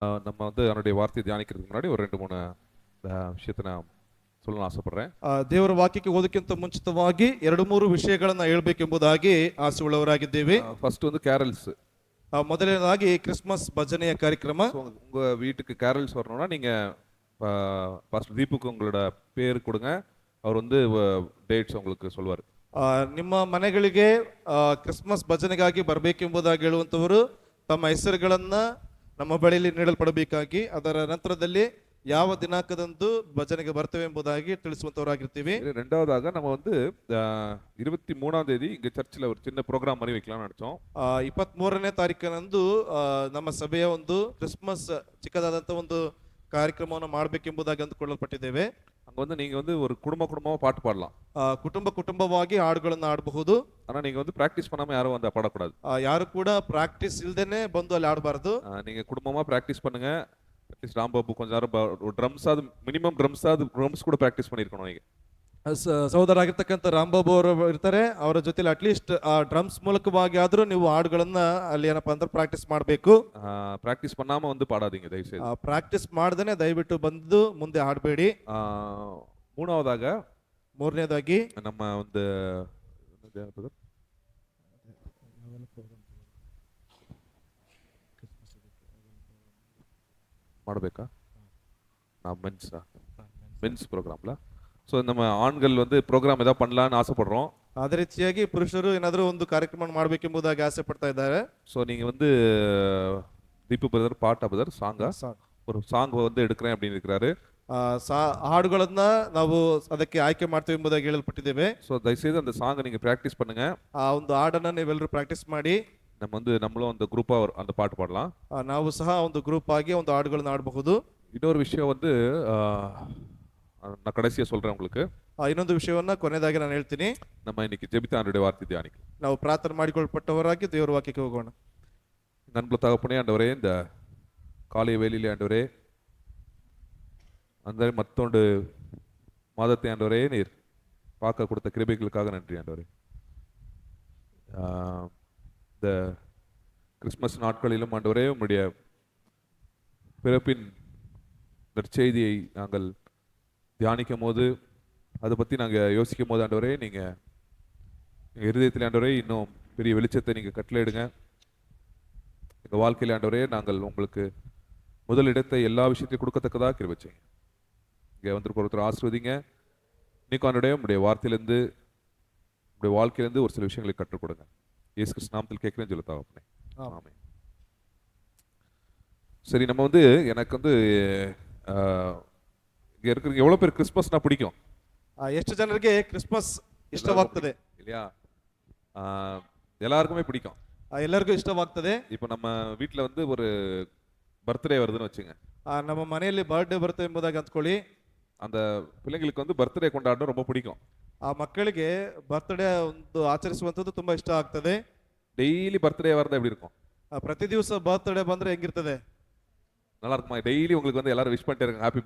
நம்ம வந்து அவனுடைய வார்த்தையை தியானிக்கிறதுக்கு முன்னாடி ஒரு 2 3 விஷயத்தை நான் சொல்லணும்னு ಆಸೆಪಡ್றேன். ದೇವರ ವಾಕ್ಯಕ್ಕೆ ಓದಕ್ಕಿಂತ ಮುಂಚಿತವಾಗಿ 2-3 ವಿಷಯಗಳನ್ನ ಹೇಳಬೇಕೆಂಬುದಾಗಿ ಆಸೆ ಉಳ್ಳವರಾಗಿದ್ದೇವೆ. ஃபர்ஸ்ட் வந்து கேரல்ஸ். ಮೊದಲನೇದಾಗಿ ಕ್ರಿಸ್ಮಸ್ ಭಜನೆಯ ಕಾರ್ಯಕ್ರಮ. உங்க வீட்டுக்கு கேரல்ஸ் வரணும்னா நீங்க பாஸ்டர் தீபுக்கு உங்களோட பேர் கொடுங்க. அவர் வந்து டேட்ஸ் உங்களுக்கு சொல்வார். ನಿಮ್ಮ ಮನೆಗಳಿಗೆ ಕ್ರಿಸ್ಮಸ್ ಭಜನೆಗಾಗಿ ಬರಬೇಕೆಂಬುದಾಗಿ ಹೇಳುವಂತವರು ತಮ್ಮ ಹೆಸರುಗಳನ್ನ ನಮ್ಮ ಬಳಿಯಲ್ಲಿ ನೀಡಲ್ಪಡಬೇಕಾಗಿ ಅದರ ನಂತರದಲ್ಲಿ ಯಾವ ದಿನಾಂಕದಂದು ಭಜನೆಗೆ ಬರ್ತೇವೆ ಎಂಬುದಾಗಿ ತಿಳಿಸುವಂತವರಾಗಿರ್ತೀವಿ. ரெண்டாவதாக நம்ம வந்து 23ஆம் தேதி இங்க சர்ச்சில் ஒரு சின்ன ப்ரோக்ராம் மாதிரி வைக்கலாம்னு நினைச்சோம். 23ನೇ ತಾರೀಕಿನಂದು ನಮ್ಮ ಸಭೆಯ ಒಂದು ಕ್ರಿಸ್ಮಸ್ ಚಿಕ್ಕದಾದಂತ ಒಂದು ಕಾರ್ಯಕ್ರಮವನ್ನು ಮಾಡಬೇಕೆಂಬುದಾಗಿ ಅಂದುಕೊಳ್ಳಲ್ಪಟ್ಟಿದ್ದೇವೆ. அங்க வந்து நீங்க வந்து ஒரு குடும்பமா பாட்டு பாடலாம். ಕುಟುಂಬವಾಗಿ ಹಾಡುಗಳನ್ನು ಆಡಬಹುದು. ஆனா நீங்க வந்து பிராக்டிஸ் பண்ணாம யாரும் வந்து பாடக்கூடாது. ಯಾರು ಕೂಡ ಪ್ರಾಕ್ಟೀಸ್ ಇಲ್ದೇನೆ ಬಂದು ಅಲ್ಲಿ ಆಡಬಾರದು. நீங்க குடும்பமா பிராக்டிஸ் பண்ணுங்க. அட்லீஸ்ட் ராம்பாபு கொஞ்ச நேரம் ட்ரம்ஸ் ஆது மினிமம் ட்ரம்ஸ் கூட பிராக்டிஸ் பண்ணிருக்கணும் நீங்க. ಸಹೋದರಾಗಿರ್ತಕ್ಕಂಥ ರಾಂಬಾಬು ಅವರು ಇರ್ತಾರೆ, ಅವರ ಜೊತೆಲಿ ಅಟ್ಲೀಸ್ಟ್ ಆ ಡ್ರಮ್ಸ್ ಮೂಲಕವಾಗಿ ಆದ್ರೂ ನೀವು ಹಾಡುಗಳನ್ನ ಅಲ್ಲಿ ಏನಪ್ಪಾ ಅಂದ್ರೆ ಪ್ರಾಕ್ಟೀಸ್ ಮಾಡಬೇಕು. ಪ್ರಾಕ್ಟೀಸ್ பண்ணாம வந்து பாடாதீங்க தயவு செய்து. ಪ್ರಾಕ್ಟೀಸ್ ಮಾಡ್ದೇನೆ ದಯವಿಟ್ಟು ಬಂದು ಮುಂದೆ ಹಾಡಬೇಡಿ. ಮೂರನೇದಾಗಿ ನಮ್ಮ ಒಂದು ಮಾಡಬೇಕಾ ನಾವು ಮೆನ್ಸ್ ಪ್ರೋಗ್ರಾಮ್ಲ. ஸோ நம்ம ஆண்கள் வந்து ப்ரோக்ராம் ஏதாவது பண்ணலான்னு ஆசைப்படுறோம். ಅದೇ ರೀತಿಯಾಗಿ ಪುರುಷರು ಏನಾದರೂ ಒಂದು ಕಾರ್ಯಕ್ರಮ ಮಾಡಬೇಕೆಂಬುದಾಗಿ ಆಸೆ ಪಡ್ತಾ ಇದ್ದಾರೆ. ஸோ நீங்க வந்து தீபு பிரதர் பாட்டா பிரதர் ஒரு சாங் வந்து எடுக்கிறேன் அப்படின்னு இருக்கிறாரு. ಹಾಡುಗಳನ್ನ ನಾವು ಅದಕ್ಕೆ ಆಯ್ಕೆ ಮಾಡ್ತೇವೆ ಎಂಬುದಾಗಿ ಹೇಳಲ್ಪಟ್ಟಿದ್ದೇವೆ. ஸோ ದಯచేసి அந்த சாங்கை நீங்க ப்ராக்டிஸ் பண்ணுங்க. ಆ ಒಂದು ಹಾಡನ್ನ ನೀವೆಲ್ಲರೂ ಪ್ರಾಕ್ಟೀಸ್ ಮಾಡಿ. நம்ம வந்து நம்மளும் அந்த குரூப்பா அந்த பாட்டு பாடலாம். ನಾವು ಸಹ ಒಂದು ಗ್ರೂಪ್ ಆಗಿ ಒಂದು ಹಾಡುಗಳನ್ನ ಆಡಬಹುದು. இன்னொரு விஷயம் வந்து நான் கடைசியா சொல்றேன் உங்களுக்கு. ಇನ್ನೊಂದು ವಿಷಯವನ್ನ ಕೊನೆಯದಾಗಿ ನಾನು ಹೇಳ್ತೀನಿ. நம்ம இன்னைக்கு ஜெபித்த ஆண்டவருடைய வார்த்தை தியானிக்கலாம். ನಾವು ಪ್ರಾರ್ಥನೆ ಮಾಡಿಕೊಳ್ಳಲ್ಪಟ್ಟವರಾಗಿ ದೇವರ ವಾಕ್ಯಕ್ಕೆ ಹೋಗೋಣ. நண்பு தகப்பனே ஆண்டவரே, இந்த காலை வேளையிலே ஆண்டவரே அந்த மத்தொண்டு மாதத்தை ஆண்டவரே நீர் பார்க்க கொடுத்த கிருபைகளுக்காக நன்றி ஆண்டவரே. இந்த கிறிஸ்மஸ் நாட்களிலும் ஆண்டவரே உம்முடைய பிறப்பின் நற்செய்தியை நாங்கள் தியானிக்கும் போது அதை பற்றி நாங்கள் யோசிக்கும் போது ஆண்டவரே நீங்கள் எங்கள் இருதயத்தில் ஆண்டவரே இன்னும் பெரிய வெளிச்சத்தை நீங்கள் கட்டளையிடுங்க. எங்கள் வாழ்க்கையில் ஆண்டவரே நாங்கள் உங்களுக்கு முதலிடத்தை எல்லா விஷயத்தையும் கொடுக்கத்தக்கதாக கிருபை செய்யுங்க. இங்கே வந்து ஒருத்தர் ஆசிர்வதிங்க. இன்னைக்கு ஆண்டவரே உங்களுடைய வார்த்தையிலேருந்து உங்களுடைய வாழ்க்கையிலேருந்து ஒரு சில விஷயங்களை கற்றுக் கொடுங்க. இயேசு கிறிஸ்து நாமத்தில் கேட்குறேன்னு சொல்லி தாவப்பனே. ஆமென். சரி, நம்ம வந்து எனக்கு வந்து இங்கே இருக்கிற எவ்வளோ பேர் கிறிஸ்மஸ்னா பிடிக்கும்? ಎಷ್ಟು ಜನರಿಗೆ ಕ್ರಿಸ್ಮಸ್ ಇಷ್ಟವಾಗ್ತದೆ இல்லையா? எல்லாருக்குமே பிடிக்கும். ಎಲ್ಲರಿಗೂ ಇಷ್ಟವಾಗ್ತದೆ. இப்போ நம்ம வீட்டில் வந்து ஒரு பர்த்டே வருதுன்னு வச்சுங்க. ನಮ್ಮ ಮನೆಯಲ್ಲಿ ಬರ್ತ್ಡೇ ಬರುತ್ತೆ ಎಂಬುದಾಗಿ ಅಂದ್ಕೊಳ್ಳಿ. அந்த பிள்ளைங்களுக்கு வந்து பர்த்டே கொண்டாட ரொம்ப பிடிக்கும். ಆ ಮಕ್ಕಳಿಗೆ ಬರ್ತ್ಡೇ ಒಂದು ಆಚರಿಸುವಂಥದ್ದು ತುಂಬಾ ಇಷ್ಟ ಆಗ್ತದೆ. டெய்லி பர்த்டே வரது எப்படி இருக்கும்? ಪ್ರತಿ ದಿವಸ ಬರ್ತ್ಡೇ ಬಂದ್ರೆ ಹೆಂಗಿರ್ತದೆ? நல்லா இருக்குமா? டெய்லி உங்களுக்கு வந்து எல்லாரும் விஷ் பண்ணிட்டே இருக்காங்க, ஹாப்பி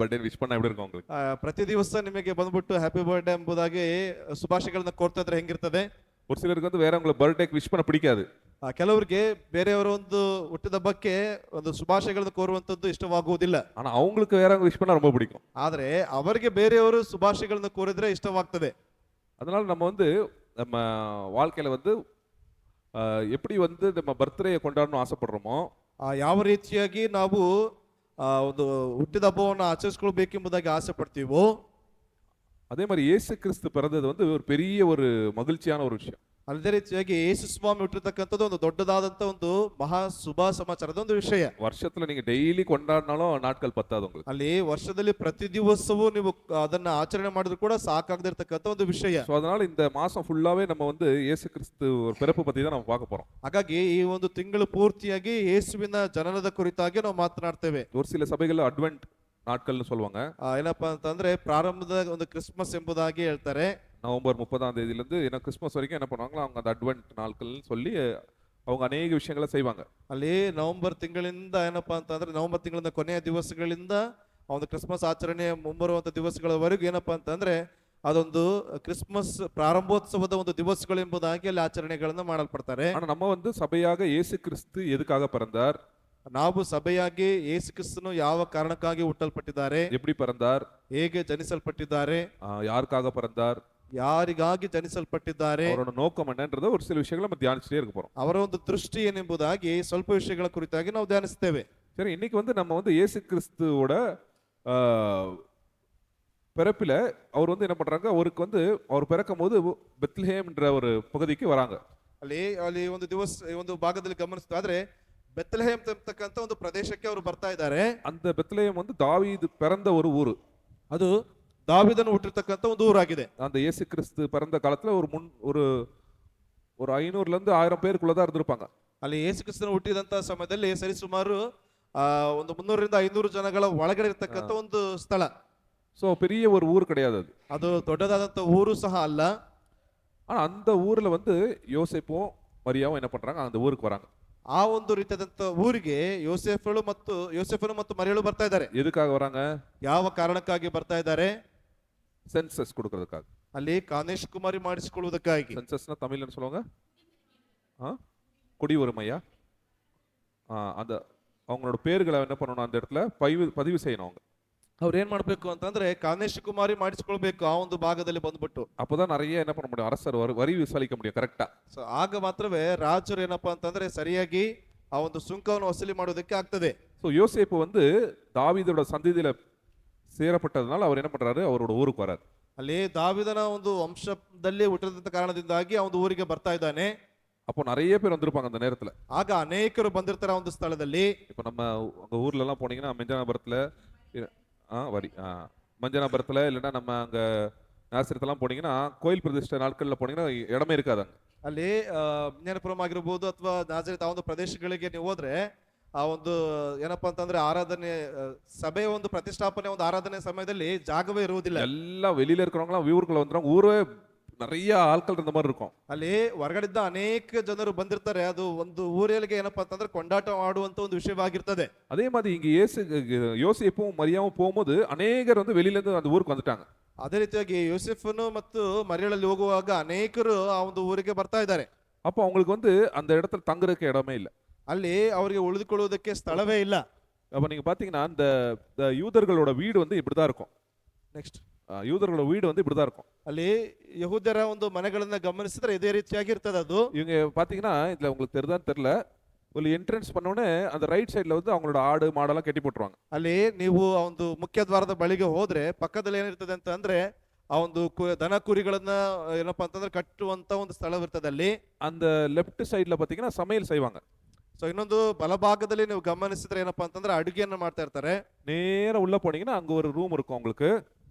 பர்த்டே விஷ் பண்ணா எப்படி இருக்கும் உங்களுக்கு? ಪ್ರತಿ ದಿವಸ ನಿಮಗೆ ಬಂದ್ಬಿಟ್ಟು ಹ್ಯಾಪಿ ಬರ್ತ್ಡೇ ಎಂಬುದಾಗಿ ಶುಭಾಶಯಗಳನ್ನ ಕೋರ್ತಾ ಇದ್ರೆ ಹೆಂಗಿರ್ತದೆ? ஒரு சிலருக்கு வந்து வேற உங்களுக்கு பர்த்டேக்கு விஷ் பண்ண பிடிக்காது. ಕೆಲವರಿಗೆ ಬೇರೆಯವರ ಒಂದು ಹುಟ್ಟಿದಬ್ಬಕ್ಕೆ ಒಂದು ಶುಭಾಶಯಗಳನ್ನು ಕೋರುವಂತದ್ದು ಇಷ್ಟವಾಗುವುದಿಲ್ಲ. ஆனா அவங்களுக்கு வேற விஷ் பண்ணா ரொம்ப பிடிக்கும். ಆದ್ರೆ ಅವರಿಗೆ ಬೇರೆಯವರು ಶುಭಾಶಯಗಳನ್ನು ಕೋರಿದ್ರೆ ಇಷ್ಟವಾಗ್ತದೆ. அதனால நம்ம வந்து நம்ம வாழ்க்கையில வந்து எப்படி வந்து நம்ம பர்த்டே கொண்டாடணும் ஆசைப்படுறோமோ ಯಾವ ರೀತಿಯಾಗಿ ನಾವು ಒಂದು ಹುಟ್ಟಿದ ಹಬ್ಬವನ್ನು ಆಚರಿಸ್ಕೊಳ್ಬೇಕೆಂಬುದಾಗಿ ಆಸೆ ಪಡ್ತೀವೋ அதே மாதிரி இயேசு கிறிஸ்து பிறந்தது வந்து ஒரு பெரிய ஒரு மகிழ்ச்சியான ஒரு விஷயம். ಅದೇ ರೀತಿಯಾಗಿ ಯೇಸು ಸ್ವಾಮಿ ಹುಟ್ಟಿರ್ತಕ್ಕಂಥದ್ದು ಒಂದು ದೊಡ್ಡದಾದಂತ ಒಂದು ಮಹಾ ಶುಭ ಸಮಾಚಾರದ ಒಂದು ವಿಷಯ. வருஷத்துல நீங்க டெய்லி கொண்டாடினாலும் நாட்கள் பத்தாது உங்களுக்கு. ಅಲ್ಲಿ ವರ್ಷದಲ್ಲಿ ಪ್ರತಿ ದಿವಸವೂ ನೀವು ಅದನ್ನ ಆಚರಣೆ ಮಾಡಿದ್ರು ಕೂಡ ಸಾಕಾಗದಿರ್ತಕ್ಕಂಥ ಒಂದು ವಿಷಯ. சோ அதனால இந்த மாசம் ஃபுல்லாவே நம்ம வந்து இயேசு கிறிஸ்து ஒரு பிறப்பு பத்தி தான் நம்ம பார்க்க போறோம். ಹಾಗಾಗಿ ಈ ಒಂದು ತಿಂಗಳು ಪೂರ್ತಿಯಾಗಿ ಯೇಸುವಿನ ಜನನದ ಕುರಿತಾಗಿ ನಾವು ಮಾತನಾಡ್ತೇವೆ. ஒரு சில சபைகள்ல அட்வென்ட் நாட்கள்னு சொல்லுவாங்க. ಏನಪ್ಪಾ ಅಂತಂದ್ರೆ ಪ್ರಾರಂಭದ ಒಂದು ಕ್ರಿಸ್ಮಸ್ ಎಂಬುದಾಗಿ ಹೇಳ್ತಾರೆ. நவம்பர் 30ஆம் தேதியிலிருந்து ஏன்னா கிறிஸ்மஸ் வரைக்கும் என்ன பண்ணுவாங்களோ அவங்க அந்த அட்வென்ட் நாட்கள்னு சொல்லி அவங்க ಅನೇಕ விஷயங்களை செய்வாங்க. ಅಲ್ಲಿ ನವೆಂಬರ್ ತಿಂಗಳಿಂದ ಏನಪ್ಪಾ ಅಂತಂದ್ರೆ ನವೆಂಬರ್ ತಿಂಗಳಿಂದ ಕೊನೆಯ ದಿವಸಗಳಿಂದ ಒಂದು ಕ್ರಿಸ್ಮಸ್ ಆಚರಣೆ ಮುಂಬರುವಂತ ದಿವಸಗಳವರೆಗೂ ಏನಪ್ಪಾ ಅಂತಂದ್ರೆ ಅದೊಂದು ಕ್ರಿಸ್ಮಸ್ ಪ್ರಾರಂಭೋತ್ಸವದ ಒಂದು ದಿವಸಗಳು ಎಂಬುದಾಗಿ ಅಲ್ಲಿ ಆಚರಣೆಗಳನ್ನ ಮಾಡಲ್ಪಡ್ತಾರೆ. ஆனா நம்ம வந்து சபையாக இயேசு கிறிஸ்து எதுக்காக பிறந்தார், ನಾವು ಸಭೆಯಾಗಿ ಯೇಸು ಕ್ರಿಸ್ತನು ಯಾವ ಕಾರಣಕ್ಕಾಗಿ ಹುಟ್ಟಲ್ಪಟ್ಟಿದ್ದಾರೆ, எப்படி பிறந்தார், ಹೇಗೆ ಜನಿಸಲ್ಪಟ್ಟಿದ್ದಾರೆ, யாருக்காக பிறந்தார், ಯಾರಿಗಾಗಿ ಜನಿಸಲ್ಪಟ್ಟಿದ್ದಾರೆ, அவரோட நோக்கம் என்னன்றத ஒரு சில விஷயங்களை நம்ம தியானிச்சுட்டே இருக்க போறோம். ಅವರ ಒಂದು ದೃಷ್ಟಿ ಏನೆಂಬುದಾಗಿ ಸ್ವಲ್ಪ ವಿಷಯಗಳ ಕುರಿತಾಗಿ ನಾವು ಧ್ಯಾನಿಸ್ತೇವೆ. சரி, இன்னைக்கு வந்து நம்ம வந்து இயேசு கிறிஸ்துவோட பிறப்பில அவர் வந்து என்ன பண்றாங்க, அவருக்கு வந்து அவர் பிறக்கும் போது பெத்லஹேம்ன்ற ஒரு பகுதிக்கு வராங்க. ಅಲ್ಲಿ ಅಲ್ಲಿ ಒಂದು ದಿವಸ ಒಂದು ಭಾಗದಲ್ಲಿ ಗಮನಿಸೋದಾದ್ರೆ ಬೆತ್ಲೆಹೇಮ್ ಅಂತಕ್ಕಂಥ ಒಂದು ಪ್ರದೇಶಕ್ಕೆ ಅವರು ಬರ್ತಾ ಇದ್ದಾರೆ. அந்த பெத்லஹேம் வந்து தாவீது பிறந்த ஒரு ஊரு. ಅದು ದಾವಿದನು ಹುಟ್ಟಿರ್ತಕ್ಕಂಥ ಒಂದು ಊರಾಗಿದೆ. அந்த இயேசு கிறிஸ்து பிறந்த காலத்துல ஒரு 500ல இருந்து 1000 பேருக்குள்ள தான் இருந்திருப்பாங்க. ಅಲ್ಲಿ ಯೇಸು ಕ್ರಿಸ್ತನು ಹುಟ್ಟಿದಂತ ಸಮಯದಲ್ಲಿ ಸರಿಸುಮಾರು ಒಂದು 300 ರಿಂದ 500 ಜನಗಳ ಒಳಗಡೆ ಇರ್ತಕ್ಕಂಥ ಒಂದು ಸ್ಥಳ. ஸோ பெரிய ஒரு ஊர் கிடையாது அது. ಅದು ದೊಡ್ಡದಾದಂತ ಊರು ಸಹ ಅಲ್ಲ. ஆனா அந்த ஊர்ல வந்து யோசேப்பும் மரியாவும் என்ன பண்றாங்க, அந்த ஊருக்கு வராங்க. ಆ ಒಂದು ರೀತಿಯಾದಂತ ಊರಿಗೆ ಯೋಸೇಫನು ಮತ್ತು ಮರಿಯಳು ಬರ್ತಾ ಇದ್ದಾರೆ. எதுக்காக வராங்க? ಯಾವ ಕಾರಣಕ್ಕಾಗಿ ಬರ್ತಾ ಇದ್ದಾರೆ? சென்சஸ் கொடுக்கறதுக்காக. ಅಲ್ಲಿ ಕಾನೇಶ್ ಕುಮಾರಿ ಮಾಡಿಸಿಕೊಳ್ಳುವುದಕ್ಕಾಗಿ. சென்சஸ்னா தமிழ்ல என்ன சொல்லுவாங்க? குடியுரிமையா? அந்த அவங்களோட பேர்களை என்ன பண்ணணும், அந்த இடத்துல பதிவு செய்யணும் அவங்க. ಅವ್ರು ಏನ್ ಮಾಡ್ಬೇಕು ಅಂತಂದ್ರೆ ಕಾನೇಶ್ ಕುಮಾರಿ ಮಾಡಿಸ್ಕೊಳ್ಬೇಕು ಆ ಒಂದು ಭಾಗದಲ್ಲಿ ಬಂದ್ಬಿಟ್ಟು. அப்பதான் நிறைய என்ன பண்ண முடியும், அரசர் வரி விசாரிக்க முடியும் கரெக்டா. ಸೊ ಆಗ ಮಾತ್ರವೇ ರಾಜರು ಏನಪ್ಪಾ ಅಂತಂದ್ರೆ ಸರಿಯಾಗಿ ಆ ಒಂದು ಸುಂಕವನ್ನು ವಸೂಲಿ ಮಾಡೋದಕ್ಕೆ ಆಗ್ತದೆ. ஸோ யோசேப்பு வந்து தாவீதோட சந்ததியில சேரப்பட்டதுனால அவர் என்ன பண்றாரு, அவரோட ஊருக்கு வராரு. ಅಲ್ಲಿ ದಾವಿದನ ಒಂದು ವಂಶದಲ್ಲಿ ಹುಟ್ಟಿದಂತ ಕಾರಣದಿಂದಾಗಿ ಆ ಒಂದು ಊರಿಗೆ ಬರ್ತಾ ಇದ್ದಾನೆ. அப்போ நிறைய பேர் வந்திருப்பாங்க அந்த நேரத்துல. ಆಗ ಅನೇಕರು ಬಂದಿರ್ತಾರೆ ಆ ಒಂದು ಸ್ಥಳದಲ್ಲಿ. இப்போ நம்ம உங்க ஊர்ல எல்லாம் போனீங்கன்னா மெஞ்சனாபுரத்துல மஞ்சனாபுரத்துல இல்லைன்னா நம்ம அங்க நாசிரத்தெல்லாம் போனீங்கன்னா கோயில் பிரதிஷ்ಠೆ நாட்கள்ல போனீங்கன்னா இடமே இருக்காது அங்க. ಅಲ್ಲಿ ಜ್ಞಾನಪುರಂ ಆಗಿರ್ಬೋದು ಅಥವಾ ನಾಜರೇತ್ ಆ ಒಂದು ಪ್ರದೇಶಗಳಿಗೆ ನೀವು ಹೋದ್ರೆ ಆ ಒಂದು ಏನಪ್ಪಾ ಅಂತಂದ್ರೆ ಆರಾಧನೆ ಸಭೆಯ ಒಂದು ಪ್ರತಿಷ್ಠಾಪನೆ ಒಂದು ಆರಾಧನೆ ಸಮಯದಲ್ಲಿ ಜಾಗವೇ ಇರುವುದಿಲ್ಲ. எல்லாம் வெளியில இருக்கிறவங்க ஊருக்குள்ள வந்துடும், ஊரே நிறைய ஆட்கள் இருந்த மாதிரி இருக்கும். ಅಲ್ಲಿ ಹೊರಗಡೆದ ಅನೇಕ ಜನರು ಬಂದಿರ್ತಾರೆ. ಅದು ಒಂದು ಊರಿಗೆ ಏನಪ್ಪಾ ಅಂತಂದ್ರೆ ಕೊಂಡಾಟ ಮಾಡುವಂತ ಒಂದು ವಿಷಯವಾಗಿರ್ತದೆ. அதே மாதிரி இங்க யோசேப்பும் மரியாவும் போகும்போது அநேகர் வந்து வெளியில இருந்து அந்த ஊருக்கு வந்துட்டாங்க. ಅದೇ ರೀತಿಯಾಗಿ ಯೋಸೆಫನು ಮತ್ತು ಮರಿಯಳಲ್ಲಿ ಹೋಗುವಾಗ ಅನೇಕರು ಆ ಒಂದು ಊರಿಗೆ ಬರ್ತಾ ಇದ್ದಾರೆ. அப்போ அவங்களுக்கு வந்து அந்த இடத்துல தங்குறதுக்கு இடமே இல்லை. ಅಲ್ಲಿ ಅವರಿಗೆ ಉಳಿದುಕೊಳ್ಳುವುದಕ್ಕೆ ಸ್ಥಳವೇ ಇಲ್ಲ. அப்போ நீங்க பாத்தீங்கன்னா இந்த யூதர்களோட வீடு வந்து இப்படிதான் இருக்கும். ನೆಕ್ಸ್ಟ್ யூதர்களோட வீடு வந்து இப்படிதான் இருக்கும். ಅಲ್ಲಿ ಯಹೂದ್ಯರ ಒಂದು ಮನೆಗಳನ್ನ ಗಮನಿಸಿದ್ರೆ ಇದೇ ರೀತಿಯಾಗಿ ಇರ್ತದೆ. ಅದು இவங்க பாத்தீங்கன்னா இதுல உங்களுக்கு தெரியுதான்னு தெரியல, ஒரு என்ட்ரன்ஸ் பண்ணோடனே அந்த ரைட் சைடுல வந்து அவங்களோட ஆடு மாடெல்லாம் கட்டி போட்டுருவாங்க. ಅಲ್ಲಿ ನೀವು ಆ ಒಂದು ಮುಖ್ಯ ದ್ವಾರದ ಬಳಿಗೆ ಹೋದ್ರೆ ಪಕ್ಕದಲ್ಲಿ ಏನಿರ್ತದೆ ಅಂತ ಅಂದ್ರೆ ಆ ಒಂದು ದನ ಕುರಿಗಳನ್ನ ಏನಪ್ಪಾ ಅಂತಂದ್ರೆ ಕಟ್ಟುವಂತ ಒಂದು ಸ್ಥಳವಿರ್ತದೆ. ಅಲ್ಲಿ அந்த லெஃப்ட் சைடுல பாத்தீங்கன்னா சமையல் செய்வாங்க. ಸೊ ಇನ್ನೊಂದು ಬಲಭಾಗದಲ್ಲಿ ನೀವು ಗಮನಿಸಿದ್ರೆ ಏನಪ್ಪಾ ಅಂತಂದ್ರೆ ಅಡುಗೆಯನ್ನ ಮಾಡ್ತಾ ಇರ್ತಾರೆ. நேரா உள்ள போனீங்கன்னா அங்க ஒரு ரூம் இருக்கும் உங்களுக்கு.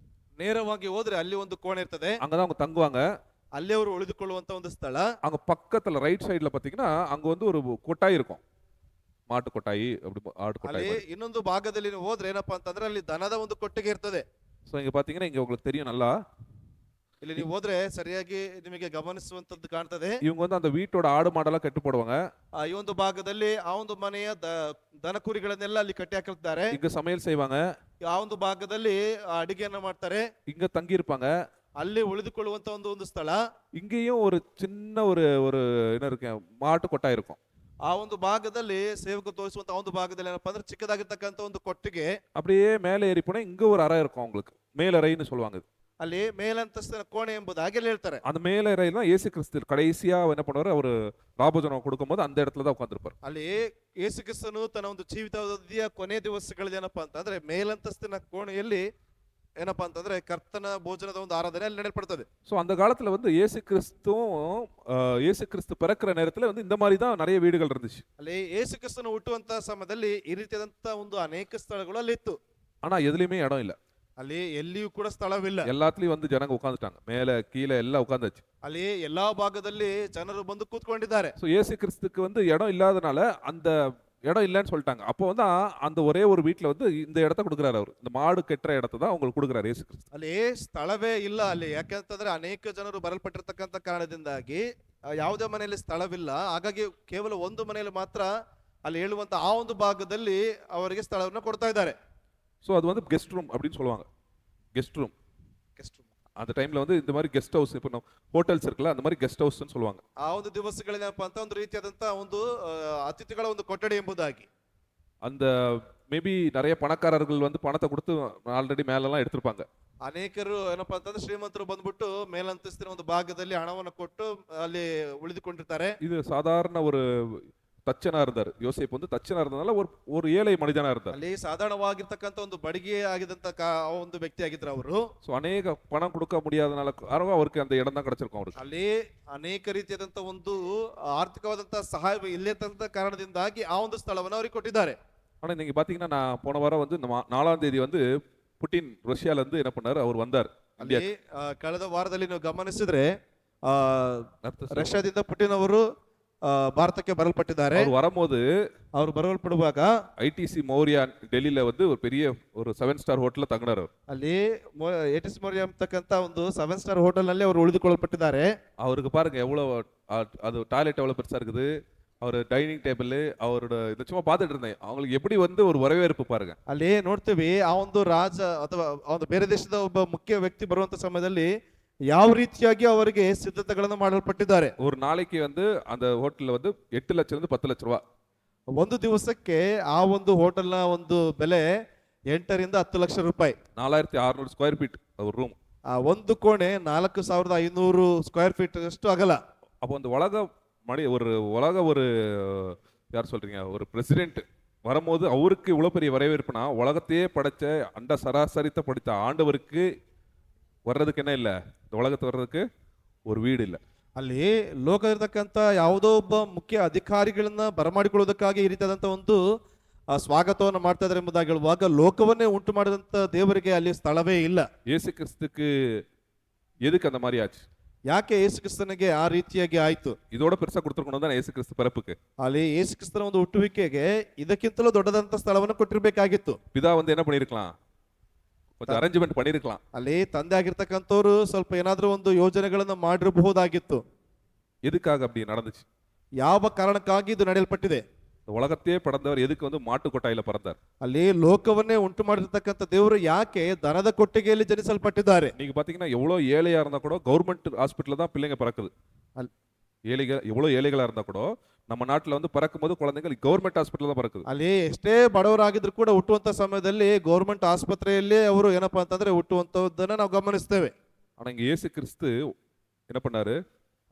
ನೇರವಾಗಿ ಹೋದ್ರೆ ಅಲ್ಲಿ ಒಂದು ಕೋಣೆ ಇರ್ತದೆ, அங்கதான் அவங்க தங்குவாங்க. ಅಲ್ಲಿ ಅವರು ಉಳಿದುಕೊಳ್ಳುವಂತ ಒಂದು ಸ್ಥಳ. அங்க பக்கத்துல ரைட் சைடுல பாத்தீங்கன்னா அங்க வந்து ஒரு கொட்டாய் இருக்கும், மாட்டு கொட்டாಯಿ, அப்படி ஆடு கொட்டாய். ಅಲ್ಲಿ ಇನ್ನೊಂದು ಭಾಗದಲ್ಲಿ ನೀವು ಹೋದ್ರೆ ಏನಪ್ಪಾ ಅಂತಂದ್ರೆ ಅಲ್ಲಿ ದನದ ಒಂದು ಕೊಟ್ಟಿಗೆ ಇರ್ತದೆ. ஸோ இங்க பாத்தீங்கன்னா இங்க உங்களுக்கு தெரியும் நல்லா, ಇಲ್ಲಿ ನೀವು ಹೋದ್ರೆ ಸರಿಯಾಗಿ ನಿಮಗೆ ಗಮನಿಸುವಂತದ್ದು ಕಾಣ್ತದೆ. இவங்க வந்து அந்த வீட்டோட ஆடு மாடெல்லாம் கட்டு போடுவாங்க. ಈ ಒಂದು ಭಾಗದಲ್ಲಿ ಆ ಒಂದು ಮನೆಯ ದನ ಕುರಿಗಳನ್ನೆಲ್ಲ ಅಲ್ಲಿ ಕಟ್ಟಿ ಹಾಕಿರ್ತಾರೆ. இங்க சமையல் செய்வாங்க. ಆ ಒಂದು ಭಾಗದಲ್ಲಿ ಅಡಿಗೆಯನ್ನ ಮಾಡ್ತಾರೆ. இங்க தங்கி இருப்பாங்க. ಅಲ್ಲಿ ಉಳಿದುಕೊಳ್ಳುವಂತ ಒಂದು ಸ್ಥಳ. இங்கேயும் ஒரு சின்ன ஒரு என்ன இருக்கு, மாட்டு கொட்டாய் இருக்கும். ಆ ಒಂದು ಭಾಗದಲ್ಲಿ ಸೇವಕ ತೋರಿಸುವಂತ ಒಂದು ಭಾಗದಲ್ಲಿ ಏನಪ್ಪಾ ಅಂದ್ರೆ ಚಿಕ್ಕದಾಗಿರ್ತಕ್ಕಂಥ ಒಂದು ಕೊಟ್ಟಿಗೆ. அப்படியே மேலே ஏறி போனா இங்க ஒரு அறை இருக்கும் உங்களுக்கு, மேலறைன்னு சொல்லுவாங்க. ಅಲ್ಲಿ ಮೇಲಂತಸ್ತಿನ ಕೋಣೆ ಎಂಬುದಾಗಿ ಹೇಳ್ತಾರೆ. அந்த மேலறையில தான் இயேசு கிறிஸ்து கடைசியா என்ன பண்ணுவாரு, அவர் ராபோஜனம் கொடுக்கும்போது அந்த இடத்துல தான் உட்கார்ந்திருப்பார். ಅಲ್ಲಿ ಯೇಸು ಕ್ರಿಸ್ತನು ತನ್ನ ಒಂದು ಜೀವಿತಾವಧಿಯ ಕೊನೆ ದಿವಸಗಳಲ್ಲಿ ಏನಪ್ಪಾ ಅಂತಂದ್ರೆ ಮೇಲಂತಸ್ತಿನ ಕೋಣೆಯಲ್ಲಿ ಏನಪ್ಪಾ ಅಂತಂದ್ರೆ ಕರ್ತನ ಭೋಜನದ ಒಂದು ಆರಾಧನೆ ಅಲ್ಲಿ ನಡೆಯಲ್ಪಡ್ತದೆ. ஸோ அந்த காலத்துல வந்து இயேசு கிறிஸ்து பிறக்கிற நேரத்துல வந்து இந்த மாதிரி தான் நிறைய வீடுகள் இருந்துச்சு. ಅಲ್ಲಿ ಯೇಸು ಕ್ರಿಸ್ತನು ಹುಟ್ಟುವಂತ ಸಮಯದಲ್ಲಿ ಈ ರೀತಿಯಾದಂತ ಒಂದು ಅನೇಕ ಸ್ಥಳಗಳು ಅಲ್ಲಿ ಇತ್ತು. ஆனா எதுலயுமே இடம் இல்ல. ಅಲ್ಲಿ ಎಲ್ಲಿಯೂ ಕೂಡ ಸ್ಥಳವಿಲ್ಲ. எல்லாத்துலயும் வந்து ஜனங்க உட்கார்ந்துட்டாங்க, மேல கீழே எல்லாம் உட்கார்ந்தாச்சு. ಅಲ್ಲಿ ಎಲ್ಲಾ ಭಾಗದಲ್ಲಿ ಜನರು ಬಂದು ಕೂತ್ಕೊಂಡಿದ್ದಾರೆ. ஸோ இயேசு கிறிஸ்துக்கு வந்து இடம் இல்லாதனால அந்த இடம் இல்லைன்னு சொல்லிட்டாங்க. அப்போ வந்து அந்த ஒரே ஒரு வீட்டுல வந்து இந்த இடத்த கொடுக்குறாரு அவர், இந்த மாடு கெட்டுற இடத்த தான் அவங்களுக்கு கொடுக்குறாரு இயேசு கிறிஸ்து. ಅಲ್ಲಿ ಸ್ಥಳವೇ ಇಲ್ಲ ಅಲ್ಲಿ. ಯಾಕೆಂತಂದ್ರೆ ಅನೇಕ ಜನರು ಬರಲ್ಪಟ್ಟಿರ್ತಕ್ಕಂಥ ಕಾರಣದಿಂದಾಗಿ ಯಾವುದೇ ಮನೆಯಲ್ಲಿ ಸ್ಥಳವಿಲ್ಲ. ಹಾಗಾಗಿ ಕೇವಲ ಒಂದು ಮನೆಯಲ್ಲಿ ಮಾತ್ರ ಅಲ್ಲಿ ಹೇಳುವಂತ ಆ ಒಂದು ಭಾಗದಲ್ಲಿ ಅವರಿಗೆ ಸ್ಥಳವನ್ನು ಕೊಡ್ತಾ ಇದ್ದಾರೆ. ஸோ அது வந்து கெஸ்ட் ரூம் அப்படின்னு சொல்லுவாங்க. கெஸ்ட் ரூம் அந்த டைம்ல வந்து இந்த மாதிரி கெஸ்ட் ஹவுஸ், இப்போ ஹோட்டல்ஸ் இருக்குல்ல, அந்த மாதிரி கெஸ்ட் ಹೌಸ್ன்னு சொல்லுவாங்க. ಆ ಒಂದು ದಿವಸಗಳೇನಪ್ಪ ಅಂತ ಒಂದು ರೀತಿಯಾದಂತ ಒಂದು ಅತಿಥಿಗಳ ಒಂದು ಕೊಠಡಿ ಎಂಬುದಾಗಿ. அந்த மேபி நிறைய பணக்காரர்கள் வந்து பணத்தை கொடுத்து ஆல்ரெடி மேலெல்லாம் எடுத்திருப்பாங்க. ಅನೇಕರು ಏನಪ್ಪಾ ಅಂತಂದ್ರೆ ಶ್ರೀಮಂತರು ಬಂದ್ಬಿಟ್ಟು ಮೇಲಂತಸ್ತಿನ ಒಂದು ಭಾಗದಲ್ಲಿ ಹಣವನ್ನು ಕೊಟ್ಟು ಅಲ್ಲಿ ಉಳಿದುಕೊಂಡಿರ್ತಾರೆ. இது சாதாரண ஒரு தச்சனா இருந்தார். யோசேப்பு வந்து தச்சனா இருந்தனால ஒரு ஒரு ஏழை மனிதனா இருந்தார். ಅಲ್ಲಿ ಸಾಧಾರಣವಾಗಿರ್ತಕ್ಕಂಥ ಒಂದು ಬಡಗಿ ಆಗಿದಂತ ಒಂದು ವ್ಯಕ್ತಿ ಆಗಿದ್ರು ಅವರು. ஸோ அநேக பணம் கொடுக்க முடியாதனால அவருக்கு அந்த இடம் தான் கிடைச்சிருக்கும் அவருக்கு. ಅಲ್ಲಿ ಅನೇಕ ರೀತಿಯಾದಂತ ಒಂದು ಆರ್ಥಿಕವಾದಂತ ಸಹಾಯ ಇಲ್ಲದಂತ ಕಾರಣದಿಂದಾಗಿ ಆ ಒಂದು ಸ್ಥಳವನ್ನು ಅವರಿಗೆ ಕೊಟ್ಟಿದ್ದಾರೆ. ஆனா நீங்க பாத்தீங்கன்னா நான் போன வாரம் வந்து 4ஆம் தேதி வந்து புட்டின் ரஷ்யால இருந்து என்ன பண்ணாரு, அவர் வந்தார் ಅಲ್ಲಿ ಕಳೆದ ವಾರದಲ್ಲಿ ನೀವು ಗಮನಿಸಿದ್ರೆ ರಷ್ಯಾದಿಂದ ಪುಟಿನ್ ಅವರು ಭಾರತಕ್ಕೆ ಬರಲ್ಪಟ್ಟಿದ್ದಾರೆ. அவர் வரும்போது ಅವರು ಬರಲ್ಪಡುವಾಗ ஐடிசி மௌரியா டெல்லியில வந்து ஒரு பெரிய ஒரு 7 ஸ்டார் ಹೋಟೆಲ್ ತಗೊಂಡಾರು. ಅಲ್ಲಿ ಏಟಿಸ್ ಮೋರಿಯಾ ಅಂತಕ್ಕಂತ ಒಂದು 7 ಸ್ಟಾರ್ ಹೋಟೆಲ್ ನಲ್ಲಿ ಅವರು ಉಳಿದುಕೊಳ್ಳಲ್ಪಟ್ಟಿದ್ದಾರೆ. அவருக்கு பாருங்க எவ்வளவு அது டாய்லெட் எவ்வளவு பெருசா இருக்குது, அவர் டைனிங் டேபிள் அவரோட இதை சும்மா பார்த்துட்டு இருந்தேன். அவங்களுக்கு எப்படி வந்து ஒரு வரவேற்பு பாருங்க. ಅಲ್ಲಿ ನೋಡ್ತೀವಿ ಆ ಒಂದು ರಾಜ ಅಥವಾ ಆ ಒಂದು ಬೇರೆ ದೇಶದ ಒಬ್ಬ ಮುಖ್ಯ ವ್ಯಕ್ತಿ ಬರುವಂತ ಸಮಯದಲ್ಲಿ ಯಾವ ರೀತಿಯಾಗಿ ಅವರಿಗೆ ಸಿದ್ಧತೆಗಳನ್ನು ಮಾಡಲ್ಪಟ್ಟಿದ್ದಾರೆ. ஒரு நாளைக்கு வந்து அந்த ஹோட்டல்ல வந்து 8 லட்சம் இருந்து 10 ಲಕ್ಷ ரூபாய். ಒಂದು ದಿವಸಕ್ಕೆ ಆ ಒಂದು ಹೋಟೆಲ್ನ ಒಂದು ಬೆಲೆ 8 ರಿಂದ 10 ಲಕ್ಷ ರೂಪಾಯಿ. 4600 ಸ್ಕ್ವೇರ್ ಫೀಟ್ ஒரு ரூம். ಆ ಒಂದು ಕೋಣೆ 4500 ಸ್ಕ್ವೇರ್ ಫೀಟ್ ಅಷ್ಟು ಅಗಲ. அப்போ அந்த உலக ஒரு யார் சொல்றீங்க, ஒரு பிரசிடென்ட் வரும்போது அவருக்கு இவ்வளவு பெரிய வரவேற்புனா, உலகத்தையே படைச்ச அண்ட சராசரித்தை படைத்த ஆண்டவருக்கு வர்றதுக்கு என்ன இல்லை, இந்த உலகத்தை வர்றதுக்கு ஒரு வீடு இல்லை. ಅಲ್ಲಿ ಲೋಕ ಇರತಕ್ಕಂತ ಯಾವುದೋ ಒಬ್ಬ ಮುಖ್ಯ ಅಧಿಕಾರಿಗಳನ್ನ ಬರಮಾಡಿಕೊಳ್ಳೋದಕ್ಕಾಗಿ ಈ ರೀತಿಯಾದಂತ ಒಂದು ಸ್ವಾಗತವನ್ನು ಮಾಡ್ತಾ ಇದ್ದಾರೆ ಎಂಬುದಾಗಿ ಹೇಳುವಾಗ ಲೋಕವನ್ನೇ ಉಂಟು ಮಾಡಿದಂತ ದೇವರಿಗೆ ಅಲ್ಲಿ ಸ್ಥಳವೇ ಇಲ್ಲ. இயேசு கிறிஸ்துக்கு எதுக்கு அந்த மாதிரி ஆச்சு? ಯಾಕೆ ಯೇಸು ಕ್ರಿಸ್ತನಿಗೆ ಆ ರೀತಿಯಾಗಿ ಆಯ್ತು? இதோட பெருசா கொடுத்துருக்கணும் தான் இயேசு கிறிஸ்து பிறப்புக்கு. ಅಲ್ಲಿ ಯೇಸು ಕ್ರಿಸ್ತನ ಒಂದು ಹುಟ್ಟುವಿಕೆಗೆ ಇದಕ್ಕಿಂತಲೂ ದೊಡ್ಡದಂತ ಸ್ಥಳವನ್ನು ಕೊಟ್ಟಿರ್ಬೇಕಾಗಿತ್ತು. பிதா வந்து என்ன பண்ணிருக்கலாம், கொஞ்சம் அரேஞ்ச்மெண்ட் பண்ணிருக்கலாம். ಅಲ್ಲಿ ತಂದೆ ಆಗಿರ್ತಕ್ಕಂಥವ್ರು ಸ್ವಲ್ಪ ಏನಾದ್ರೂ ಒಂದು ಯೋಜನೆಗಳನ್ನ ಮಾಡಿರಬಹುದಾಗಿತ್ತು. எதுக்காக அப்படி நடந்துச்சு? ಯಾವ ಕಾರಣಕ್ಕಾಗಿ ಇದು ನಡೆಯಲ್ಪಟ್ಟಿದೆ? உலகத்தையே படைத்தவர் எதுக்கு வந்து மாட்டு கொட்டாயில பிறந்தார்? ಅಲ್ಲಿ ಲೋಕವನ್ನೇ ಉಂಟು ಮಾಡಿರ್ತಕ್ಕಂಥ ದೇವರು ಯಾಕೆ ದನದ ಕೊಟ್ಟಿಗೆಯಲ್ಲಿ ಜನಿಸಲ್ಪಟ್ಟಿದ್ದಾರೆ? நீங்க பாத்தீங்கன்னா எவ்வளவு ஏழையா இருந்தா கூட கவர்மெண்ட் ஹாஸ்பிட்டல்ல தான் பிள்ளைங்க பிறக்குது. ஏழைகள் எவ்வளவு ஏழைகளா இருந்தா கூட நம்ம நாட்டுல வந்து பிறக்கும் போது குழந்தைகள் கவர்மெண்ட் ஹாஸ்பிட்டல் தான் பிறக்குது. ಅಲ್ಲಿ ಎಷ್ಟೇ ಬಡವರಾಗಿದ್ರು ಕೂಡ ಹುಟ್ಟುವಂತ ಸಮಯದಲ್ಲಿ ಗೌರ್ಮೆಂಟ್ ಆಸ್ಪತ್ರೆಯಲ್ಲಿ ಅವರು ಏನಪ್ಪಾ ಅಂತಂದ್ರೆ ಹುಟ್ಟುವಂತದ್ದನ್ನ ನಾವು ಗಮನಿಸ್ತೇವೆ. ஆனா இங்க இயேசு கிறிஸ்து என்ன பண்ணாரு,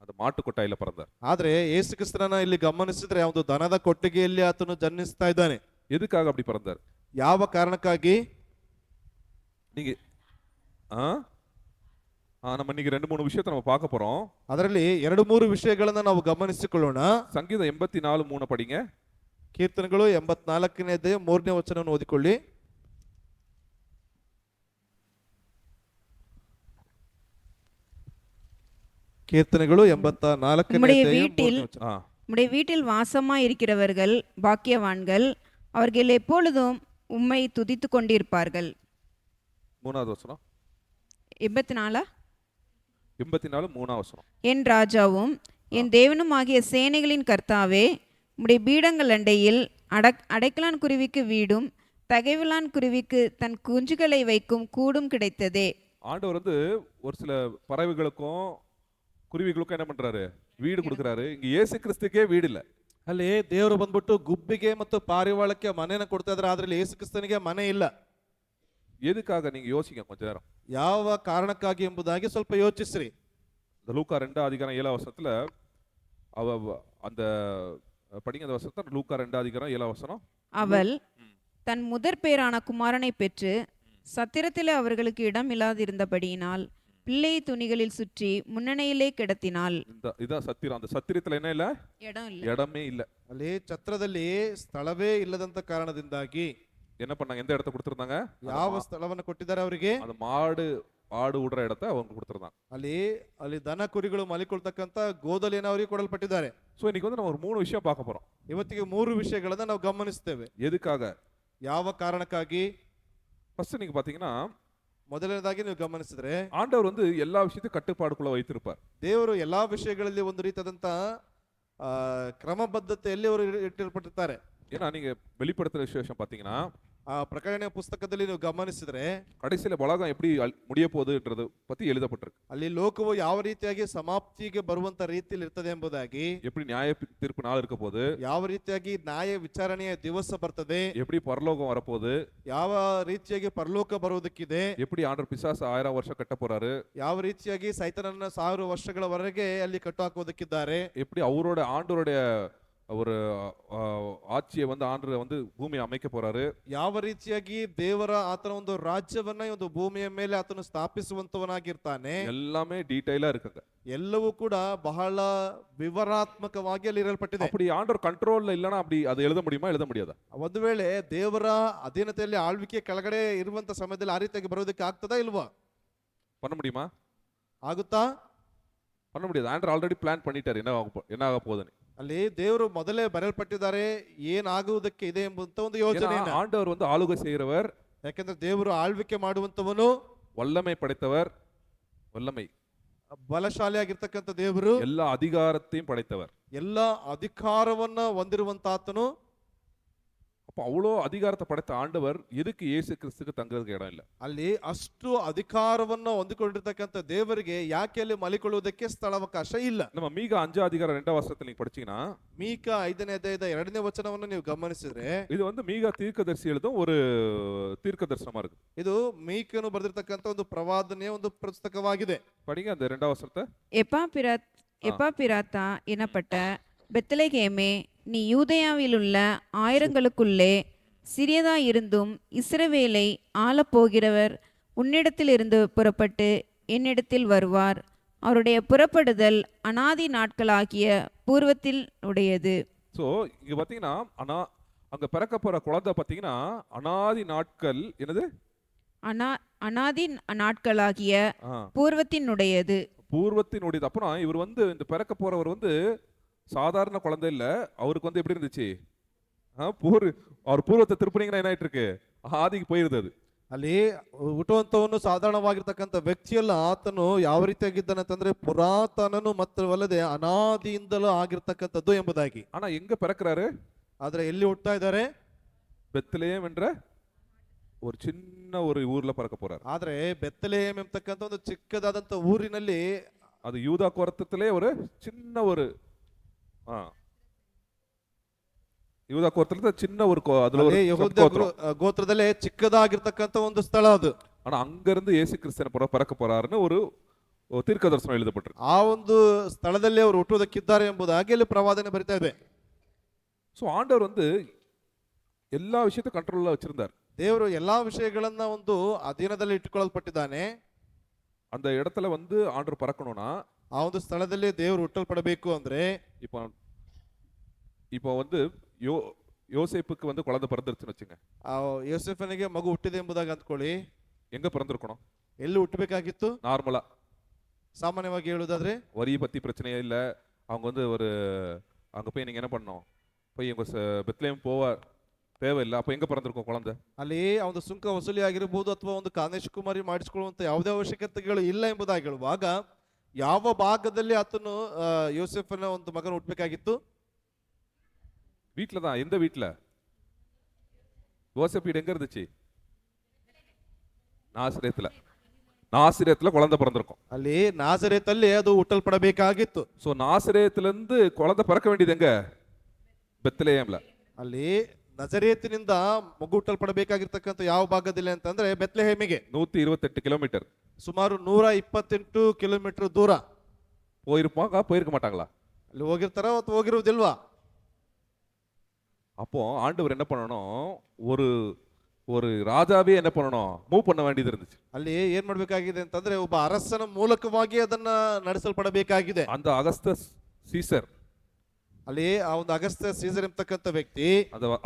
அந்த மாட்டு கொட்டாயில பிறந்தார். ಆದ್ರೆ ಯೇಸು ಕ್ರಿಸ್ತನನ್ನ ಇಲ್ಲಿ ಗಮನಿಸಿದ್ರೆ ಒಂದು ದನದ ಕೊಟ್ಟಿಗೆಯಲ್ಲಿ ಆತನು ಜನ್ಮಿಸ್ತಾ ಇದ್ದಾನೆ. எதுக்காக அப்படி பிறந்தார்? ಯಾವ ಕಾರಣಕ್ಕಾಗಿ? நீங்க நம்ம இன்னைக்கு 2-3 விஷயத்தை நம்ம பார்க்க போறோம். ಅದರಲ್ಲಿ 2-3 ವಿಷಯಗಳನ್ನ ನಾವು ಗಮನಿಸಿಕೊಳ್ಳೋಣ. சங்கீதம் 84:3 படிங்க. ಕೀರ್ತನೆಗಳು 84ನೇ ಅಧ್ಯಾಯ 3ನೇ ವಚನವನ್ನು ಓದಿಕೊಳ್ಳಿ. கீர்த்தனைகளோ 84 உம்முடைய வீட்டில் வாசமாய் இருக்கிறவர்கள் பாக்கியவான்கள், அவர்கள் எப்பொழுதும் உம்மை துதித்துக் கொண்டிருப்பார்கள். 3வது வசனம். 84:3 வசனம். என் ராஜாவும் என் தேவனும் ஆகிய சேனைகளின் கர்த்தாவே, உம்முடைய பீடங்கள் அண்டையில் அடைக்கலான் குருவிக்கு வீடும் தகைவிலான் குருவிக்கு தன் குஞ்சுகளை வைக்கும் கூடும் கிடைத்ததே. ஆண்டவர் வந்து ஒரு சில பறவைகளுக்கும் ಕುರಿವಿகளுக்கும் என்ன பண்றாரு, வீடு கொடுக்கறாரு. இங்க இயேசு கிறிஸ்துக்கே வீடு ಇಲ್ಲ. ಅಲ್ಲಿ ದೇವರು ಬಂದ್ಬಿಟ್ಟು ಗುಬ್ಬಿಗೆ ಮತ್ತು ಪಾರಿವಾಳಕ್ಕೆ ಮನೆಯನ್ನು ಕೊಡ್ತಾ ಇದ್ದಾರೆ, ಆದ್ರೆ ಯೇಸು ಕ್ರಿಸ್ತನಿಗೆ ಮನೆ ಇಲ್ಲ. எதுக்காக நீங்க யோசிங்க கொஞ்ச நேரம். ಯಾವ ಕಾರಣಕ್ಕಾಗಿ ಎಂಬುದಾಗಿ ಸ್ವಲ್ಪ ಯೋಚಿಸ್ರಿ. லூக்கா 2:7 அவ அந்த படிங்க அந்த வசனத்தை. லூக்கா 2:7 அவள் தன் முதற் பேரான குமாரனை பெற்று சத்திரத்திலே அவர்களுக்கு இடம் இல்லாதிருந்தபடியினால் பிள்ளை துணிகளில் சுற்றி முன்னணையிலே கிடத்தினாள். இதான் சத்திரம். அந்த சத்திரத்துல என்ன இல்ல, இடமே இல்ல. ಅಲ್ಲಿ ಛತ್ರದಲ್ಲಿ ಸ್ಥಳವೇ ಇಲ್ಲದಂತ ಕಾರಣದಿಂದಾಗಿ என்ன பண்ணாங்க, எந்த இடத்தை கொடுத்திருந்தாங்க, ಯಾವ ಸ್ಥಳವನ್ನು ಕೊಟ್ಟಿದ್ದಾರೆ ಅವರಿಗೆ? அந்த மாடு ಉಡ್ರ இடத்தை அவங்க கொடுத்திருந்தாங்க. ಅಲ್ಲಿ ದನ ಕುರಿಗಳು ಮಲಿಕೊಳ್ತಕ್ಕಂತ ಗೋದಲಿಯನ್ನು ಅವರಿಗೆ ಕೊಡಲ್ಪಟ್ಟಿದ್ದಾರೆ. சோ இன்னைக்கு வந்து நம்ம ஒரு 3 விஷயம் பார்க்க போறோம். ಇವತ್ತಿಗೆ 3 ವಿಷಯಗಳನ್ನು ನಾವು ಗಮನಿಸ್ತೇವೆ. எதுக்காக, ಯಾವ ಕಾರಣಕ್ಕಾಗಿ? ஃபர்ஸ்ட் நீங்க பாத்தீங்கன்னா, ಮೊದಲನೇದಾಗಿ ನೀವು ಗಮನಿಸಿದ್ರೆ ஆண்டவர் வந்து எல்லா விஷயத்தையும் கட்டுப்பாடுக்குள்ள வைத்திருப்பார். ದೇವರು ಎಲ್ಲಾ ವಿಷಯಗಳಲ್ಲಿ ಒಂದು ರೀತಿಯಾದಂತ ಕ್ರಮಬದ್ಧತೆಯಲ್ಲಿ ಅವರು ಇಟ್ಟಿರಲ್ಪಟ್ಟಿರ್ತಾರೆ. ஏன்னா நீங்க வெளிப்படுத்துற விசேஷம் பாத்தீங்கன்னா ಆ ಪ್ರಕಟಣೆಯ ಪುಸ್ತಕದಲ್ಲಿ ನೀವು ಗಮನಿಸಿದ್ರೆ கடைசியில உலகம் எப்படி முடிய போகுதுன்றது பத்தி எழுதப்பட்டிருக்கு. ಅಲ್ಲಿ ಲೋಕವು ಯಾವ ರೀತಿಯಾಗಿ ಸಮಾಪ್ತಿಗೆ ಬರುವಂತ ರೀತಿಯಲ್ಲಿ ಇರ್ತದೆ ಎಂಬುದಾಗಿ, எப்படி நியாய தீர்ப்பு நாள் இருக்க போகுது, ಯಾವ ರೀತಿಯಾಗಿ ನ್ಯಾಯ ವಿಚಾರಣೆಯ ದಿವಸ ಬರ್ತದೆ, எப்படி பரலோகம் வரப்போகுது, ಯಾವ ರೀತಿಯಾಗಿ ಪರಲೋಕ ಬರುವುದಕ್ಕಿದೆ, எப்படி ஆண்டவர் பிசாசு 1000 வருஷம் கட்ட போறாரு, ಯಾವ ರೀತಿಯಾಗಿ ಸೈತಾನನ 1000 ವರ್ಷಗಳವರೆಗೆ ಅಲ್ಲಿ ಕಟ್ಟು ಹಾಕುವುದಕ್ಕಿದ್ದಾರೆ, எப்படி அவரோட ஆண்டவருடைய ஒரு ஆட்சியை வந்து ஆண்டவர் வந்து பூமியை அமைக்க போறாரு, ಯಾವ ರೀತಿಯಾಗಿ ದೇವರ ಆತನ ಒಂದು ರಾಜ್ಯವನ್ನ ಈ ಒಂದು ಭೂಮಿಯ ಮೇಲೆ ಆತನು ಸ್ಥಾಪಿಸುವಂತವನಾಗಿರ್ತಾನೆ, எல்லாமே டீடைலா இருக்குங்க. ಎಲ್ಲವೂ ಕೂಡ ಬಹಳ ವಿವರಾತ್ಮಕವಾಗಿ ಅಲ್ಲಿ ಇರಲ್ಪಟ್ಟಿದೆ. அப்படி ஆண்டவர் கண்ட்ரோல்ல இல்லைன்னா அப்படி அது எழுத முடியுமா, எழுத முடியாதா? ಒಂದು ವೇಳೆ ದೇವರ ಅಧೀನತೆಯಲ್ಲಿ ಆಳ್ವಿಕೆ ಕೆಳಗಡೆ ಇರುವಂತ ಸಮಯದಲ್ಲಿ ಆ ರೀತಿಯಾಗಿ ಬರೋದಕ್ಕೆ ಆಗ್ತದಾ ಇಲ್ವಾ? பண்ண முடியுமா? ಆಗುತ್ತಾ? பண்ண முடியாது. ஆண்டவர் ஆல்ரெடி பிளான் பண்ணிட்டாரு என்ன ஆக போகுதுன்னு. ಅಲ್ಲಿ ದೇವರು ಮೊದಲೇ ಬರೆಯಲ್ಪಟ್ಟಿದ್ದಾರೆ ಏನಾಗುವುದಕ್ಕೆ ಇದೆ ಎಂಬಂತ ಒಂದು ಯೋಚನೆ. ஏன்னா ஆண்டவர் வந்து ஆளுகை செய்கிறவர், ಯಾಕಂದ್ರೆ ದೇವರು ಆಳ್ವಿಕೆ ಮಾಡುವಂತವನು, வல்லமை படைத்தவர், வல்லமை ಬಲಶಾಲಿಯಾಗಿರ್ತಕ್ಕಂಥ ದೇವರು, எல்லா அதிகாரத்தையும் படைத்தவர். ಎಲ್ಲ ಅಧಿಕಾರವನ್ನ ಹೊಂದಿರುವಂತ ಆತನು. அப்போ அவ்வளோ அதிகாரத்தை படைத்த ஆண்டவர் எதுக்கு இயேசு கிறிஸ்துக்கு தங்குறதுக்கு இடம் இல்லை? ಅಲ್ಲಿ ಅಷ್ಟು ಅಧಿಕಾರವನ್ನ ಹೊಂದಿಕೊಂಡಿರ್ತಕ್ಕಂಥ ದೇವರಿಗೆ ಯಾಕೆ ಅಲ್ಲಿ ಮಲಿಕೊಳ್ಳುವುದಕ್ಕೆ ಸ್ಥಳಾವಕಾಶ ಇಲ್ಲ? நம்ம மீகா 5 அதிகாரம் 2 வசனத்துல நீங்க படிச்சீங்கன்னா, ಮೀಕ 5ನೇ ಅಧ್ಯಾಯದ 2ನೇ ವಚನವನ್ನು ನೀವು ಗಮನಿಸಿದ್ರೆ, இது வந்து மீகா தீர்க்கதரிசி எழுதும் ஒரு தீர்க்க தரிசனமா இருக்கு. ಇದು ಮೀಕನು ಬರೆದಿರ್ತಕ್ಕಂಥ ಒಂದು ಪ್ರವಾದನೆಯ ಒಂದು ಪುಸ್ತಕವಾಗಿದೆ. படிங்க அந்த 2 வசனத்தை. எப்பாபிராத்தா எனப்பட்ட பெத்லகேமே, நீ யூதேயாவிலுள்ள ஆயிரங்களுக்குள்ளே சிறியதாயிருந்தும் இஸ்ரவேலை ஆளப்போகிறவர் உன்னிடத்திலிருந்து புறப்பட்டு என்னிடத்தில் வருவார். அவருடைய புறப்படுதல் அனாதி நாட்களாகிய பூர்வத்தில் உடையது. ஸோ இங்க பாத்தீங்கன்னா அங்க பிறக்க போற குழந்தை பாத்தீங்கன்னா அனாதி நாட்கள் என்னது? அனாதி நாட்களாகிய பூர்வத்தினுடையது. பூர்வத்தினுடையது. அப்புறம் இவர் வந்து இந்த பிறக்க போறவர் வந்து சாதாரண குழந்தை இல்ல. அவருக்கு வந்து எப்படி இருந்துச்சு? அவர் பூர்வத்தை திருப்பினீங்கன்னா என்ன ஆயிட்டு இருக்கு? ஆதிக்கு போயிருது. அது ಅಲ್ಲಿ ಹುಟ್ಟುವಂತವನು ಸಾಧಾರಣವಾಗಿರ್ತಕ್ಕಂಥ ವ್ಯಕ್ತಿಯಲ್ಲ, ಆತನು ಯಾವ ರೀತಿಯಾಗಿದ್ದಾನೆ ಅಂತಂದ್ರೆ ಪುರಾತನನು ಮಾತ್ರವಲ್ಲದೆ ಅನಾದಿಯಿಂದಲೂ ಆಗಿರ್ತಕ್ಕಂಥದ್ದು ಎಂಬುದಾಗಿ. ஆனா எங்க பிறக்கிறாரு? ಆದ್ರೆ ಎಲ್ಲಿ ಹುಟ್ಟುತ್ತಾ ಇದ್ದಾರೆ? பெத்லெஹேம் என்ற ஒரு சின்ன ஒரு ஊர்ல பிறக்க போறாரு. ಆದ್ರೆ ಬೆತ್ಲೆಹೇಮ್ ಎಂಬತಕ್ಕಂಥ ಒಂದು ಚಿಕ್ಕದಾದಂತ ಊರಿನಲ್ಲಿ, அது யூதா கோத்திரத்திலே ஒரு சின்ன ஒரு யூதா கோத்திரத்துல சின்ன ஒரு அதுல ஒரு ಗೋತ್ರದಲ್ಲೇ ಚಿಕ್ಕದಾಗಿರ್ತಕ್ಕಂಥ ಒಂದು ಸ್ಥಳ ಅದು. ஆனா அங்க இருந்து இயேசு கிறிஸ்தன் பிறக்க போறாருன்னு ஒரு தீர்க்க தரிசனம் எழுதப்பட்டிருக்கு. ಆ ಒಂದು ಸ್ಥಳದಲ್ಲಿ ಅವರು ಹುಟ್ಟುವುದಕ್ಕಿದ್ದಾರೆ ಎಂಬುದಾಗಿ ಅಲ್ಲಿ ಪ್ರವಾದನೆ ಬರಿತಾ ಇದೆ. ஸோ ஆண்டவர் வந்து எல்லா விஷயத்தையும் கண்ட்ரோல்ல வச்சிருந்தார். ದೇವರು ಎಲ್ಲಾ ವಿಷಯಗಳನ್ನ ಒಂದು ಅಧೀನದಲ್ಲಿ ಇಟ್ಟುಕೊಳ್ಳಲ್ಪಟ್ಟಿದ್ದಾನೆ. அந்த இடத்துல வந்து ஆண்டவர் பறக்கணும்னா, ಆ ಒಂದು ಸ್ಥಳದಲ್ಲಿ ದೇವರು ಹುಟ್ಟಲ್ಪಡಬೇಕು ಅಂದ್ರೆ, இப்போ வந்து யோசேப்புக்கு வந்து குழந்தை பிறந்துருச்சுன்னு வச்சுங்க. ಯೋಸೇಫನಿಗೆ ಮಗು ಹುಟ್ಟಿದೆ ಎಂಬುದಾಗಿ ಅಂದ್ಕೊಳ್ಳಿ. எங்க பிறந்திருக்கணும்? ಎಲ್ಲಿ ಹುಟ್ಟಬೇಕಾಗಿತ್ತು? நார்மலா ಸಾಮಾನ್ಯವಾಗಿ ಹೇಳುವುದಾದ್ರೆ வரி பத்தி பிரச்சனையே இல்லை. அவங்க வந்து ஒரு அங்க போய் நீங்க என்ன பண்ணணும், போய் உங்க பெத்லெஹேம் போக தேவையில்லை. அப்போ எங்க பிறந்திருக்கும் குழந்தை? ಅಲ್ಲಿ ಆ ಒಂದು ಸುಂಕ ವಸೂಲಿ ಆಗಿರಬಹುದು ಅಥವಾ ಒಂದು ಕಾನೇಶ್ ಕುಮಾರಿ ಮಾಡಿಸಿಕೊಳ್ಳುವಂತ ಯಾವುದೇ ಅವಶ್ಯಕತೆಗಳು ಇಲ್ಲ ಎಂಬುದಾಗಿ ಹೇಳುವಾಗ, ಯಾವ ಭಾಗದಲ್ಲಿ ಆತನು ಯೋಸೇಫನ ಒಂದು ಮಗನ ಹುಟ್ಟಬೇಕಾಗಿತ್ತು? வீட்டில் தான். எந்த வீட்டில்? யோசேப்பு வீடு எங்க இருந்துச்சு? நாசரேத்துல குழந்தை பிறந்திருக்கும். ಅಲ್ಲಿ ನಾಸರೇತಲ್ಲಿ ಅದು ಹುಟ್ಟಲ್ಪಡಬೇಕಾಗಿತ್ತು. ஸோ நாசரேத்துல இருந்து குழந்தை பிறக்க வேண்டியது எங்க? பெத்லெஹேம்ல. ಅಲ್ಲಿ ನಜರೇತಿನಿಂದ ಮಗು ಹುಟ್ಟಲ್ಪಡಬೇಕಾಗಿರ್ತಕ್ಕಂಥ ಯಾವ ಭಾಗದಲ್ಲಿ ಅಂತಂದ್ರೆ ಬೆತ್ಲೆಹೇಮಿಗೆ 128 கிலோமீட்டர், ಸುಮಾರು 128 ಕಿಲೋಮೀಟರ್ ದೂರ. போயிருக்க மாட்டாங்களா? ಅಲ್ಲಿ ಹೋಗಿರ್ತಾರ ಅಥವಾ ಹೋಗಿರುವುದಿಲ್ವಾ? அப்போ ஆண்டவர் என்ன பண்ணணும், ஒரு ராஜாவே என்ன பண்ணணும், மூவ் பண்ண வேண்டியது இருந்துச்சு. ಅಲ್ಲಿ ಏನ್ ಮಾಡ್ಬೇಕಾಗಿದೆ ಅಂತಂದ್ರೆ ಒಬ್ಬ ಅರಸನ ಮೂಲಕವಾಗಿ ಅದನ್ನ ನಡೆಸಲ್ಪಡಬೇಕಾಗಿದೆ. அந்த அகஸ்தஸ் சீசர், ಅಲ್ಲಿ ಆ ಒಂದು ಅಗಸ್ತ ಸೀಸರ್ ಎಂಬತಕ್ಕಂಥ ವ್ಯಕ್ತಿ,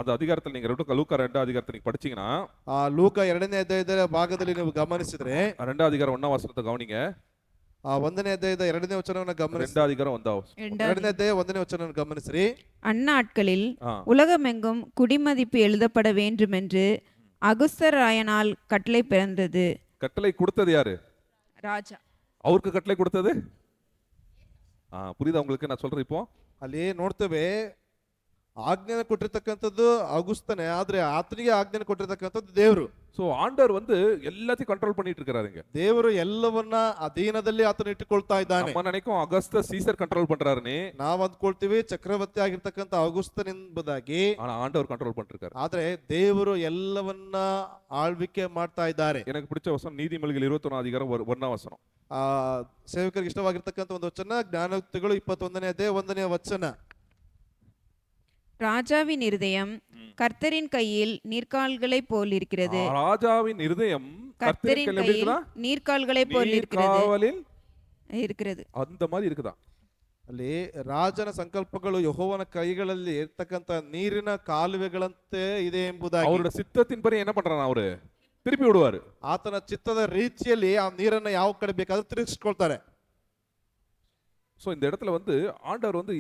அந்த அதிகாரத்தில் நீங்க லூக்கா 2 அதிகாரத்தை நீங்க படிச்சீங்கன்னா, ಆ ಲೂಕ 2ನೇ ಅಧ್ಯಾಯದ ಭಾಗದಲ್ಲಿ ನೀವು ಗಮನಿಸಿದ್ರೆ, 2 அதிகாரம் 1 வசனத்தை கவனிங்க. ಆ 1ನೇ ಅಧ್ಯಾಯದ 2ನೇ ವಚನವನ್ನು ಗಮನಿಸಿ. 2 அதிகாரம் 2ನೇ ಅಧ್ಯಾಯ 1ನೇ ವಚನವನ್ನು ಗಮನಿಸಿರಿ. அந்நாட்களில் உலகமெங்கும் குடிமதிப்பு எழுதப்பட வேண்டுமென்று அகுஸ்தராயனால் கட்டளை பிறந்தது. கட்டளை கொடுத்தது யாரு? ராஜா. அவருக்கு கட்டளை கொடுத்தது புரியுதா உங்களுக்கு நான் சொல்றேன்? இப்போ ಅಲ್ಲಿ ನೋಡ್ತೇವೆ, ಆಜ್ಞೆನ ಕೊಟ್ಟಿರ್ತಕ್ಕಂಥದ್ದು ಅಗುಸ್ತನೇ, ಆದ್ರೆ ಆತನಿಗೆ ಆಜ್ಞೆನ ಕೊಟ್ಟಿರ್ತಕ್ಕಂಥದ್ದು ದೇವರು. ஸோ ஆண்டவர் வந்து எல்லாத்தையும் கண்ட்ரோல் பண்ணிட்டு இருக்கிறாருங்க. ದೇವರು ಎಲ್ಲವನ್ನ ಅಧೀನದಲ್ಲಿ ಆತನ ಇಟ್ಟುಕೊಳ್ತಾ ಇದ್ದಾನೆ. நம்ம நினைக்கும் அகஸ்த சீசர் கண்ட்ரோல் பண்றாருன்னு, ನಾವ್ ಅಂದ್ಕೊಳ್ತೀವಿ ಚಕ್ರವರ್ತಿ ಆಗಿರ್ತಕ್ಕಂಥ ಅಗುಸ್ತನೆಂಬುದಾಗಿ, ஆனா ஆண்டவர் கண்ட்ரோல் பண்ணிருக்காரு. ಆದ್ರೆ ದೇವರು ಎಲ್ಲವನ್ನ ಆಳ್ವಿಕೆ ಮಾಡ್ತಾ ಇದ್ದಾರೆ. எனக்கு பிடிச்ச வசனம் நீதிமொழிகள் 21 அதிகாரம் 1 வசனம். ಆ ಸೇವಕರಿಗೆ ಇಷ್ಟವಾಗಿರ್ತಕ್ಕಂಥ ಒಂದು ವಚನ ಜ್ಞಾನೋಕ್ತಿಗಳು 21ನೇ ಅಧ್ಯಾಯ 1ನೇ ವಚನ. ராஜாவின் இருதயம் கர்த்தரின் கையில் நீர்க்கால்களைப் போல் இருக்கிறது. ராஜாவின் இருதயம் கர்த்தரின் கையில் நீர்க்கால்களைப் போல் இருக்கிறது. அந்த மாதிரி இருக்குதா? ಅಲ್ಲಿ ರಾಜನ ಸಂಕಲ್ಪಗಳು ಯೆಹೋವನ ಕೈಗಳಲ್ಲಿ ಇರ್ತಕ್ಕಂಥ ನೀರಿನ ಕಾಲುವೆಗಳಂತೆ ಇದೆ ಎಂಬುದಾಗಿ. அவரோட சித்தத்தின்படி என்ன பண்றாரு? அவரு திருப்பி விடுவாரு. ಆತನ ಚಿತ್ತದ ರೀತಿಯಲ್ಲಿ ಆ ನೀರನ್ನ ಯಾವ ಕಡೆ ಬೇಕಾದ್ರೂ ತಿರುಗಿಸ್ಕೊಳ್ತಾರೆ. சோ இந்த இடத்துல வந்து ஆண்டவர் வந்து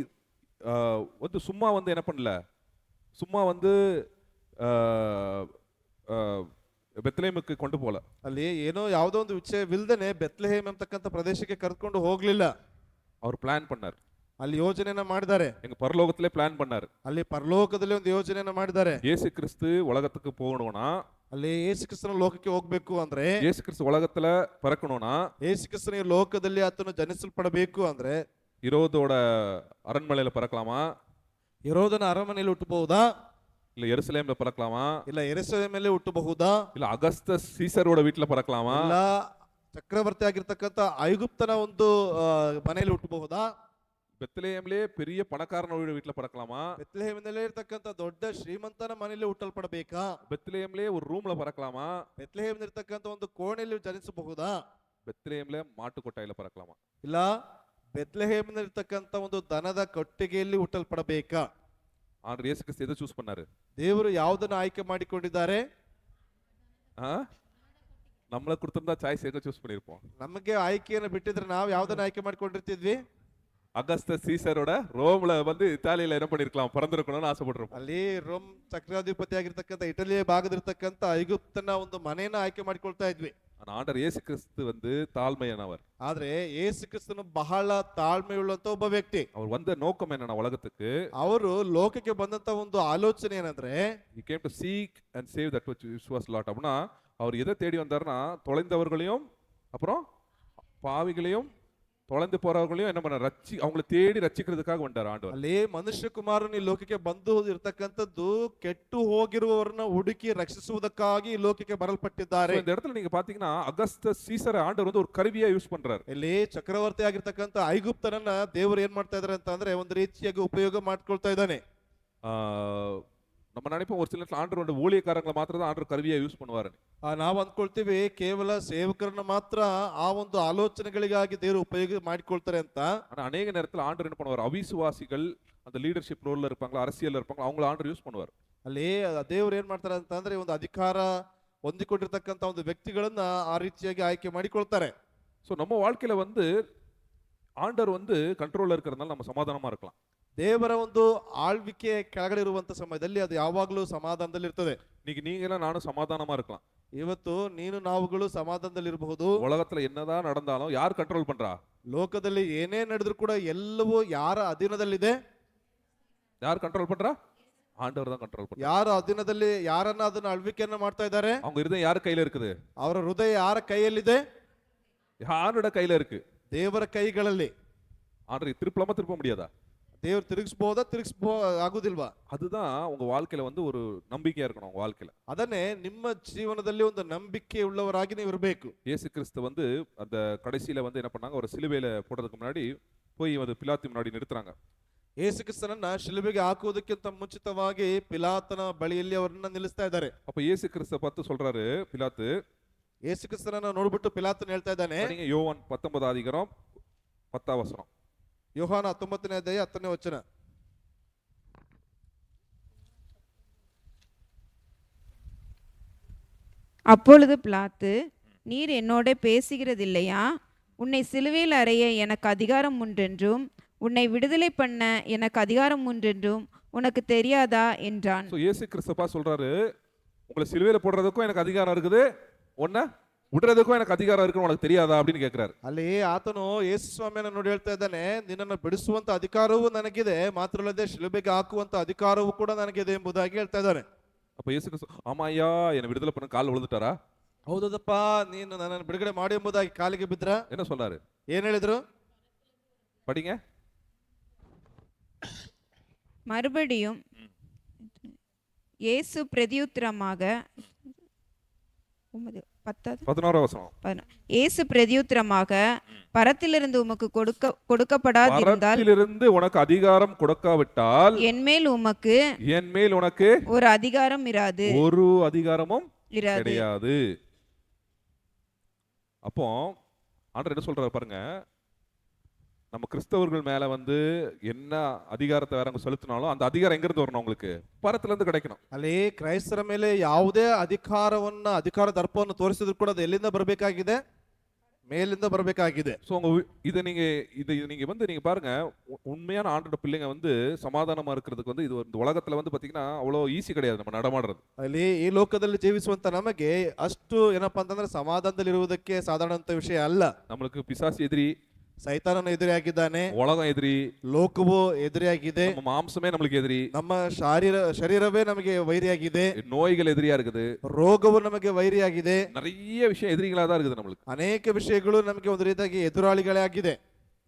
வந்து சும்மா வந்து என்ன பண்ணல, சும்மா வந்து ಬೆತ್ಲೆಹೇಮಕ್ಕೆ ಕೊಂಡು போல. ಅಲ್ಲಿ ಏನೋ ಯಾವುದೋ ಒಂದು ವಿಷಯವಿಲ್ಲದೆ ಬೆತ್ಲೆಹೇಮ್ ಅಂತಕ್ಕಂಥ ಪ್ರದೇಶಕ್ಕೆ ಕರ್ಕೊಂಡು ಹೋಗ್ಲಿಲ್ಲ. அவர் பிளான் பண்ணார். ಅಲ್ಲಿ ಯೋಜನೆಯನ್ನ ಮಾಡಿದ್ದಾರೆ. எங்க பரலோகத்திலே பிளான் பண்ணார். ಅಲ್ಲಿ ಪರಲೋಕದಲ್ಲಿ ಒಂದು ಯೋಜನೆಯನ್ನ ಮಾಡಿದ್ದಾರೆ. இயேசு கிறிஸ்து உலகத்துக்கு போகணும்னா, ಅಲ್ಲಿ ಯೇಸು ಕ್ರಿಸ್ತನ ಲೋಕಕ್ಕೆ ಹೋಗ್ಬೇಕು ಅಂದ್ರೆ, இயேசு கிறிஸ்து உலகத்துல பிறக்கணும்னா, ಯೇಸು ಕ್ರಿಸ್ತನ ಲೋಕದಲ್ಲಿ ಆತನು ಜನಿಸಲ್ಪಡಬೇಕು ಅಂದ್ರೆ, இரோதோட அரண்மனையில பிறக்கலாமா, ಹೆರೋದನ ಅರಮನೆಯಲ್ಲಿ ಹುಟ್ಟಬಹುದಾ, இல்ல எருசலேம்ல பிறக்கலாமா, ಇಲ್ಲ ಯೆರೂಸಲೇಮಲ್ಲಿ ಹುಟ್ಟಬಹುದಾ, இல்ல அகஸ்த சீசரோட வீட்டுல பிறக்கலாமா, ಇಲ್ಲ ಚಕ್ರವರ್ತಿ ಆಗಿರ್ತಕ್ಕಂಥ ಐಗುಪ್ತನ ಒಂದು ಮನೆಯಲ್ಲಿ ಹುಟ್ಟಬಹುದಾ, பெத்லெஹேம்லயே பெரிய பணக்காரனோட வீட்டுல பிறக்கலாமா, ಬೆತ್ಲೆಹೇಮಿನಲ್ಲೇ ಇರ್ತಕ್ಕಂಥ ದೊಡ್ಡ ಶ್ರೀಮಂತನ ಮನೆಯಲ್ಲಿ ಹುಟ್ಟಲ್ಪಡಬೇಕಾ, பெத்லெஹேம்லயே ஒரு ரூம்ல பிறக்கலாமா, ಬೆತ್ಲೆಹೇಮ್ ಇರ್ತಕ್ಕಂಥ ಒಂದು ಕೋಣೆಯಲ್ಲಿ ಜನಿಸಬಹುದಾ, பெத்லெஹேம்ல மாட்டு கொட்டாயில பிறக்கலாமா, ಇಲ್ಲ ಬೆತ್ಲೆಹೇಮಿನಲ್ಲಿರ್ತಕ್ಕಂಥ ಒಂದು ದನದ ಕೊಟ್ಟಿಗೆಯಲ್ಲಿ ಹುಟ್ಟಲ್ಪಡಬೇಕಾ? ஆண்டவர் இயேசு கிறிஸ்து எதை சூஸ் பண்ணாரு? ದೇವರು ಯಾವುದನ್ನು ಆಯ್ಕೆ ಮಾಡಿಕೊಂಡಿದ್ದಾರೆ? நம்மள கொடுத்திருந்தா சாய்ஸ் எங்க சூஸ் பண்ணிருப்போம்? ನಮಗೆ ಆಯ್ಕೆಯನ್ನು ಬಿಟ್ಟಿದ್ರೆ ನಾವು ಯಾವ್ದನ್ನ ಆಯ್ಕೆ ಮಾಡ್ಕೊಂಡಿರ್ತಿದ್ವಿ? அகஸ்த சீசரோட ரோம்ல வந்து இத்தாலியில என்ன பண்ணிருக்கலாம், பிறந்திருக்கணும்னு ஆசைப்பட்டிருப்போம். ಅಲ್ಲಿ ರೋಮ್ ಚಕ್ರಾಧಿಪತಿ ಆಗಿರ್ತಕ್ಕಂಥ ಇಟಲಿಯ ಭಾಗದಿರ್ತಕ್ಕಂಥ ಐಗುಪ್ತನ ಒಂದು ಮನೆಯನ್ನ ಆಯ್ಕೆ ಮಾಡಿಕೊಳ್ತಾ ಇದ್ವಿ. ஆனா ஆண்டவர் இயேசு கிறிஸ்து வந்து தாழ்மையானவர். ಆದ್ರೆ ಯೇಸು ಕ್ರಿಸ್ತನು ಬಹಳ ತಾಳ್ಮೆಯುಳ್ಳಂತ ಒಬ್ಬ ವ್ಯಕ್ತಿ. அவர் வந்த நோக்கம் என்னன்னா, உலகத்துக்கு ಅವರು ಲೋಕಕ್ಕೆ ಬಂದಂತ ಒಂದು ಆಲೋಚನೆ ಏನಂದ್ರೆ, he came to seek and save that which was lost. அப்படின்னா அவர் எதை தேடி வந்தாருன்னா, தொலைந்தவர்களையும் அப்புறம் பாவிகளையும் தொலைந்து போறவர்களையும் என்ன பண்ண அவங்களை தேடி ரட்சிக்கிறதுக்காக வந்தார் ஆண்டவர். ಅಲ್ಲಿ ಮನುಷ್ಯ ಕುಮಾರನು ಈ ಲೋಕಕ್ಕೆ ಬಂದು ಇರತಕ್ಕಂಥದ್ದು ಕೆಟ್ಟು ಹೋಗಿರುವವರನ್ನ ಹುಡುಕಿ ರಕ್ಷಿಸುವುದಕ್ಕಾಗಿ ಈ ಲೋಕಕ್ಕೆ ಬರಲ್ಪಟ್ಟಿದ್ದಾರೆ. இந்த இடத்துல நீங்க பாத்தீங்கன்னா அகஸ்த சீசரை ஆண்டவர் வந்து ஒரு கருவியா யூஸ் பண்றாரு. ಇಲ್ಲಿ ಚಕ್ರವರ್ತಿ ಆಗಿರ್ತಕ್ಕಂಥ ಐಗುಪ್ತನನ್ನ ದೇವರು ಏನ್ ಮಾಡ್ತಾ ಇದಾರೆ ಅಂತ ಅಂದ್ರೆ ಒಂದು ರೀತಿಯಾಗಿ ಉಪಯೋಗ ಮಾಡ್ಕೊಳ್ತಾ ಇದ್ದಾನೆ. நம்ம நினைப்போம் ஒரு சில ஆண்டவரோட ஊழியக்காரங்களை மாத்திரம் தான் ஆண்டவர் கருவியா யூஸ் பண்ணுவாரு. ನಾವು ಅಂದ್ಕೊಳ್ತೀವಿ ಕೇವಲ ಸೇವಕರನ್ನ ಮಾತ್ರ ಆ ಒಂದು ಆಲೋಚನೆಗಳಿಗಾಗಿ ದೇವರು ಉಪಯೋಗ ಮಾಡಿಕೊಳ್ತಾರೆ ಅಂತ. ஆனா அநேக நேரத்துல ஆண்டவர் என்ன பண்ணுவார், அவிசுவாசிகள் அந்த லீடர்ஷிப் ரோல்ல இருப்பாங்களா, அரசியல்ல இருப்பாங்களா, அவங்கள ஆண்டவர் யூஸ் பண்ணுவார். ಅಲ್ಲಿ ದೇವರು ಏನ್ ಮಾಡ್ತಾರೆ ಅಂತ ಅಂದ್ರೆ ಒಂದು ಅಧಿಕಾರ ಹೊಂದಿಕೊಂಡಿರ್ತಕ್ಕಂಥ ಒಂದು ವ್ಯಕ್ತಿಗಳನ್ನ ಆ ರೀತಿಯಾಗಿ ಆಯ್ಕೆ ಮಾಡಿಕೊಳ್ತಾರೆ. ஸோ நம்ம வாழ்க்கையில வந்து ஆண்டவர் வந்து கண்ட்ரோல்ல இருக்கிறதுனால நம்ம சமாதானமா இருக்கலாம். ದೇವರ ಒಂದು ಆಳ್ವಿಕೆ ಕೆಳಗಡೆ ಇರುವಂತ ಸಮಯದಲ್ಲಿ ಅದು ಯಾವಾಗಲೂ ಸಮಾಧಾನದಲ್ಲಿ ಇರ್ತದೆ. இன்னைக்கு நீங்க நானும் சமாதானமா இருக்கலாம். ಇವತ್ತು ನೀನು ನಾವುಗಳು ಸಮಾಧಾನದಲ್ಲಿ ಇರಬಹುದು. உலகத்துல என்னதான் நடந்தாலும் யார் கண்ட்ரோல் பண்றா? ಲೋಕದಲ್ಲಿ ಏನೇ ನಡೆದ್ರು ಕೂಡ ಎಲ್ಲವೂ ಯಾರ ಅಧೀನದಲ್ಲಿದೆ? யார் கண்ட்ரோல் பண்றா? ஆண்டவர் தான் கண்ட்ரோல் பண்றார். ಯಾರ ಅಧೀನದಲ್ಲಿ ಯಾರನ್ನ ಅದನ್ನ ಆಳ್ವಿಕೆಯನ್ನ ಮಾಡ್ತಾ ಇದ್ದಾರೆ? அவங்க இருதயம் யார் கையில இருக்குது? ಅವರ ಹೃದಯ ಯಾರ ಕೈಯಲ್ಲಿದೆ? யாரோட கையில இருக்கு? ದೇವರ ಕೈಗಳಲ್ಲಿ. ஆண்டவர் திருப்பலாமா திருப்ப முடியாதா? ದೇವ್ರು ತಿರುಗಿಸಬಹುದಾ ಆಗುದಿಲ್ವಾ? அதுதான் உங்க வாழ்க்கையில வந்து ஒரு நம்பிக்கையா இருக்கணும். உங்க வாழ்க்கையில ಅದನ್ನೇ ನಿಮ್ಮ ಜೀವನದಲ್ಲಿ ಒಂದು ನಂಬಿಕೆ ಉಳ್ಳವರಾಗಿ ನೀವು ಇರಬೇಕು. இயேசு கிறிஸ்து வந்து அந்த கடைசியில வந்து என்ன பண்ணாங்க, ஒரு சிலுவையில போடுறதுக்கு முன்னாடி போய் வந்து பிலாத்து முன்னாடி நிறுத்துறாங்க. ಯೇಸು ಕ್ರಿಸ್ತನನ್ನ ಶಿಲುಬೆಗೆ ಹಾಕುವುದಕ್ಕಿಂತ ಮುಂಚಿತವಾಗಿ ಪಿಲಾತನ ಬಳಿಯಲ್ಲಿ ಅವರನ್ನ ನಿಲ್ಲಿಸ್ತಾ ಇದ್ದಾರೆ. அப்ப இயேசு கிறிஸ்துவை பார்த்து சொல்றாரு பிலாத்து, ಯೇಸು ಕ್ರಿಸ್ತನನ್ನ ನೋಡ್ಬಿಟ್ಟು ಪಿಲಾತನ ಹೇಳ್ತಾ ಇದ್ದಾನೆ, யோவான் 19 அதிகாரம் 10 வசனம். ಯೋಹಾನ 19ನೇ ಅಧ್ಯಾಯ 10ನೇ ವಚನ. அப்பொழுது பிலாத்து, நீர் என்னோட பேசுகிறதில்லையா? உன்னை சிலுவையில் அறைய எனக்கு அதிகாரம் உண்டென்றும் உன்னை விடுதலை பண்ண எனக்கு அதிகாரம் உண்டென்றும் உனக்கு தெரியாதா என்றான். இயேசு கிறிஸ்துவா சொல்றாரு, உங்களை சிலுவையில போடுறதுக்கும் எனக்கு அதிகாரம் இருக்குது, உன்னை விடுறதுக்கும் எனக்கு அதிகாரம் இருக்குன்னு உனக்கு தெரியாதா அப்படின்னு கேட்கிறாரு. ಅಲ್ಲಿ ಆತನು ಯೇಸು ಸ್ವಾಮಿಯನ್ನು ನೋಡಿ ಹೇಳ್ತಾ ಇದ್ದಾನೆ, ನಿನ್ನನ್ನು ಬಿಡಿಸುವಂತ ಅಧಿಕಾರವೂ ನನಗಿದೆ, ಮಾತ್ರ ಅಲ್ಲದೆ ಶಿಲುಬೆಗೆ ಹಾಕುವಂತ ಅಧಿಕಾರವೂ ಕೂಡ ನನಗಿದೆ ಎಂಬುದಾಗಿ ಹೇಳ್ತಾ ಇದ್ದಾನೆ. அப்ப இயேசு கிறிஸ்து ஆமா ஐயா என்னை விடுதலை பண்ண கால் விழுந்துட்டாரா? ಹೌದಪ್ಪ, ನೀನು ನನ್ನನ್ನು ಬಿಡುಗಡೆ ಮಾಡಿ ಎಂಬುದಾಗಿ ಕಾಲಿಗೆ ಬಿದ್ರ. என்ன சொன்னாரு? ಏನ್ ಹೇಳಿದ್ರು? படிங்க. மறுபடியும் இயேசு பிரதியுத்தரமாக 11 வசனம். இயேசு பிரதியுத்தரமாக, பரத்திலிருந்து உமக்கு கொடுக்கப்படாதிருந்தால், பரத்திலிருந்து உனக்கு அதிகாரம் கொடுக்காவிட்டால் என்மேல் உனக்கு ஒரு அதிகாரம் இராது, ஒரு அதிகாரமும் இராது. கிடையாது. அப்போ ஆண்டவர் என்ன சொல்றாரு பாருங்க, நம்ம கிறிஸ்தவர்கள் மேல வந்து என்ன அதிகாரத்தை வேற அவங்க செலுத்தினாலும் அந்த அதிகாரம் எங்க இருந்து வரணும்? உங்களுக்கு பரத்துல இருந்து கிடைக்கணும். ಅಲ್ಲಿ ಕ್ರೈಸ್ತರ ಮೇಲೆ ಯಾವುದೇ ಅಧಿಕಾರ ದರ್ಪವನ್ನು ತೋರಿಸಿದ್ರು ಕೂಡ ಅದು ಎಲ್ಲಿಂದ ಬರಬೇಕಾಗಿದೆ? மேலிருந்து ಬರಬೇಕಾಗಿದೆ. ஸோ உங்க இதை நீங்க வந்து நீங்க பாருங்க, உண்மையான ஆண்டோட பிள்ளைங்க வந்து சமாதானமா இருக்கிறதுக்கு வந்து இது இந்த உலகத்துல வந்து பாத்தீங்கன்னா அவ்வளோ ஈஸி கிடையாது நம்ம நடமாடுறது. ಅಲ್ಲಿ ಈ ಲೋಕದಲ್ಲಿ ಜೀವಿಸುವಂತ ನಮಗೆ ಅಷ್ಟು ಏನಪ್ಪಾ ಅಂತಂದ್ರೆ ಸಮಾಧಾನದಲ್ಲಿ ಇರುವುದಕ್ಕೆ ಸಾಧಾರಣವಂತ ವಿಷಯ ಅಲ್ಲ. நம்மளுக்கு பிசாசு எதிரி, ಸೈತಾನನು ಎದುರಿಯಾಗಿದ್ದಾನೆ, உலகம் எதிரி, ಲೋಕವು ಎದುರಿಯಾಗಿದೆ, நம்ம மாம்சமே நம்மளுக்கு எதிரி, ನಮ್ಮ ಶರೀರವೇ ನಮಗೆ ವೈರಿಯಾಗಿದೆ, நோய்கள் எதிரியா இருக்குது, ರೋಗವು ನಮಗೆ ವೈರಿಯಾಗಿದೆ, நிறைய விஷயம் எதிரிகளா தான் இருக்குது நம்மளுக்கு. ಅನೇಕ ವಿಷಯಗಳು ನಮಗೆ ಒಂದು ರೀತಿಯಾಗಿ ಎದುರಾಳಿಗಳೇ ಆಗಿದೆ.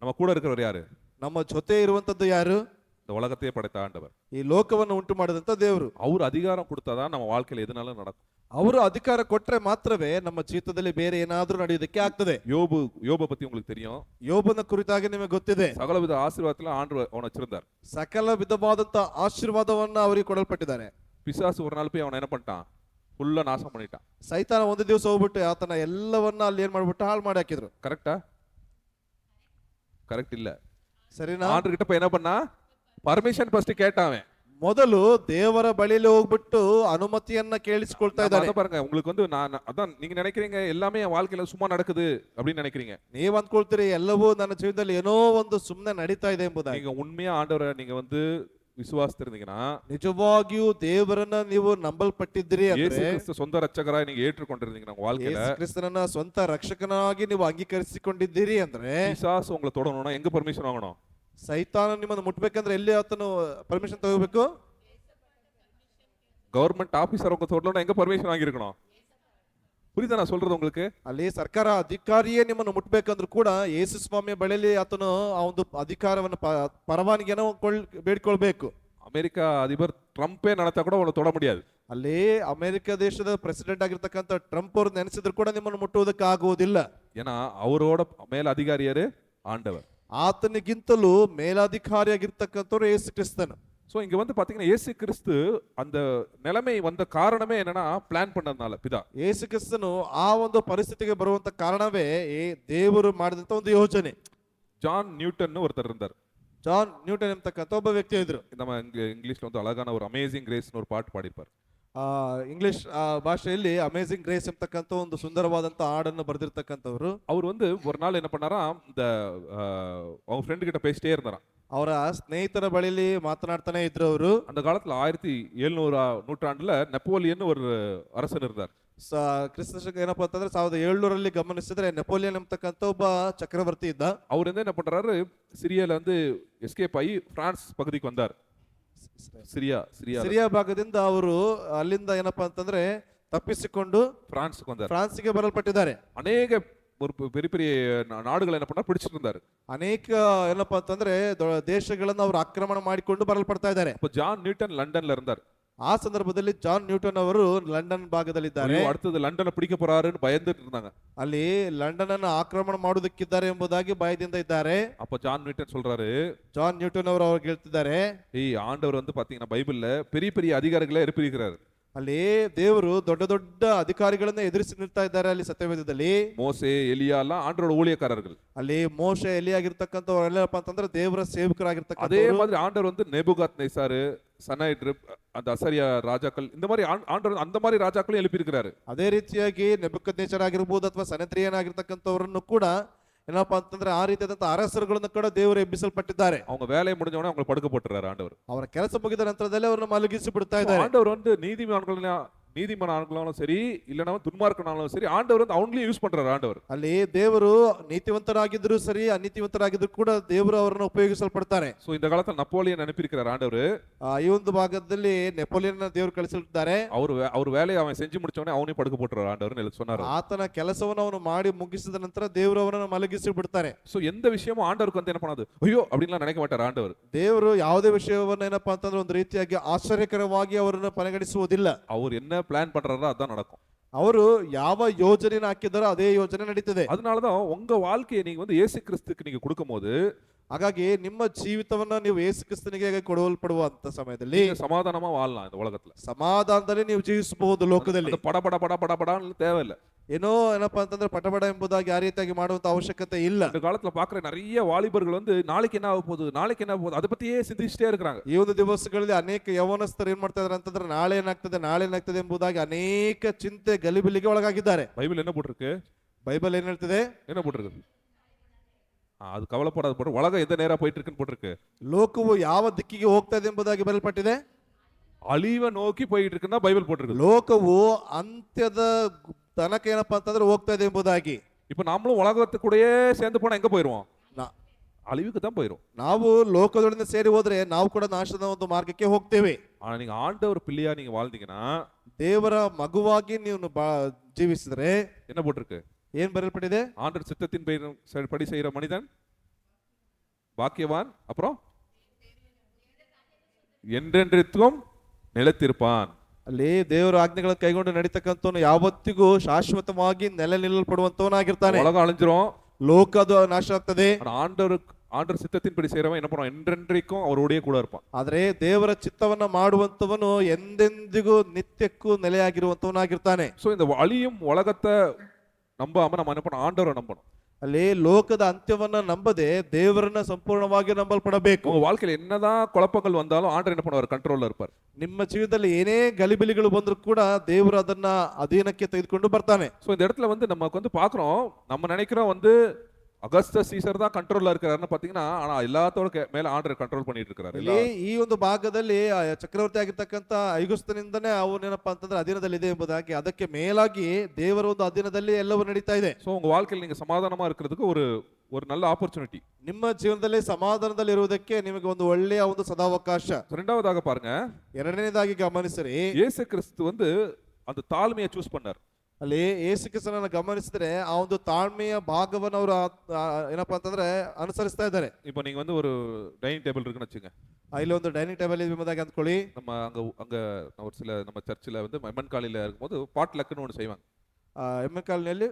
நம்ம கூட இருக்கிறவர் ಯಾರು? ನಮ್ಮ ಜೊತೆ ಇರುವಂತದ್ದು ಯಾರು? இந்த உலகத்தையே படைத்த ஆண்டவர். ಈ ಲೋಕವನ್ನು ಉಂಟು ಮಾಡಿದಂತ ದೇವರು. அவர் அதிகாரம் கொடுத்தாதான் நம்ம வாழ்க்கையில எதுனாலும் நடக்கும். ಅವರು ಅಧಿಕಾರ ಕೊಟ್ರೆ ಮಾತ್ರವೇ ನಮ್ಮ ಜೀವಿತದಲ್ಲಿ ಬೇರೆ ಏನಾದ್ರೂ ನಡೆಯೋದಕ್ಕೆ ಆಗ್ತದೆ. யோப பத்தி உங்களுக்கு தெரியும். ಯೋಬನ ಕುರಿತಾಗಿ ನಿಮಗೆ ಗೊತ್ತಿದೆ. சகலவித ஆசீர்வாதத்துல ஆண்டவர் அவனை வச்சிருந்தார். ಸಕಲ ವಿಧವಾದಂತ ಆಶೀರ್ವಾದವನ್ನ ಅವರಿಗೆ ಕೊಡಲ್ಪಟ್ಟಿದ್ದಾರೆ. பிசாசு ஒரு நாள் போய் அவனை என்ன பண்ணிட்டான்? ஃபுல்லா நாசம் பண்ணிட்டான். ಸೈತಾನ ಒಂದು ದಿವಸ ಹೋಗ್ಬಿಟ್ಟು ಆತನ ಎಲ್ಲವನ್ನ ಅಲ್ಲಿ ಏನ್ ಮಾಡ್ಬಿಟ್ಟು ಹಾಳು ಮಾಡಿ ಹಾಕಿದ್ರು. கரெக்டா? கரெக்ட் இல்ல. ಸರಿನಾ? ஆண்டவர் கிட்ட போய் என்ன பண்ணா? பர்மிஷன் ஃபர்ஸ்ட் கேட்டான். ಮೊದಲು ದೇವರ ಬಳಿಯಲ್ಲಿ ಹೋಗ್ಬಿಟ್ಟು ಅನುಮತಿಯನ್ನ ಕೇಳಿಸಿಕೊಳ್ತಾ ಇದ್ದಾನೆ. பாருங்க, உங்களுக்கு வந்து நான் அதான் நீங்க நினைக்கிறீங்க எல்லாமே என் வாழ்க்கையில சும்மா நடக்குது அப்படின்னு நினைக்கிறீங்க. ನೀವ್ ಅಂದ್ಕೊಳ್ತೀರಿ ಎಲ್ಲವೂ ನನ್ನ ಜೀವನದಲ್ಲಿ ಏನೋ ಒಂದು ಸುಮ್ಮನೆ ನಡೀತಾ ಇದೆ ಎಂಬುದಾಗಿ. நீங்க உண்மையா ஆண்டவரை நீங்க வந்து விசுவாசித்திருந்தீங்கன்னா, ನಿಜವಾಗಿಯೂ ದೇವರನ್ನ ನೀವು ನಂಬಲ್ಪಟ್ಟಿದ್ದೀರಿ இயேசு ಅಂದ್ರೆ, கிறிஸ்து சொந்த ரட்சகராய் நீங்க ஏற்றுக்கொண்டிருந்தீங்கன்னா உங்க வாழ்க்கையில, ಯೇಸು ಕ್ರಿಸ್ತನನ್ನ ಸ್ವಂತ ರಕ್ಷಕನಾಗಿ ನೀವು ಅಂಗೀಕರಿಸಿಕೊಂಡಿದ್ದೀರಿ ಅಂದ್ರೆ, பிசாசு உங்களை தொடணும்னா எங்க பர்மிஷன் வாங்கணும்? ಸೈತಾನ ನಿಮ್ಮನ್ನು ಮುಟ್ಬೇಕಂದ್ರೆ ಎಲ್ಲಿ ಆತನು ಪರ್ಮಿಷನ್ ತಗೋಬೇಕು? கவர்மெண்ட் ஆபீசர் உங்க தொடணும்னா எங்க பர்மிஷன் வாங்கியிருக்கணும்? புரியுதா நான் சொல்றது உங்களுக்கு? ಅಲ್ಲಿ ಸರ್ಕಾರ ಅಧಿಕಾರಿಯೇ ನಿಮ್ಮನ್ನು ಮುಟ್ಬೇಕಂದ್ರೂ ಕೂಡ ಯೇಸು ಸ್ವಾಮಿಯ ಬಳಿಯಲ್ಲಿ ಆತನು ಆ ಒಂದು ಅಧಿಕಾರವನ್ನು ಪರವಾನಗಿಯನ್ನು ಬೇಡ್ಕೊಳ್ಬೇಕು. அமெரிக்கா அதிபர் ட்ரம்பே நடத்தா கூட உங்களை தொட முடியாது. ಅಲ್ಲಿ ಅಮೆರಿಕ ದೇಶದ ಪ್ರೆಸಿಡೆಂಟ್ ಆಗಿರ್ತಕ್ಕಂಥ ಟ್ರಂಪ್ ಅವರು ನೆನೆಸಿದ್ರು ಕೂಡ ನಿಮ್ಮನ್ನು ಮುಟ್ಟುವುದಕ್ಕೆ ಆಗುವುದಿಲ್ಲ. ஏன்னா அவரோட மேல அதிகாரியாரு ஆண்டவர். ಆತನಿಗಿಂತಲೂ ಮೇಲಾಧಿಕಾರಿಯಾಗಿರ್ತಕ್ಕಂಥವ್ರು ಯೇಸು ಕ್ರಿಸ್ತನು. சோ இங்க வந்து பாத்தீங்கன்னா இயேசு கிறிஸ்து அந்த நிலைமை வந்த காரணமே என்னன்னா பிளான் பண்ணதுனால பிதா. ಯೇಸು ಕ್ರಿಸ್ತನು ಆ ಒಂದು ಪರಿಸ್ಥಿತಿಗೆ ಬರುವಂತ ಕಾರಣವೇ ದೇವರು ಮಾಡಿದಂತ ಒಂದು ಯೋಜನೆ. ஜான் நியூட்டன் ஒருத்தர் இருந்தார். ಜಾನ್ ನ್ಯೂಟನ್ ಎಂಬತಕ್ಕಂಥ ಒಬ್ಬ ವ್ಯಕ್ತಿ ಇದ್ರು. நம்ம இங்கிலீஷ்ல வந்து அழகான ஒரு அமேசிங் கிரேஸ்னு ஒரு பாட்டு பாடிப்பார். ಇಂಗ್ಲಿಷ್ ಭಾಷೆಯಲ್ಲಿ ಅಮೇಜಿಂಗ್ ಗ್ರೇಸ್ ಎಂಬತಕ್ಕಂಥ ಒಂದು ಸುಂದರವಾದಂತ ಹಾಡನ್ನು ಬರೆದಿರ್ತಕ್ಕಂಥವ್ರು. அவர் வந்து ஒரு நாள் என்ன பண்ணாராம், இந்த அவங்க ஃப்ரெண்டு கிட்ட பேசிட்டே இருந்தாராம். ಅವರ ಸ್ನೇಹಿತರ ಬಳಿಲಿ ಮಾತನಾಡ್ತಾನೆ ಇದ್ರು ಅವರು. அந்த காலத்துல 1700 நூற்றாண்டுல நெப்போலியன் ஒரு அரசன் இருந்தார். ಕ್ರಿಸ್ತ ಏನಪ್ಪಾ ಅಂತಂದ್ರೆ 1700ರಲ್ಲಿ ಗಮನಿಸಿದ್ರೆ ನೆಪೋಲಿಯನ್ ಎಂಬತಕ್ಕಂಥ ಒಬ್ಬ ಚಕ್ರವರ್ತಿ ಇದ್ದ. அவர் வந்து என்ன பண்றாரு, சிரியால வந்து எஸ்கேப் ஆகி பிரான்ஸ் பகுதிக்கு வந்தார். ಸಿರಿಯಾ ಭಾಗದಿಂದ ಅವರು ಅಲ್ಲಿಂದ ಏನಪ್ಪಾ ಅಂತಂದ್ರೆ ತಪ್ಪಿಸಿಕೊಂಡು ಫ್ರಾನ್ಸ್ಗೆ ಬರಲ್ಪಟ್ಟಿದ್ದಾರೆ. ಅನೇಕ பெரிய பெரிய நாடுகள் என்ன பண்ணா பிடிச்சிட்டு இருந்தாரு. ಅನೇಕ ಏನಪ್ಪಾ ಅಂತಂದ್ರೆ ದೇಶಗಳನ್ನು ಅವರು ಆಕ್ರಮಣ ಮಾಡಿಕೊಂಡು ಬರಲ್ಪಡ್ತಾ ಇದ್ದಾರೆ. ಜಾನ್ ನ್ಯೂಟನ್ ಲಂಡನ್ல இருந்தார். ಆ ಸಂದರ್ಭದಲ್ಲಿ ಜಾನ್ ನ್ಯೂಟನ್ ಅವರು ಲಂಡನ್ ಭಾಗದಲ್ಲಿದ್ದಾರೆ. அடுத்தது லண்டனை பிடிக்க போறாருன்னு பயந்துட்டு இருந்தாங்க. ಅಲ್ಲಿ ಲಂಡನ್ ಅನ್ನು ಆಕ್ರಮಣ ಮಾಡುವುದಕ್ಕಿದ್ದಾರೆ ಎಂಬುದಾಗಿ ಭಯದಿಂದ ಇದ್ದಾರೆ. அப்ப ಜಾನ್ ನ್ಯೂಟನ್ சொல்றாரு, ಜಾನ್ ನ್ಯೂಟನ್ ಅವರು ಅವ್ರಿಗೆ ಹೇಳ್ತಿದ್ದಾರೆ, ஆண்டவர் வந்து பாத்தீங்கன்னா பைபிள்ல பெரிய பெரிய அதிகாரிகளை எழுப்பியிருக்கிறார். ಅಲ್ಲಿ ದೇವರು ದೊಡ್ಡ ದೊಡ್ಡ ಅಧಿಕಾರಿಗಳನ್ನ ಎದುರಿಸಿ ನಿಲ್ತಾ ಇದ್ದಾರೆ. ಅಲ್ಲಿ ಸತ್ಯವೇದದಲ್ಲಿ ಮೋಸೆ ಎಲಿಯಾ ಎಲ್ಲ ಆಂಡ್ರೋಡ ஊழியக்காரர்கள். ಅಲ್ಲಿ ಮೋಶೆ ಎಲಿಯಾ ಆಗಿರ್ತಕ್ಕಂಥವರೆಲ್ಲಪ್ಪ ಅಂತಂದ್ರೆ ದೇವರ ಸೇವಕರಾಗಿರ್ತಕ್ಕಂಥ. அதே மாதிரி ஆண்டவர் வந்து நேபுகாத்நேசார், சனாய்ட்ரிப், அந்த அசரியா ರಾಜாக்கள், இந்த மாதிரி ஆண்டவர் அந்த மாதிரி ராஜாக்களும் எழுப்பியிருக்கிறாரு. ಅದೇ ರೀತಿಯಾಗಿ ನೆಬೂಕದ್ನೆಚ್ಚರ್ ಆಗಿರ್ಬೋದು ಅಥವಾ ಸನತ್ರಿಯನ್ ಆಗಿರ್ತಕ್ಕಂಥವರನ್ನು ಕೂಡ ಏನಪ್ಪಾ ಅಂತಂದ್ರೆ ಆ ರೀತಿಯಾದಂತ ಅರಸರುಗಳನ್ನು ಕೂಡ ದೇವರು ಎಬ್ಬಿಸಲ್ಪಟ್ಟಿದ್ದಾರೆ. அவங்க வேலையை முடிஞ்ச உடனே அவங்களை படுக்க போட்டுறாரு ஆண்டவர். ಅವರ ಕೆಲಸ ಮುಗಿದ ನಂತರದಲ್ಲಿ ಅವರನ್ನು ಮಲಗಿಸಿ ಬಿಡ್ತಾ ಇದ್ದಾರೆ. ஆண்டவர் வந்து நீதிமான்களை நீதிமானானாலும் சரி இல்லைனா துன்மார்க்கனாலும் சரி ஆண்டவர் வந்து அவங்களையும் யூஸ் பண்றாரு ஆண்டவர். ಅಲ್ಲಿ ದೇವರು ನೀತಿವಂತರಾಗಿದ್ರು ಸರಿ ಅನೀತಿವಂತರಾಗಿದ್ರು ಕೂಡ ದೇವರು ಅವರನ್ನು ಉಪಯೋಗಿಸಲ್ಪಡ್ತಾರೆ. ஸோ இந்த காலத்துல நப்போலியன் அனுப்பியிருக்கிறார் ஆண்டவர். ಈ ಒಂದು ಭಾಗದಲ್ಲಿ ನೆಪೋಲಿಯನ್ ದೇವರು ಕಳಿಸಿದ್ದಾರೆ. அவர் வேலையை அவன் செஞ்சு முடிச்ச உடனே அவனையும் படுக்க போட்டுறாரு ஆண்டவர்னு சொன்னாரு. ಆತನ ಕೆಲಸವನ್ನು ಅವನು ಮಾಡಿ ಮುಗಿಸಿದ ನಂತರ ದೇವರು ಅವರನ್ನು ಮಲಗಿಸಿ ಬಿಡ್ತಾರೆ. ஸோ எந்த விஷயமும் ஆண்டவருக்கு வந்து என்ன பண்ணாது, ஐயோ அப்படின்லாம் நினைக்க மாட்டார் ஆண்டவர். ದೇವರು ಯಾವುದೇ ವಿಷಯವನ್ನ ಏನಪ್ಪಾ ಅಂತಂದ್ರೆ ಒಂದು ರೀತಿಯಾಗಿ ಆಶ್ಚರ್ಯಕರವಾಗಿ ಅವರನ್ನು ಪರಿಗಣಿಸುವುದಿಲ್ಲ. அவர் என்ன பிளான் பண்றாரோ அதான் நடக்கும். ಅವರು ಯಾವ ಯೋಜನೆಯನ್ನು ಹಾಕಿದಾರೋ ಅದೇ ಯೋಜನೆ ನಡೀತದೆ. அதனாலதான் உங்க வாழ்க்கையை நீங்க வந்து இயேசு கிறிஸ்துக்கு நீங்க கொடுக்கும்போது ಹಾಗಾಗಿ ನಿಮ್ಮ ಜೀವಿತವನ್ನ ನೀವು ಯೇಸು ಕ್ರಿಸ್ತನಿಗೆ ಕೊಡಲ್ಪಡುವಂತ ಸಮಯದಲ್ಲಿ நீங்க சமாதானமா வாழலாம் இந்த உலகத்துல. ಸಮಾಧಾನದಲ್ಲಿ ನೀವು ಜೀವಿಸಬಹುದು ಲೋಕದಲ್ಲಿ. அந்த பட தேவையில்லை. ಏನೋ ಏನಪ್ಪಾ ಅಂತಂದ್ರೆ ಪಟಪಟ ಎಂಬುದಾಗಿ ಆ ರೀತಿಯಾಗಿ ಮಾಡುವಂತ ಅವಶ್ಯಕತೆ ಇಲ್ಲ. இந்த காலத்துல பாக்குற நிறைய வாலிபர்கள் வந்து நாளைக்கு என்ன ஆக போகுது அதை பத்தியே சிந்திச்சுட்டே இருக்காங்க. ಈ ಒಂದು ದಿವಸಗಳಲ್ಲಿ ಅನೇಕ ಯೌವನಸ್ಥರು ಏನ್ ಮಾಡ್ತಾ ಇದಾರೆ ಅಂತಂದ್ರೆ ನಾಳೆ ಏನಾಗ್ತದೆ ಎಂಬುದಾಗಿ ಅನೇಕ ಚಿಂತೆ ಗಲಿಬಿಲಿಗೆ ಒಳಗಾಗಿದ್ದಾರೆ. பைபிள் என்ன போட்டிருக்கு? ಬೈಬಲ್ ಏನ್ ಹೇಳ್ತದೆ? என்ன போட்டிருக்கு? அது கவலைப்படாத போட்டு உலகம் எந்த நேரா போயிட்டு இருக்குன்னு போட்டிருக்கு. ಲೋಕವು ಯಾವ ದಿಕ್ಕಿಗೆ ಹೋಗ್ತಾ ಇದೆ ಎಂಬುದಾಗಿ ಬರೆಯಲ್ಪಟ್ಟಿದೆ. ಅಳಿವ ನೋಕಿ போயிட்டு இருக்குன்னா பைபிள் போட்டிருக்கு. ಲೋಕವು ಅಂತ್ಯದ ತನಕ ಏನಪ್ಪಾ ಅಂತಂದ್ರೆ ಹೋಗ್ತಾ ಇದೆ ಎಂಬುದಾಗಿ. இப்ப நாமளும் உலகத்து கூடயே சேர்ந்து போனா எங்க போயிருவோம்? அழிவுக்கு தான் போயிரும். ನಾವು ಲೋಕದೊಡನೆ ಸೇರಿ ಹೋದ್ರೆ ನಾವು ಕೂಡ ನಾಶದ ಒಂದು ಮಾರ್ಗಕ್ಕೆ ಹೋಗ್ತೇವೆ. ஆனா நீங்க ஆண்டவர் பிள்ளையா நீங்க வாழ்ந்தீங்கன்னா, ದೇವರ ಮಗುವಾಗಿ ನೀವು ಜೀವಿಸಿದ್ರೆ என்ன போட்டிருக்கு? ಏನ್ ಬರೆಯಲ್ಪಟ್ಟಿದೆ? ஆண்டவர் சித்தத்தின் படி செய்யற மனிதன் பாக்கியவான், அப்புறம் என்றென்றைக்கும் நிலைத்திருப்பான். ಅಲ್ಲಿ ದೇವರ ಆಜ್ಞೆಗಳನ್ನು ಕೈಗೊಂಡು ನಡೀತಕ್ಕಂಥವನು ಯಾವತ್ತಿಗೂ ಶಾಶ್ವತವಾಗಿ ನೆಲೆ ನಿಲ್ಲಲ್ಪಡುವಂತವನಾಗಿರ್ತಾನೆ. உலகம் அழிஞ்சிரும், ಲೋಕ ಅದು ನಾಶ ಆಗ್ತದೆ. ஆண்டவர் சித்தத்தின் படி செய்யறவன் என்ன பண்ணுவான்? என்றென்றைக்கும் அவரோடய கூட இருப்பான். ಆದ್ರೆ ದೇವರ ಚಿತ್ತವನ್ನ ಮಾಡುವಂತವನು ಎಂದೆಂದಿಗೂ ನಿತ್ಯಕ್ಕೂ ನೆಲೆಯಾಗಿರುವಂತವನಾಗಿರ್ತಾನೆ. சோ இந்த அழியும் உலகத்தை நம்பாம நம்ம என்ன பண்ணணும்? ஆண்டவரை நம்பணும். ಅಲ್ಲಿ ಲೋಕದ ಅಂತ್ಯವನ್ನ ನಂಬದೆ ದೇವರನ್ನ ಸಂಪೂರ್ಣವಾಗಿ ನಂಬಲ್ಪಡಬೇಕು. உங்க வாழ்க்கையில என்னதான் குழப்பங்கள் வந்தாலும் ஆண்டவர் என்ன பண்ணுவார்? ಕಂಟ್ರೋಲ್ இருப்பார். ನಿಮ್ಮ ಜೀವಿತದಲ್ಲಿ ಏನೇ ಗಲಿಬಿಲಿಗಳು ಬಂದರೂ ಕೂಡ ದೇವರು ಅದನ್ನ ಅಧೀನಕ್ಕೆ ತೆಗೆದುಕೊಂಡು ಬರ್ತಾನೆ. சோ இந்த இடத்துல வந்து நமக்கு வந்து பாக்குறோம், நம்ம நினைக்கிறோம் வந்து அகஸ்டஸ் சீசர் தான் ಕಂಟ್ರೋಲ್ இருக்காருன்னு பாத்தீங்கன்னா, ஆனா எல்லாத்தோட மேல ஆண்டவர் ಕಂಟ್ರೋಲ್ பண்ணிட்டு இருக்காரு. ಈ ಒಂದು ಭಾಗದಲ್ಲಿ ಚಕ್ರವರ್ತಿ ಆಗಿರ್ತಕ್ಕಂಥ ಐಗುಸ್ತನಿಂದನೇ ಅವನೇನಪ್ಪಾ ಅಂತಂದ್ರೆ ಅಧೀನದಲ್ಲಿ ಇದೆ ಎಂಬುದಾಗಿ, ಅದಕ್ಕೆ ಮೇಲಾಗಿ ದೇವರ ಒಂದು ಅಧೀನದಲ್ಲಿ ಎಲ್ಲವೂ ನಡೀತಾ ಇದೆ. சோ உங்க வாழ்க்கையில் நீங்க சமாதானமா இருக்கிறதுக்கு ஒரு நல்ல ஆப்பர்ச்சுனிட்டி. ನಿಮ್ಮ ಜೀವನದಲ್ಲಿ ಸಮಾಧಾನದಲ್ಲಿ ಇರುವುದಕ್ಕೆ ನಿಮಗೆ ಒಂದು ಒಳ್ಳೆಯ ಒಂದು ಸದಾವಕಾಶ. இரண்டாவதாக பாருங்க, ಎರಡನೇದಾಗಿ ಗಮನಿಸಿರಿ, இயேசு கிறிஸ்து வந்து அந்த தாழ்மையை சூஸ் பண்ணார். ಅಲ್ಲಿ ಯೇಸು ಕ್ರಿಸ್ತನನ್ನ ಗಮನಿಸಿದ್ರೆ ಆ ಒಂದು ತಾಳ್ಮೆಯ ಭಾಗವನ್ನು ಅವರು ಏನಪ್ಪಾ ಅಂತಂದ್ರೆ ಅನುಸರಿಸ್ತಾ ಇದ್ದಾರೆ. இப்போ நீங்க வந்து ஒரு டைனிங் டேபிள் இருக்குன்னு வச்சுங்க. ಇಲ್ಲಿ ಒಂದು ಡೈನಿಂಗ್ ಟೇಬಲ್ ಇದೆ ಎಂಬುದಾಗಿ ಅಂದ್ಕೊಳ್ಳಿ. நம்ம அங்க ஒரு சில நம்ம சர்ச்சில் வந்து மெமன் காலையில் இருக்கும்போது பாட்லக்னு ஒன்று செய்வாங்க. ಎಮ್ಮೆ ಕಾಲಿನಲ್ಲಿ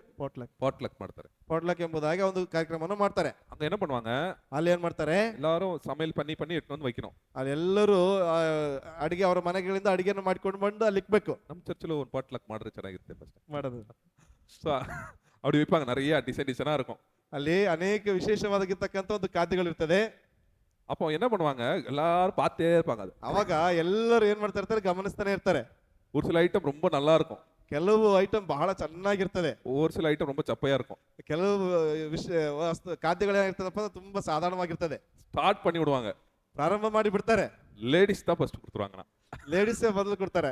பாட்லக் ಮಾಡ್ತಾರೆ. ಪಾಟ್ಲಕ್ ಎಂಬುದಾಗಿ ಒಂದು ಕಾರ್ಯಕ್ರಮವನ್ನು ಮಾಡ್ತಾರೆ. அங்க என்ன பண்ணுவாங்க? ಅಲ್ಲಿ ಏನ್ ಮಾಡ್ತಾರೆ? எல்லாரும் சமையல் பண்ணி எடுத்து வந்து வைக்கணும். ಅಲ್ಲಿ ಎಲ್ಲರೂ ಅಡಿಗೆ ಅವರ ಮನೆಗಳಿಂದ ಅಡಿಗೆಯನ್ನು ಮಾಡ್ಕೊಂಡು ಬಂದು ಅಲ್ಲಿ ಇಕ್ಬೇಕು. ನಮ್ಮ ಚರ್ಚಿல் ஒரு பாட்லக் ಮಾಡ್ರೆ ಚೆನ್ನಾಗಿರುತ್ತೆ ಫಸ್ಟ್ ಮಾಡೋದು. ಸೊ அப்படி வைப்பாங்க, நிறைய டிசைனா இருக்கும். ಅಲ್ಲಿ ಅನೇಕ ವಿಶೇಷವಾಗಿರ್ತಕ್ಕಂಥ ಒಂದು ಖಾದ್ಯಗಳು ಇರ್ತದೆ. அப்போ என்ன பண்ணுவாங்க? எல்லாரும் பார்த்தே இருப்பாங்க. அது ಅವಾಗ ಎಲ್ಲರೂ ಏನ್ ಮಾಡ್ತಾ ಇರ್ತಾರೆ? ಗಮನಿಸ್ತಾನೆ ಇರ್ತಾರೆ. ஒரு சில ஐட்டம் ரொம்ப நல்லா இருக்கும், ಕೆಲವು ಐಟಮ್ ಬಹಳ ಚೆನ್ನಾಗಿರ್ತದೆ, ஒரு சில ஐட்டம் ரொம்ப ಚಪ್ಪையா இருக்கும். ಕೆಲವು ಖಾದ್ಯಗಳೇನಿರ್ತದಪ್ಪ ತುಂಬಾ ಸಾಧಾರಣವಾಗಿರ್ತದೆ. ஸ்டார்ட் பண்ணி விடுவாங்க, ಪ್ರಾರಂಭ ಮಾಡಿ ಬಿಡ್ತಾರೆ. லேடிஸ் தான் ಫಸ್ಟ್ கொடுத்துருவாங்க. ಲೇಡೀಸ್ ಮೊದಲು ಕೊಡ್ತಾರೆ.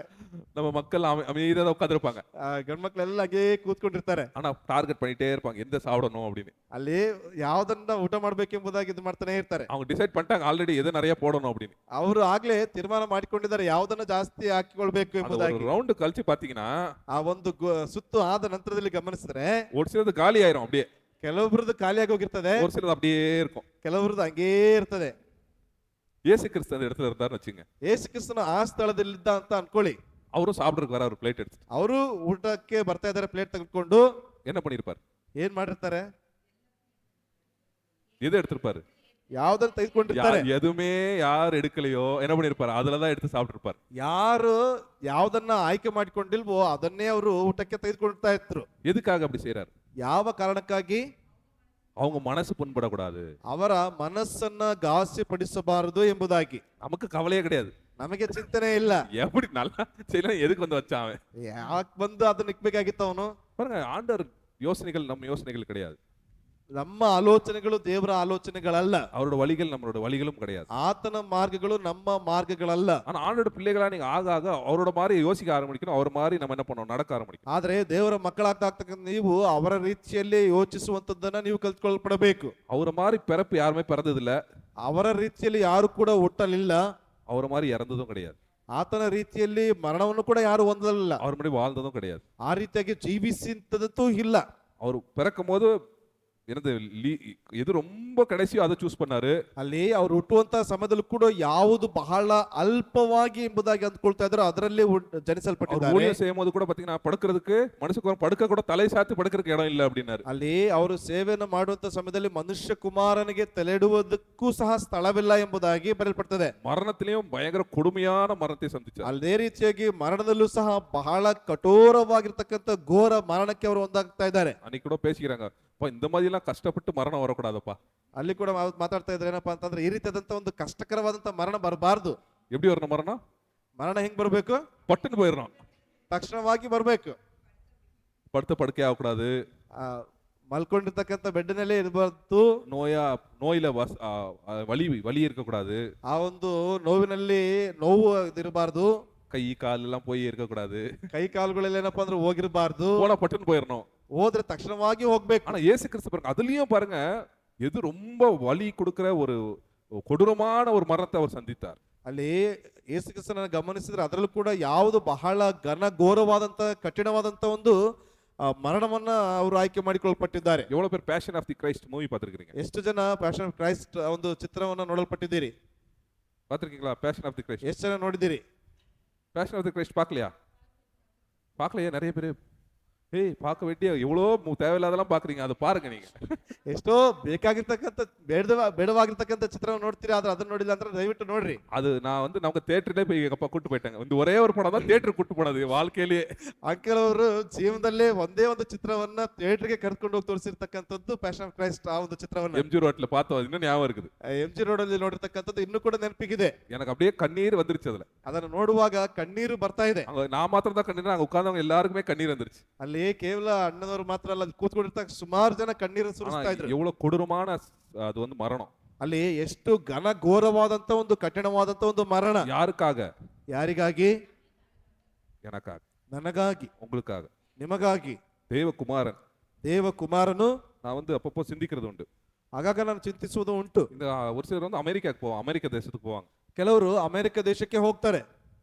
நம்ம மக்கள் அமைதியாக உட்காந்துருப்பாங்க. ಗಂಡ್ ಮಕ್ಳೆಲ್ಲ ಹಾಗೆ ಕೂತ್ಕೊಂಡಿರ್ತಾರೆ. ஆனா டார்கெட் பண்ணிட்டே இருப்பாங்க, எந்த சாப்பிடணும் அப்படின்னு. ಅಲ್ಲಿ ಯಾವ್ದನ್ನ ಊಟ ಮಾಡ್ಬೇಕೆಂಬುದಾಗಿ ಇದು ಮಾಡ್ತಾನೆ ಇರ್ತಾರೆ. அவங்க டிசைட் பண்ணிட்டாங்க ಆಲ್ರೆಡಿ ಎದೆ நிறைய போடணும் அப்படின்னு. ಅವರು ಆಗ್ಲೇ ತೀರ್ಮಾನ ಮಾಡಿಕೊಂಡಿದ್ದಾರೆ ಯಾವ್ದನ್ನ ಜಾಸ್ತಿ ಹಾಕಿಕೊಳ್ಬೇಕು ಎಂಬುದಾಗಿ. ರೌಂಡ್ ಕಲ್ಚಿ பாத்தீங்கன்னா ಆ ಒಂದು ಸುತ್ತು ಆದ ನಂತರದಲ್ಲಿ ಗಮನಿಸಿದ್ರೆ ஒரு சிலது காலி ஆயிரும், அப்படியே ಕೆಲವೊಬ್ರದ್ದು ಖಾಲಿಯಾಗಿ ಹೋಗಿರ್ತದೆ, ஒரு சிலது அப்படியே இருக்கும், ಕೆಲವೊಬ್ರದ್ದು ಹಂಗೇ ಇರ್ತದೆ. இயேசு கிறிஸ்து அந்த இடத்துல இருந்தாருன்னு வச்சுங்க. ಯೇಸು ಕ್ರಿಸ್ತನ ಆ ಸ್ಥಳದಲ್ಲಿದ್ದ ಅಂತ ಅನ್ಕೊಳ್ಳಿ. அவரும் சாப்பிடுறதுக்கு வர ஒரு பிளேட் எடுத்து ಅವರು ಊಟಕ್ಕೆ ಬರ್ತಾ ಇದ್ದಾರೆ, ಪ್ಲೇಟ್ ತೆಗೆದುಕೊಂಡು என்ன பண்ணிருப்பாரு? ಏನ್ ಮಾಡಿರ್ತಾರೆ? எது எடுத்திருப்பாரு? ಯಾವ್ದನ್ನ ತೆಗೆದುಕೊಂಡಿರ್ತಾರೆ. எதுவுமே யார் எடுக்கலையோ என்ன பண்ணிருப்பாரு? அதுலதான் எடுத்து சாப்பிட்டிருப்பாரு. ಯಾರು ಯಾವ್ದನ್ನ ಆಯ್ಕೆ ಮಾಡಿಕೊಂಡಿಲ್ವೋ ಅದನ್ನೇ ಅವರು ಊಟಕ್ಕೆ ತೆಗೆದುಕೊಳ್ತಾ ಇದ್ರು. எதுக்காக அப்படி செய்யறாரு? ಯಾವ ಕಾರಣಕ್ಕಾಗಿ? அவங்க மனசு புண்படக்கூடாது, ಅವರ ಮನಸ್ಸನ್ನ ಘಾಸಿ ಪಡಿಸಬಾರದು ಎಂಬುದಾಗಿ. நமக்கு கவலையே கிடையாது, ನಮಗೆ ಚಿಂತನೆ ಇಲ್ಲ. எப்படி நல்லா செய்யலாம், எதுக்கு வந்து வச்சான் அவன், ಯಾಕೆ ಬಂದು ಅದನ್ನ ಇಕ್ಬೇಕಾಗಿತ್ತು ಅವನು? பாருங்க, ஆண்டவர் யோசனைகள் நம்ம யோசனைகள் கிடையாது. ನಮ್ಮ ಆಲೋಚನೆಗಳು ದೇವರ ಆಲೋಚನೆಗಳಲ್ಲ, அவரோட வழிகள் நம்மளோட வழிகளும் கிடையாது. ಆತನ ಮಾರ್ಗಗಳು ನಮ್ಮ ಮಾರ್ಗಗಳಲ್ಲ. ஆனா ஆண்டோட பிள்ளைகளா நீங்க ஆக ஆக அவரோட மாதிரி யோசிக்க ஆரம்பிக்கணும், அவர் மாதிரி நம்ம என்ன பண்ணணும், நடக்க ஆரம்பிக்கணும். ಆದ್ರೆ ದೇವರ ಮಕ್ಕಳಾಗ್ತಕ್ಕಂಥ ನೀವು ಅವರ ರೀತಿಯಲ್ಲಿ ಯೋಚಿಸುವಂತದ್ದನ್ನ ನೀವು ಕಲ್ತ್ಕೊಳ್ಪಡಬೇಕು. அவரை மாதிரி பிறப்பு யாருமே பிறந்தது இல்ல, ಅವರ ರೀತಿಯಲ್ಲಿ ಯಾರು ಕೂಡ ಹುಟ್ಟಲಿಲ್ಲ, அவரை மாதிரி இறந்ததும் கிடையாது, ಆತನ ರೀತಿಯಲ್ಲಿ ಮರಣವನ್ನು ಕೂಡ ಯಾರು ಹೊಂದಲಿಲ್ಲ, அவர் மாதிரி வாழ்ந்ததும் கிடையாது. ಆ ರೀತಿಯಾಗಿ ಜೀವಿಸಿದಂತೂ ಇಲ್ಲ. அவர் பிறக்கும் போது என்னது எது ரொம்ப கடைசியோ அதை சூஸ் பண்ணாரு. ಅಲ್ಲಿ ಅವ್ರು ಹುಟ್ಟುವಂತ ಸಮಯದಲ್ಲೂ ಕೂಡ ಯಾವುದು ಬಹಳ ಅಲ್ಪವಾಗಿ ಎಂಬುದಾಗಿ ಅಂದ್ಕೊಳ್ತಾ ಇದ್ರು ಅದರಲ್ಲೇ அவர் ಜನಿಸಲ್ಪಟ್ಟಿದ್ದಾರೆ. ஊழியம் செய்யும் போது கூட பாத்தீங்கன்னா படுக்கிறதுக்கு மனுஷக்கு படுக்க கூட தலை சாத்தி படுக்கிறதுக்கு இடம் இல்ல அப்படின்னாரு. ಅಲ್ಲಿ ಅವರು ಸೇವೆಯನ್ನು ಮಾಡುವಂತ ಸಮಯದಲ್ಲಿ ಮನುಷ್ಯ ಕುಮಾರನಿಗೆ ತಲೆಯಿಡುವುದಕ್ಕೂ ಸಹ ಸ್ಥಳವಿಲ್ಲ ಎಂಬುದಾಗಿ ಬರೆಯಲ್ಪಡ್ತದೆ. மரணத்திலையும் பயங்கர கொடுமையான மரணத்தை சந்திச்சார். ಅದೇ ರೀತಿಯಾಗಿ ಮರಣದಲ್ಲೂ ಸಹ ಬಹಳ ಕಠೋರವಾಗಿರ್ತಕ್ಕಂಥ ಘೋರ ಮರಣಕ್ಕೆ ಅವರು ಒಂದಾಗ್ತಾ ಇದ್ದಾರೆ. அன்னைக்கு கூட பேசிக்கிறாங்க, இந்த மாதிரி எல்லாம் கஷ்டப்பட்டு மரணம் வரக்கூடாதப்பா. ಅಲ್ಲಿ ಕೂಡ ಮಾತಾಡ್ತಾ ಇದ್ರೆ ಏನಪ್ಪಾ ಅಂತಂದ್ರೆ ಈ ರೀತಿಯಾದಂತ ಒಂದು ಕಷ್ಟಕರವಾದಂತ ಮರಣ ಬರಬಾರ್ದು. எப்படி வரணும் மரணம்? ಮರಣ ಹೆಂಗ್ ಬರ್ಬೇಕು? பட்டுன்னு போயிடணும், ತಕ್ಷಣವಾಗಿ ಬರ್ಬೇಕು. படுத்த படுக்கை ஆகக்கூடாது, ಮಲ್ಕೊಂಡಿರ್ತಕ್ಕಂಥ ಬೆಡ್ನಲ್ಲೇ ಇರಬಾರ್ದು, நோயில வலி இருக்கக்கூடாது, ಆ ಒಂದು ನೋವಿನಲ್ಲಿ ನೋವು ಇರಬಾರ್ದು, கை கால் எல்லாம் போய் இருக்கக்கூடாது, ಕೈ ಕಾಲುಗಳಲ್ಲಿ ಏನಪ್ಪಾ ಅಂದ್ರೆ ಹೋಗಿರಬಾರ್ದು, போனா பட்டுன்னு போயிடணும். ಹೋದ್ರೆ ತಕ್ಷಣವಾಗಿ ಹೋಗ್ಬೇಕು. ஆனா இயேசு கிறிஸ்து பாருங்க, அதுலயும் பாருங்க எது ரொம்ப வலி கொடுக்கிற ஒரு கொடூரமான ஒரு மரணத்தை அவர் சந்தித்தார். ಅಲ್ಲಿ ಯೇಸು ಕ್ರಿಸ್ತನನ್ನು ಗಮನಿಸಿದ್ರೆ ಅದರಲ್ಲೂ ಕೂಡ ಯಾವುದು ಬಹಳ ಘನಘೋರವಾದಂತ ಕಠಿಣವಾದಂತ ಒಂದು ಮರಣವನ್ನ ಅವರು ಆಯ್ಕೆ ಮಾಡಿಕೊಳ್ಳಲ್ಪಟ್ಟಿದ್ದಾರೆ. எவ்வளவு பேர் Passion of the Christ movie பார்த்திருக்கீங்க? ಎಷ್ಟು ಜನ ಪ್ಯಾಷನ್ ಆಫ್ ಕ್ರೈಸ್ಟ್ ಒಂದು ಚಿತ್ರವನ್ನ ನೋಡಲ್ಪಟ್ಟಿದ್ದೀರಿ? பார்த்திருக்கீங்களா பேஷன் ஆஃப் தி கிரைஸ்ட்? ಎಷ್ಟು ಜನ ನೋಡಿದ್ದೀರಿ? பேஷன் ஆஃப் தி கிரைஸ்ட் பார்க்கலையா? பார்க்கலையா? நிறைய பேர் ஏய் பார்க்க வேண்டிய எவ்வளோ தேவையில்லாதெல்லாம் பார்க்குறீங்க, அதை பாருங்க நீங்க. ಎಷ್ಟೋ ಬೇಕಾಗಿರ್ತಕ್ಕಂಥ ಬೇಡವಾಗಿರ್ತಕ್ಕಂಥ ಚಿತ್ರವನ್ನು ನೋಡ್ತೀರಿ, ಆದ್ರೆ ಅದನ್ನ ನೋಡಿಲ್ಲ ಅಂದ್ರೆ ದಯವಿಟ್ಟು ನೋಡ್ರಿ. அது நான் வந்து நமக்கு தியேட்டர்லயே போய் எங்க அப்பா கூட்டு போயிட்டாங்க. இந்த ஒரே ஒரு படம் தான் தியேட்டர் கூட்டு போனது வாழ்க்கையிலேயே. ಅಂಕಲ್ ಅವರು ಜೀವನದಲ್ಲೇ ಒಂದೇ ಒಂದು ಚಿತ್ರವನ್ನ ಥಿಯೇಟರ್ಗೆ ಕರ್ಕೊಂಡು ಹೋಗಿ ತೋರಿಸಿರ್ತಕ್ಕಂಥದ್ದು ಪ್ಯಾಷನ್ ಆಫ್ ಕ್ರೈಸ್ಟ್. ಆ ಒಂದು ಚಿತ್ರವನ್ನ எம்ஜி ரோட்ல பார்த்தோம், அது இன்னும் ஞாபகம் இருக்குது. MG ರೋಡ್ ಅಲ್ಲಿ ನೋಡಿರ್ತಕ್ಕಂಥದ್ದು ಇನ್ನೂ ಕೂಡ ನೆನಪಿಗಿದೆ. எனக்கு அப்படியே கண்ணீர் வந்துருச்சு அதுல. ಅದನ್ನು ನೋಡುವಾಗ ಕಣ್ಣೀರು ಬರ್ತಾ ಇದೆ. அங்க நான் மாத்திரம் தான் கண்ணீர், அங்க உட்கார்ந்தவங்க எல்லாருக்குமே கண்ணீர் வந்துருச்சு. ಅಲ್ಲಿ ಕೇವಲ ಅಣ್ಣನವರು ಮಾತ್ರ ಅಲ್ಲ, ಕೂತ್ಕೊಂಡಿರ್ತ ಸುಮಾರು ಜನ ಕಣ್ಣೀರು ಸುರಿಸ್ತಾ ಇದ್ರು. எவ்வளவு கொடூரமான அது வந்து மரணம். ಅಲ್ಲಿ ಎಷ್ಟು ಘನಘೋರವಾದಂತ ಒಂದು ಕಠಿಣವಾದಂತ ಒಂದು ಮರಣ. யாருக்காக? ಯಾರಿಗಾಗಿ? எனக்காக, ನನಗಾಗಿ, உங்களுக்காக, ನಿಮಗಾಗಿ. தேவகுமாரன். ದೇವಕುಮಾರನು நான் வந்து அப்பப்போ சிந்திக்கிறது உண்டு. ಆಗಾಗ ನಾನು ಚಿಂತಿಸುವುದು ಉಂಟು. இந்த ஒரு சிலர் வந்து அமெரிக்காக்கு போவாங்க, அமெரிக்க தேசத்துக்கு போவாங்க. ಕೆಲವರು ಅಮೆರಿಕ ದೇಶಕ್ಕೆ ಹೋಗ್ತಾರೆ,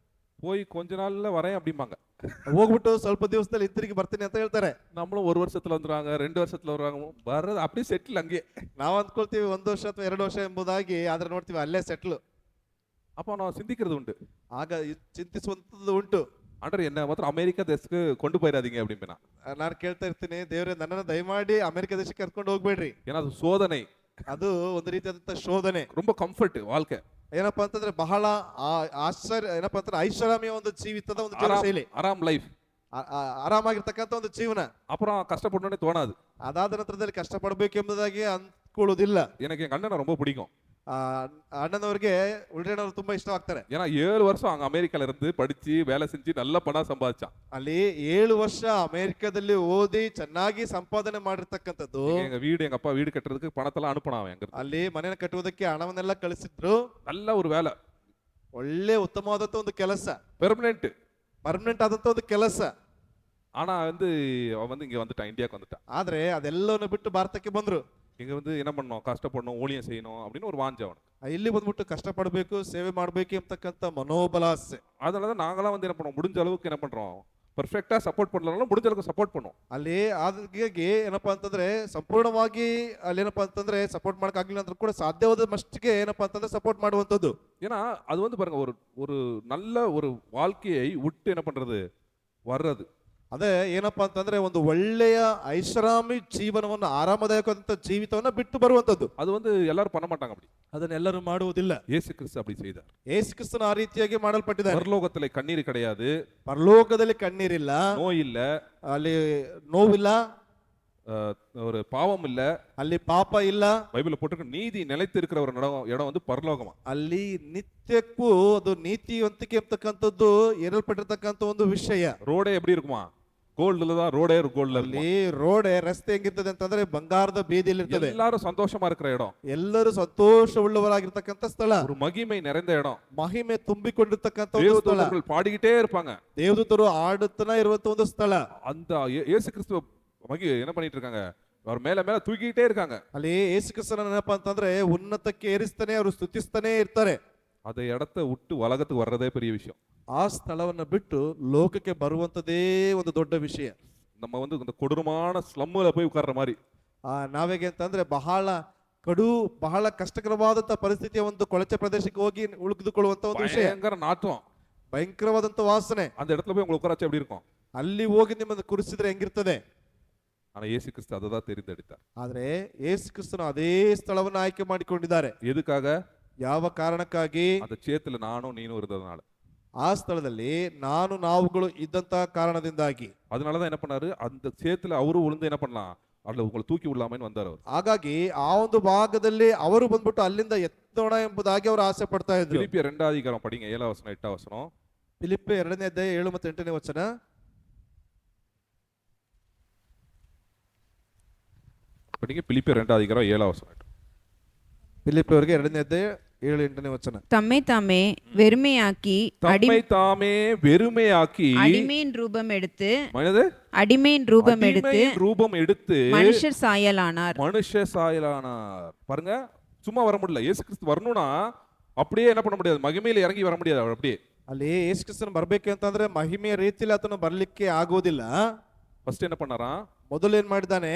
போய் கொஞ்ச நாள்ல வரேன் அப்படிம்பாங்க. ಹೋಗ್ಬಿಟ್ಟು ಸ್ವಲ್ಪ ದಿವಸದಲ್ಲಿ ಹಿಂತಿರುಗಿ ಬರ್ತೀನಿ ಅಂತ ಹೇಳ್ತಾರೆ. நம்மளும் ஒரு வருஷத்துல வந்துருவாங்க, 2 வருஷத்துல வருவாங்க, வர்றது அப்படியே செட்டில் அங்கேயே. ನಾವು ಅಂದ್ಕೊಳ್ತೀವಿ 1 ವರ್ಷ ಅಥವಾ 2 ವರ್ಷ ಎಂಬುದಾಗಿ, ಆದ್ರೆ ನೋಡ್ತೀವಿ ಅಲ್ಲೇ ಸೆಟ್ಲು. அப்போ நான் சிந்திக்கிறது உண்டு, ಆಗ ಚಿಂತಿಸುವಂತದ್ದು ಉಂಟು. ஆண்டவர் என்ன மாத்திரம் அமெரிக்கா தேசத்துக்கு கொண்டு போயிடாதீங்க அப்படின்னு. ನಾನು ಕೇಳ್ತಾ ಇರ್ತೀನಿ, ದೇವರೇ ನನ್ನನ್ನು ದಯಮಾಡಿ ಅಮೆರಿಕ ದೇಶಕ್ಕೆ ಕರ್ಕೊಂಡು ಹೋಗ್ಬೇಡ್ರಿ. ஏன்னா அது சோதனை, ಅದು ಒಂದು ರೀತಿಯಾದಂತ ಶೋಧನೆ. ரொம்ப கம்ஃபர்ட் வாழ்க்கை. ಏನಪ್ಪಾ ಅಂತಂದ್ರೆ ಬಹಳ ಆಶ್ಚರ್ಯ, ಏನಪ್ಪಾ ಅಂತಂದ್ರೆ ಐಷಾರಾಮಿಯ ಒಂದು ಜೀವಿತದ ಒಂದು ಜೀವನ ಶೈಲಿ, ஆராம் லைஃப், ಆರಾಮಾಗಿರ್ತಕ್ಕಂಥ ಒಂದು ಜೀವನ. அப்புறம் கஷ்டப்படணும்னே தோணாது. ಅದಾದ ನಂತರದಲ್ಲಿ ಕಷ್ಟಪಡಬೇಕು ಎಂಬುದಾಗಿ ಅಂದ್ಕೊಳ್ಳೋದಿಲ್ಲ. எனக்கு எங்க அண்ணனை ரொம்ப பிடிக்கும். ಅಣ್ಣನವರಿಗೆ ಉಳ್ಳೆಣ್ಣವರು ತುಂಬಾ ಇಷ್ಟವಾಗ್ತಾರೆ. ஏன்னா 7 வருஷம் அங்க அமெரிக்கால இருந்து படிச்சு வேலை செஞ்சு நல்ல பணம் சம்பாதிச்சான். ಅಲ್ಲಿ 7 ವರ್ಷ ಅಮೆರಿಕದಲ್ಲಿ ಓದಿ ಚೆನ್ನಾಗಿ ಸಂಪಾದನೆ ಮಾಡಿರ್ತಕ್ಕಂಥದ್ದು. எங்க வீடு, எங்க அப்பா வீடு கட்டுறதுக்கு பணத்தெல்லாம் அனுப்பினான் எங்க. ಅಲ್ಲಿ ಮನೆಯನ್ನು ಕಟ್ಟುವುದಕ್ಕೆ ಹಣವನ್ನೆಲ್ಲ ಕಳಿಸಿದ್ರು. நல்ல ஒரு வேலை, ಒಳ್ಳೆ ಉತ್ತಮವಾದಂತ ಒಂದು ಕೆಲಸ, ಪರ್ಮನೆಂಟ್ ಆದಂತ ಒಂದು ಕೆಲಸ. ஆனா வந்து அவன் வந்து இங்க வந்துட்டான், இந்தியாவுக்கு வந்துட்டான். ಆದ್ರೆ ಅದೆಲ್ಲವನ್ನು ಬಿಟ್ಟು ಭಾರತಕ್ಕೆ ಬಂದ್ರು. இங்க வந்து என்ன பண்ணணும், கஷ்டப்படணும், ஊழியம் செய்யணும் அப்படின்னு ஒரு வாஞ்சை அவனுக்கு. ಇಲ್ಲಿ ಬಂದ್ಬಿಟ್ಟು ಕಷ್ಟಪಡಬೇಕು, ಸೇವೆ ಮಾಡಬೇಕು ಎಂಬತಕ್ಕಂಥ ಮನೋಬಲಾಸೆ. அதனாலதான் நாங்களாம் வந்து என்ன பண்ணுவோம், முடிஞ்ச அளவுக்கு என்ன பண்றோம், ಪರ್ಫೆಕ್ಟಾ ಸಪೋರ್ಟ್ ಮಾಡಲಾರ, முடிஞ்ச அளவுக்கு ಸಪೋರ್ಟ್ பண்ணுவோம். ಅಲ್ಲಿ ಹಾಗಾಗಿ ಏನಪ್ಪಾ ಅಂತಂದ್ರೆ ಸಂಪೂರ್ಣವಾಗಿ ಅಲ್ಲಿ ಏನಪ್ಪಾ ಅಂತಂದ್ರೆ ಸಪೋರ್ಟ್ ಮಾಡಕ್ ಆಗ್ಲಿಲ್ಲ ಅಂದ್ರೂ ಕೂಡ ಸಾಧ್ಯವಾದ ಮಟ್ಟಿಗೆ ಏನಪ್ಪಾ ಅಂತಂದ್ರೆ ಸಪೋರ್ಟ್ ಮಾಡುವಂತದ್ದು. ஏன்னா அது வந்து பாருங்க, ஒரு நல்ல ஒரு வாழ்க்கையை விட்டு என்ன பண்றது வர்றது. ಅದೇ ಏನಪ್ಪಾ ಅಂತಂದ್ರೆ ಒಂದು ಒಳ್ಳೆಯ ಐಷಾರಾಮಿ ಜೀವನವನ್ನು, ಆರಾಮದಾಯಕವಾದಂತ ಜೀವಿತವನ್ನ ಬಿಟ್ಟು ಬರುವಂತದ್ದು. அது வந்து எல்லாரும் பண்ண மாட்டாங்க அப்படி. ಅದನ್ನೆಲ್ಲರೂ ಮಾಡುವುದಿಲ್ಲ. இயேசு கிறிஸ்து அப்படி செய்தார். ಯೇಸು ಕ್ರಿಸ್ತನು ಆ ರೀತಿಯಾಗಿ ಮಾಡಲ್ಪಟ್ಟಿದ್ದಾರೆ. பரலோகத்திலே கண்ணீர் கிடையாது, ಪರಲೋಕದಲ್ಲಿ ಕಣ್ಣೀರಿಲ್ಲ, நோய் இல்ல, ಅಲ್ಲಿ ನೋವಿಲ್ಲ, ஒரு பாவம் இல்ல, ಅಲ್ಲಿ ಪಾಪ ಇಲ್ಲ. பைபிள்ல போட்டிருக்க நீதி நிலைத்து இருக்கிற ஒரு இடம் வந்து பரலோகமா. ಅಲ್ಲಿ ನಿತ್ಯಕ್ಕೂ ಅದು ನೀತಿವಂತಿಕೆ ಅಂತಕ್ಕಂಥದ್ದು ಏರಲ್ಪಟ್ಟಿರ್ತಕ್ಕಂಥ ಒಂದು ವಿಷಯ. ரோடே எப்படி இருக்குமா? கோல்டுல தான் ரோடே கோல்ட்ல ಅಲ್ಲಿ இருக்கும். ರೋಡ್ ರಸ್ತೆ ಹೆಂಗಿರ್ತದೆ ಅಂತಂದ್ರೆ ಬಂಗಾರದ ಬೀದಿಯಲ್ಲಿ ಇರ್ತದೆ. எல்லாரும் சந்தோஷமா இருக்கிற இடம், ಎಲ್ಲರೂ ಸಂತೋಷವುಳ್ಳವರಾಗಿರ್ತಕ್ಕಂಥ ಸ್ಥಳ, ஒரு மகிமை நிறைந்த இடம். ಮಹಿಮೆ ತುಂಬಿಕೊಂಡಿರ್ತಕ್ಕಂಥ ಒಂದು ಸ್ಥಳ, தேவதூதர்கள் பாடிக்கிட்டே இருப்பாங்க. ದೇವದೂತರು ಆಡುತ್ತನ ಇರುವಂತ ಒಂದು ಸ್ಥಳ. அந்த இயேசு கிறிஸ்துவ என்ன பண்ணிட்டு இருக்காங்க, அவர் மேல மேல தூக்கிட்டே இருக்காங்க. ಅಲ್ಲಿ ಯೇಸು ಕ್ರಿಸ್ತನ ಏನಪ್ಪಾ ಅಂತಂದ್ರೆ ಉನ್ನತಕ್ಕೆ ಏರಿಸ್ತಾನೆ, ಅವರು ಸ್ತುತಿಸ್ತಾನೆ ಇರ್ತಾರೆ. அதை இடத்த விட்டு உலகத்துக்கு வர்றதே பெரிய விஷயம். ಆ ಸ್ಥಳವನ್ನ ಬಿಟ್ಟು ಲೋಕಕ್ಕೆ ಬರುವಂತದೇ ಒಂದು ದೊಡ್ಡ ವಿಷಯ. நம்ம வந்து இந்த கொடூரமான ஸ்லம்ல போய் உட்கார்ற மாதிரி. ನಾವೇಗೆ ಅಂತಂದ್ರೆ ಬಹಳ ಕಷ್ಟಕರವಾದಂತ ಪರಿಸ್ಥಿತಿಯ ಒಂದು ಕೊಳಚೆ ಪ್ರದೇಶಕ್ಕೆ ಹೋಗಿ ಉಳಿದುಕೊಳ್ಳುವಂತ ಒಂದು ವಿಷಯ. பயங்கர நாற்றம், ಭಯಂಕರವಾದಂತ ವಾಸನೆ. அந்த இடத்துல போய் உங்களை உட்கார வச்சா எப்படி இருக்கும்? ಅಲ್ಲಿ ಹೋಗಿ ನಿಮ್ಮನ್ನು ಕುರಿಸಿದ್ರೆ ಹೆಂಗಿರ್ತದೆ? ஆனா இயேசு கிறிஸ்து அதை தான் தெரிந்தெடுத்தார். ಆದ್ರೆ ಯೇಸು ಕ್ರಿಸ್ತನು ಅದೇ ಸ್ಥಳವನ್ನು ಆಯ್ಕೆ ಮಾಡಿಕೊಂಡಿದ್ದಾರೆ. எதுக்காக? ಯಾವ ಕಾರಣಕ್ಕಾಗಿ? அந்த சேத்துல நானும் நீனும் இருந்ததுனால. ಆ ಸ್ಥಳದಲ್ಲಿ ನಾವುಗಳು ಇದ್ದಂತ ಕಾರಣದಿಂದಾಗಿ. அதனாலதான் என்ன பண்ணாரு, அந்த சேத்துல அவரு விழுந்து என்ன பண்ணலாம், அதுல உங்களை தூக்கி விடலாமேன்னு வந்தார் அவர். ಹಾಗಾಗಿ ಆ ಒಂದು ಭಾಗದಲ್ಲಿ ಅವರು ಬಂದ್ಬಿಟ್ಟು ಅಲ್ಲಿಂದ ಎತ್ತೋಣ ಎಂಬುದಾಗಿ ಅವರು ಆಸೆ ಪಡ್ತಾ ಇದ್ರು. பிலிப்பியர் 2 அதிகாரம் படிங்க, 7 வசனம் 8 வசனம். ಫಿಲಿಪ್ಪಿ 2ನೇ ಅಧ್ಯಾಯ 7 ಮತ್ತು 8ನೇ ವಚನ. படிங்க, பிலிப்பியர் 2 அதிகாரம் 7 வசனம். ಫಿಲಿಪ್ಪಿ ಅವರಿಗೆ 2ನೇ ಅಧ್ಯಾಯ 7, 8ನೇ ವಚನ. தம்மை தாமே வெறுமையாக்கி தம்மை தாமே வெறுமையாக்கி அடிமையின் ரூபம் எடுத்து மனித அடிமையின் ரூபம் எடுத்து அடிமையின் ரூபம் எடுத்து மனுஷர் சாயலானார். மனுஷ சாயலானார். பாருங்க, சும்மா வர முடியல. இயேசு கிறிஸ்து வரணும்னா அப்படியே என்ன பண்ண முடியாது, மகிமையில இறங்கி வர முடியாது. அவர் அப்படியே ಅಲ್ಲಿ ಯೇಸು ಕ್ರಿಸ್ತನ ಬರ್ಬೇಕು ಅಂತಂದ್ರೆ ಮಹಿಮೆಯ ರೀತಿಯಲ್ಲಿ ಆತನು ಬರ್ಲಿಕ್ಕೆ ಆಗೋದಿಲ್ಲ. ஃபர்ஸ்ட் என்ன பண்ணாரா, ಮೊದಲು ಏನ್ ಮಾಡಿದಾನೆ,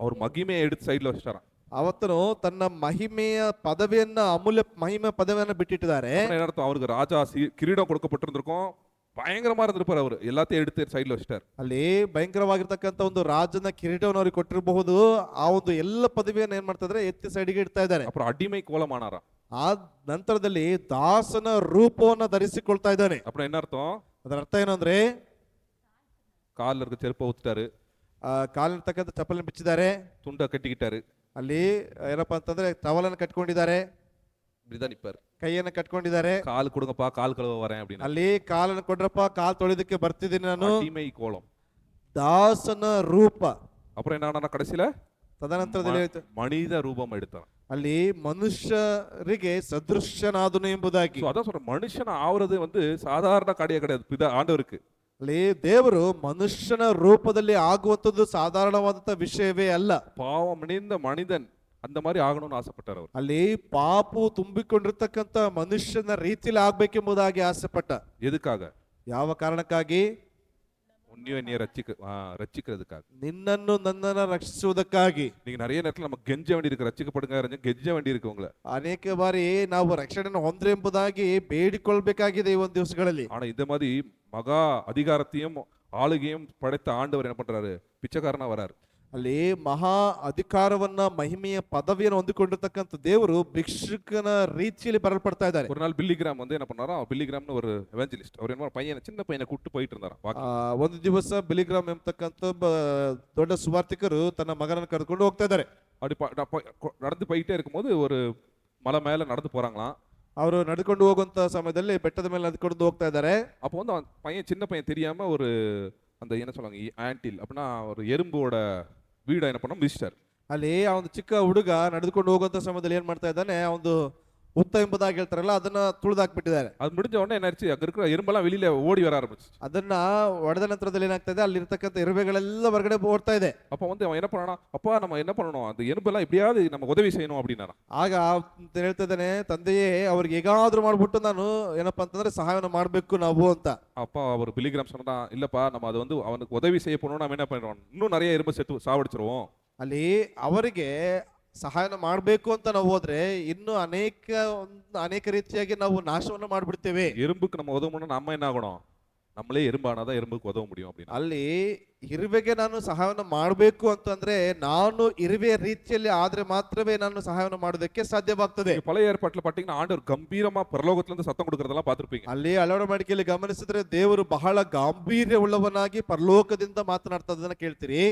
அவர் மகிமையை எடுத்து சைடுல வச்சிட்டாராம். ಅವತ್ತನು ತನ್ನ ಮಹಿಮೆಯ ಪದವಿಯನ್ನ, ಅಮೂಲ್ಯ ಮಹಿಮೆ ಪದವಿಯನ್ನ ಬಿಟ್ಟಿಟ್ಟಿದ್ದಾರೆ. என்ன அர்த்தம், அவருக்கு ராஜா கிரீடம் கொடுக்கப்பட்டிருந்திருக்கும், பயங்கரமா இருந்திருப்பார். அவர் எல்லாத்தையும் எடுத்து சைடுல வச்சிட்டார். ಅಲ್ಲಿ ಭಯಂಕರವಾಗಿರ್ತಕ್ಕಂಥ ಒಂದು ರಾಜನ ಕಿರೀಟವನ್ನು ಅವ್ರಿಗೆ ಕೊಟ್ಟಿರಬಹುದು. ಆ ಒಂದು ಎಲ್ಲ ಪದವಿಯನ್ನು ಏನ್ ಮಾಡ್ತಾ ಇದ್ದಾರೆ, ಎತ್ತಿ ಸೈಡಿಗೆ ಇಡ್ತಾ ಇದ್ದಾರೆ. அப்புறம் அடிமை கோலமானாராம். ಆ ನಂತರದಲ್ಲಿ ದಾಸನ ರೂಪವನ್ನ ಧರಿಸಿಕೊಳ್ತಾ ಇದ್ದಾನೆ. அப்புறம் என்ன அர்த்தம், ಅದರ ಅರ್ಥ ಏನು ಅಂದ್ರೆ, காலில் இருக்க செருப்பை ஊத்துட்டாரு, ಕಾಲಿರ್ತಕ್ಕಂಥ ಚಪ್ಪಲನ್ನು ಬಿಚ್ಚಿದ್ದಾರೆ, துண்டை கட்டிக்கிட்டாரு, ಅಲ್ಲಿ ಏನಪ್ಪಾ ಅಂತಂದ್ರೆ ಟವಲನ್ನು ಕಟ್ಕೊಂಡಿದ್ದಾರೆ, இப்படிதான் நிப்பாரு. ಕೈಯನ್ನು ಕಟ್ಕೊಂಡಿದ್ದಾರೆ. கால் கொடுங்கப்பா, கால் கழுவ வரேன் அப்படின்னு. ಅಲ್ಲಿ ಕಾಲನ್ನು ಕೊಡ್ರಪ್ಪ, ಕಾಲ್ ತೊಳೆದಕ್ಕೆ ಬರ್ತಿದ್ದೀನಿ ನಾನು. அடிமை கோலம். ದಾಸನ ರೂಪ. அப்புறம் என்ன கடைசியில, ತದನಂತರದಲ್ಲಿ மனித ரூபம் எடுத்தான். ಅಲ್ಲಿ ಮನುಷ್ಯರಿಗೆ ಸದೃಶ್ಯನಾದನು ಎಂಬುದಾಗಿ. So, அதான் சொல்றேன், மனுஷன் ஆவறது வந்து சாதாரண கிடையாது பிதா ஆண்டவருக்கு. ಅಲ್ಲಿ ದೇವರು ಮನುಷ್ಯನ ರೂಪದಲ್ಲಿ ಆಗುವಂಥದ್ದು ಸಾಧಾರಣವಾದಂತ ವಿಷಯವೇ ಅಲ್ಲ. பாவம் அணிந்த மனிதன் அந்த மாதிரி ஆகணும்னு ஆசைப்பட்டார் அவர். ಅಲ್ಲಿ ಪಾಪು ತುಂಬಿಕೊಂಡಿರ್ತಕ್ಕಂಥ ಮನುಷ್ಯನ ರೀತಿಯಲ್ಲಿ ಆಗ್ಬೇಕೆಂಬುದಾಗಿ ಆಸೆಪಟ್ಟ. எதுக்காக? ಯಾವ ಕಾರಣಕ್ಕಾಗಿ? உன்னைய ரட்சிக்கிறதுக்காக, ನಿನ್ನನ್ನು ನನ್ನನ್ನು ರಕ್ಷಿಸುವುದಕ್ಕಾಗಿ. நீங்க நிறைய நேரத்துல நம்ம கெஞ்ச வேண்டி இருக்கு, ரட்சிக்கப்படுங்க கெஞ்ச வேண்டி இருக்கு உங்களை. ಅನೇಕ ಬಾರಿ ನಾವು ರಕ್ಷಣೆಯನ್ನು ಹೊಂದ್ರಿ ಎಂಬುದಾಗಿ ಬೇಡಿಕೊಳ್ಬೇಕಾಗಿದೆ ಈ ಒಂದು ದಿವಸಗಳಲ್ಲಿ. ஆனா இந்த மாதிரி மகா அதிகாரத்தையும் ஆளுகையும் படைத்த ஆண்டவர் என்ன பண்றாரு, பிச்சைக்காரனா வராரு. ಅಲ್ಲಿ ಮಹಾ ಅಧಿಕಾರವನ್ನ, ಮಹಿಮೆಯ ಪದವಿಯನ್ನು ಹೊಂದಿಕೊಂಡಿರ್ತಕ್ಕಂಥ ದೇವರು ಭಿಕ್ಷುಕನ ರೀತಿಯಲ್ಲಿ ಬರಲ್ಪಡ್ತಾ ಇದ್ದಾರೆ. ஒரு நாள் பில்லிகிராம் வந்து என்ன பண்ணாரா, பில்லிகிராம்னு ஒரு எவாஞ்சலிஸ்ட், அவர் என்ன பையனை, சின்ன பையனை கூட்டு போயிட்டு இருந்தாராம். ಒಂದು ದಿವಸ ಬಿಲಿಗ್ರಾಮ್ ಎಂಬತಕ್ಕಂಥ ದೊಡ್ಡ ಸುವಾರ್ತಿಕರು ತನ್ನ ಮಗನನ್ನು ಕರೆದುಕೊಂಡು ಹೋಗ್ತಾ ಇದ್ದಾರೆ. அப்படி நடந்து போயிட்டே இருக்கும்போது ஒரு மலை மேல நடந்து போறாங்களாம். ಅವರು ನಡ್ಕೊಂಡು ಹೋಗುವಂತ ಸಮಯದಲ್ಲಿ ಬೆಟ್ಟದ ಮೇಲೆ ನಡ್ಕೊಂಡು ಹೋಗ್ತಾ ಇದ್ದಾರೆ. அப்போ வந்து அவன் பையன், சின்ன பையன் தெரியாம ஒரு அந்த என்ன சொல்லுவாங்க, ஆன்டில் அப்படின்னா ஒரு எறும்போட வீடை என்ன பண்ண மிதிச்சிட்டார். ಅಲ್ಲಿ ಆ ಒಂದು ಚಿಕ್ಕ ಹುಡುಗ ನಡೆದುಕೊಂಡು ಹೋಗುವಂತ ಸಮಯದಲ್ಲಿ ಏನ್ ಮಾಡ್ತಾ ಇದ್ದಾನೆ, ಆ ಒಂದು ಹುತ್ತ ಎಂಬುದಾಗಿ ಹೇಳ್ತಾರಲ್ಲ, ಅದನ್ನ ತುಳಿದಾಕ್ಬಿಟ್ಟಿದ್ದಾರೆ. அது முடிஞ்ச உடனே என்ன ஆச்சு, அங்க இருக்கிற எறும்பெல்லாம் வெளியில ஓடி வர ஆரம்பிச்சு. ಅದನ್ನ ಒಡೆದ ನಂತರದಲ್ಲಿ ಏನಾಗ್ತಾ ಇದೆ, ಅಲ್ಲಿರ್ತಕ್ಕಂಥ ಇರುವೆಗಳೆಲ್ಲ ಹೊರಗಡೆ ಓಡ್ತಾ ಇದೆ. அப்ப வந்து அவன் என்ன பண்ணானா, அப்பா நம்ம என்ன பண்ணணும், அந்த எறும்பெல்லாம் எப்படியாவது நம்ம உதவி செய்யணும் அப்படின்னாராம். ಆಗ ಹೇಳ್ತಾ ಇದ್ದಾನೆ, ತಂದೆಯೇ ಅವ್ರಿಗೆ ಹೇಗಾದ್ರೂ ಮಾಡ್ಬಿಟ್ಟು ನಾನು ಏನಪ್ಪಾ ಅಂತಂದ್ರೆ ಸಹಾಯವನ್ನು ಮಾಡ್ಬೇಕು ನಾವು ಅಂತ. அப்பா அவர் பிலிகிராம் சொன்னா, இல்லப்பா நம்ம அது வந்து அவனுக்கு உதவி செய்ய போனோம், நம்ம என்ன பண்ணுறோம், இன்னும் நிறைய எறும்பு செத்து சாவடிச்சிருவோம். ಅಲ್ಲಿ ಅವರಿಗೆ ಸಹಾಯನ ಮಾಡಬೇಕು ಅಂತ ನಾವು ಹೋದ್ರೆ ಇನ್ನು ಅನೇಕ ರೀತಿಯಾಗಿ ನಾವು ನಾಶವನ್ನ ಮಾಡ್ಬಿಡ್ತೇವೆ. எறும்புக்கு நம்ம உதவணும்னா நம்ம என்ன ஆகணும், நம்மளே எறும்பானாதான் எறும்புக்கு உதவ முடியும் அப்படின்னு. ಅಲ್ಲಿ ಇರುವೆಗೆ ನಾನು ಸಹಾಯವನ್ನು ಮಾಡಬೇಕು ಅಂತಂದ್ರೆ ನಾನು ಇರುವೆಯ ರೀತಿಯಲ್ಲಿ ಆದ್ರೆ ಮಾತ್ರವೇ ನಾನು ಸಹಾಯವನ್ನು ಮಾಡೋದಕ್ಕೆ ಸಾಧ್ಯವಾಗ್ತದೆ. பழைய ஏற்பாட்டுல பாத்தீங்கன்னா ஆண்டவர் கம்பீரமா பரலோகத்துல இருந்து சத்தம் கொடுக்கறதெல்லாம் பார்த்திருப்பீங்க. ಅಲ್ಲಿ ಅಳವಡ ಮಾಡಿಕೆಯಲ್ಲಿ ಗಮನಿಸಿದ್ರೆ ದೇವರು ಬಹಳ ಗಾಂಭೀರ್ಯ ಉಳ್ಳವನಾಗಿ ಪರಲೋಕದಿಂದ ಮಾತನಾಡ್ತದನ್ನ ಕೇಳ್ತೀರಿ.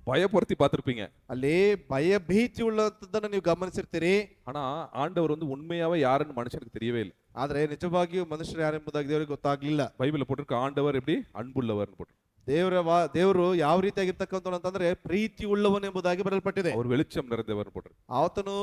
பயப்படுத்தி பார்த்திருப்பீங்க. ಅಲ್ಲಿ ಭಯ ಭೀತಿ ಉಳ್ಳದನ್ನ ನೀವು ಗಮನಿಸಿರ್ತೀರಿ. ஆனா ஆண்டவர் வந்து உண்மையாவே யாருன்னு மனுஷனுக்கு தெரியவே இல்லை. ಆದ್ರೆ ನಿಜವಾಗಿಯೂ ಮನುಷ್ಯರು ಯಾರೆಂಬುದಾಗಿ ದೇವರಿಗೆ ಗೊತ್ತಾಗ್ಲಿಲ್ಲ. பைபிள்ல போட்டிருக்க ஆண்டவர் எப்படி அன்புள்ளவர் போட்டு. ದೇವರು ಯಾವ ರೀತಿಯಾಗಿರ್ತಕ್ಕಂಥ ಅಂತಂದ್ರೆ ಪ್ರೀತಿ ಉಳ್ಳವನು ಎಂಬುದಾಗಿ ಬರೆಯಲ್ಪಟ್ಟಿದೆ. அவர் வெளிச்சம் நிறைந்தவர் போட்டு ಆತನು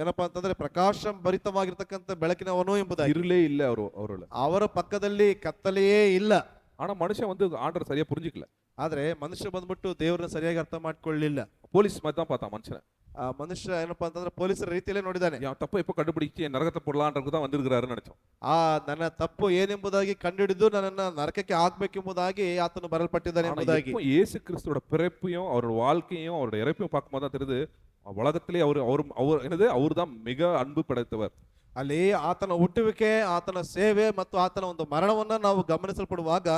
ಏನಪ್ಪಾ ಅಂತಂದ್ರೆ ಪ್ರಕಾಶ ಭರಿತವಾಗಿರ್ತಕ್ಕಂಥ ಬೆಳಕಿನವನು ಎಂಬುದಾಗಿ. இருளே இல்ல அவரோட. ಅವರ ಪಕ್ಕದಲ್ಲಿ ಕತ್ತಲೆಯೇ ಇಲ್ಲ. ஆனா மனுஷன் வந்து ஆண்டவர் சரியா புரிஞ்சுக்கல. ಆದ್ರೆ ಮನುಷ್ಯ ಬಂದ್ಬಿಟ್ಟು ದೇವರನ್ನ ಸರಿಯಾಗಿ ಅರ್ಥ ಮಾಡ್ಕೊಳ್ಳಿಲ್ಲ. போலீஸ் மாதிரி தான் பார்த்தான் மனுஷனை. ಆ ಮನುಷ್ಯ ಏನಪ್ಪಾ ಅಂತಂದ್ರೆ ಪೊಲೀಸರ ರೀತಿಯಲ್ಲೇ ನೋಡಿದಾನೆ. என் தப்பை எப்ப கண்டுபிடிச்சு என் நரகத்தை போடலான்றதுக்கு தான் வந்திருக்கிறாருன்னு நினைச்சோம். ನನ್ನ ತಪ್ಪು ಏನೆಂಬುದಾಗಿ ಕಂಡುಹಿಡಿದು ನನ್ನನ್ನ ನರಕಕ್ಕೆ ಹಾಕ್ಬೇಕೆಂಬುದಾಗಿ ಆತನು ಬರಲ್ಪಟ್ಟಿದ್ದಾನೆ ಎಂಬುದಾಗಿ. இப்போ இயேசு கிறிஸ்துவோட பிறப்பையும் அவரோட வாழ்க்கையும் அவரோட இறப்பையும் பார்க்கும்போது தான் தெரியுது உலகத்திலே அவர் தான் மிக அன்பு படைத்தவர். ಅಲ್ಲಿ ಆತನ ಹುಟ್ಟುವಿಕೆ, ಆತನ ಸೇವೆ ಮತ್ತು ಆತನ ಒಂದು ಮರಣವನ್ನ ನಾವು ಗಮನಿಸಲ್ಪಡುವಾಗ